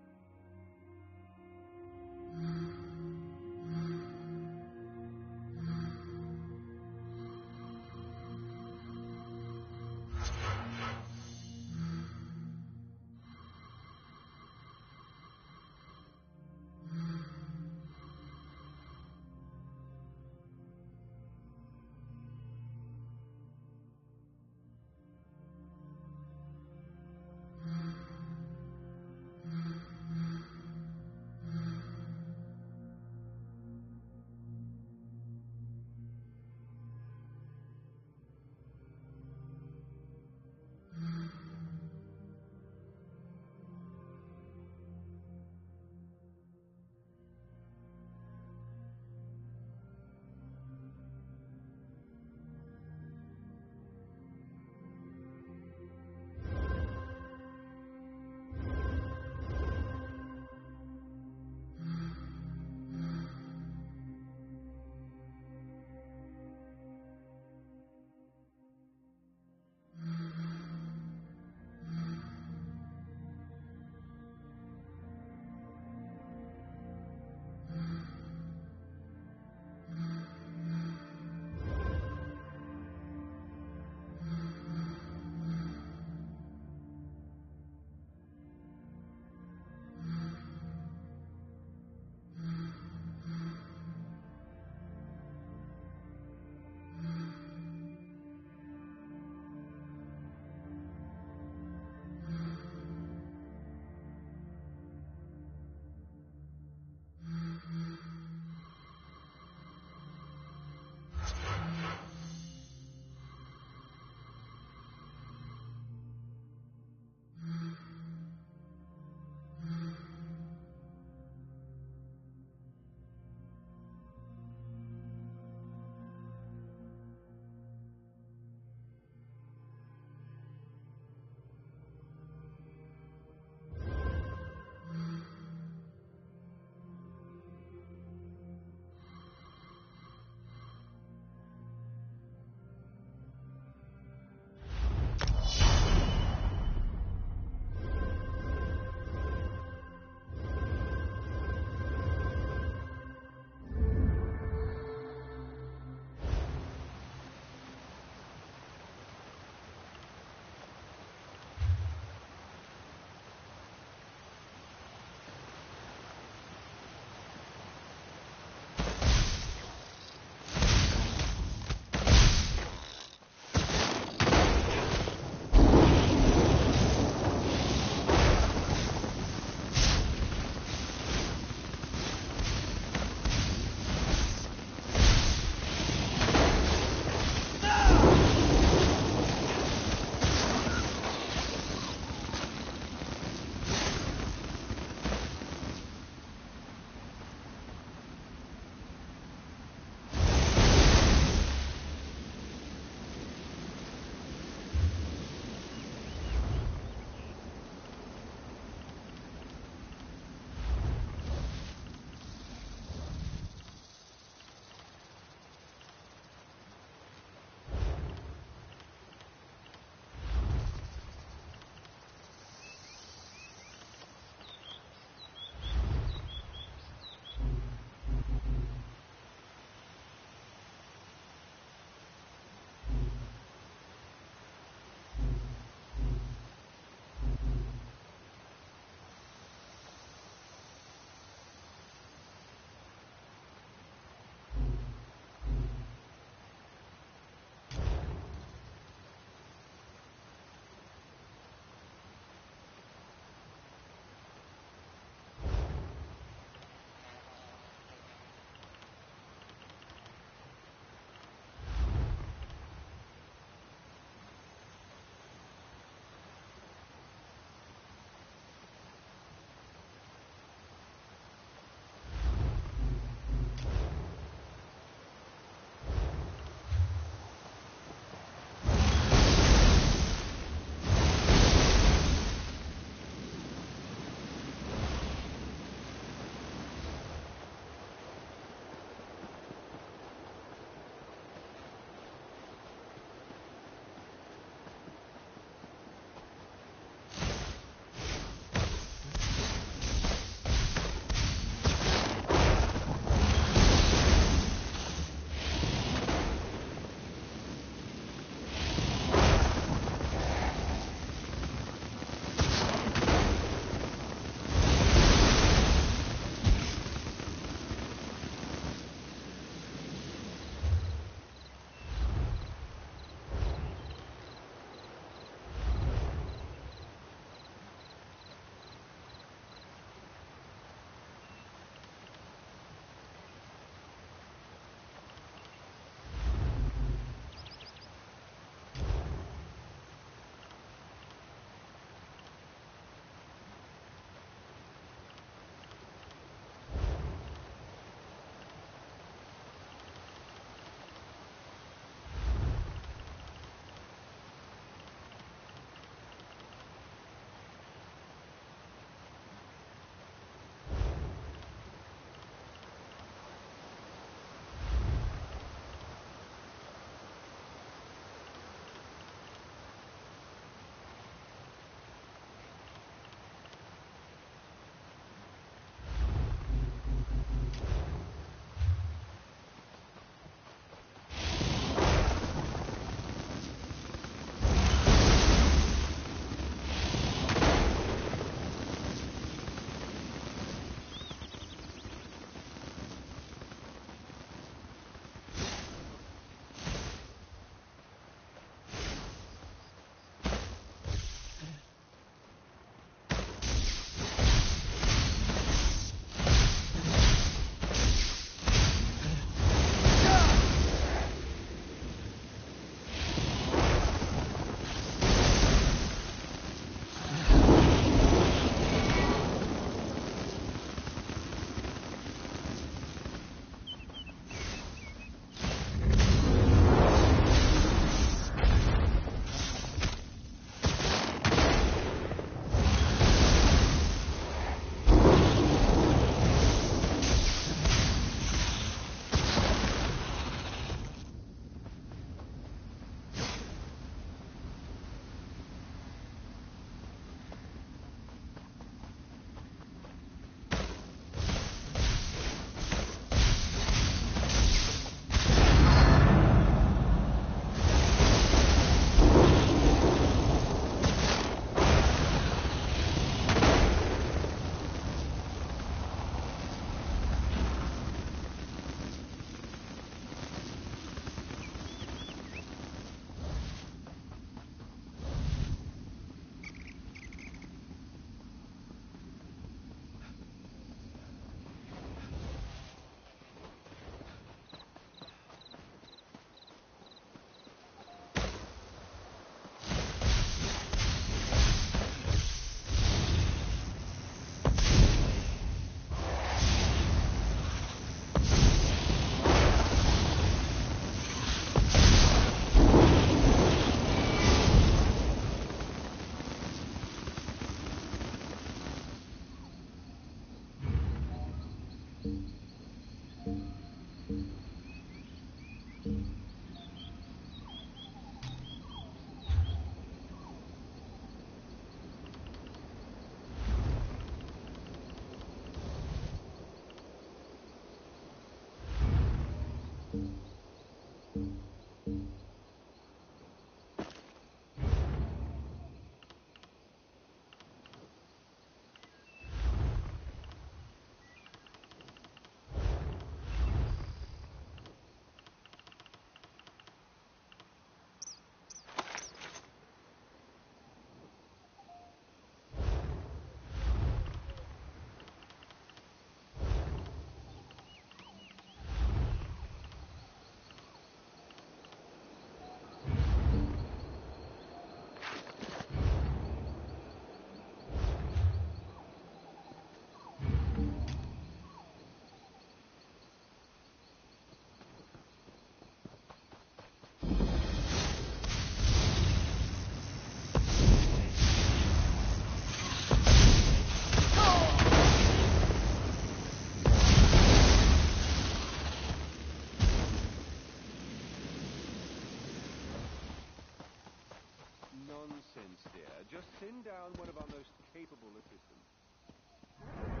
Nonsense, dear. Just send down one of our most capable assistants.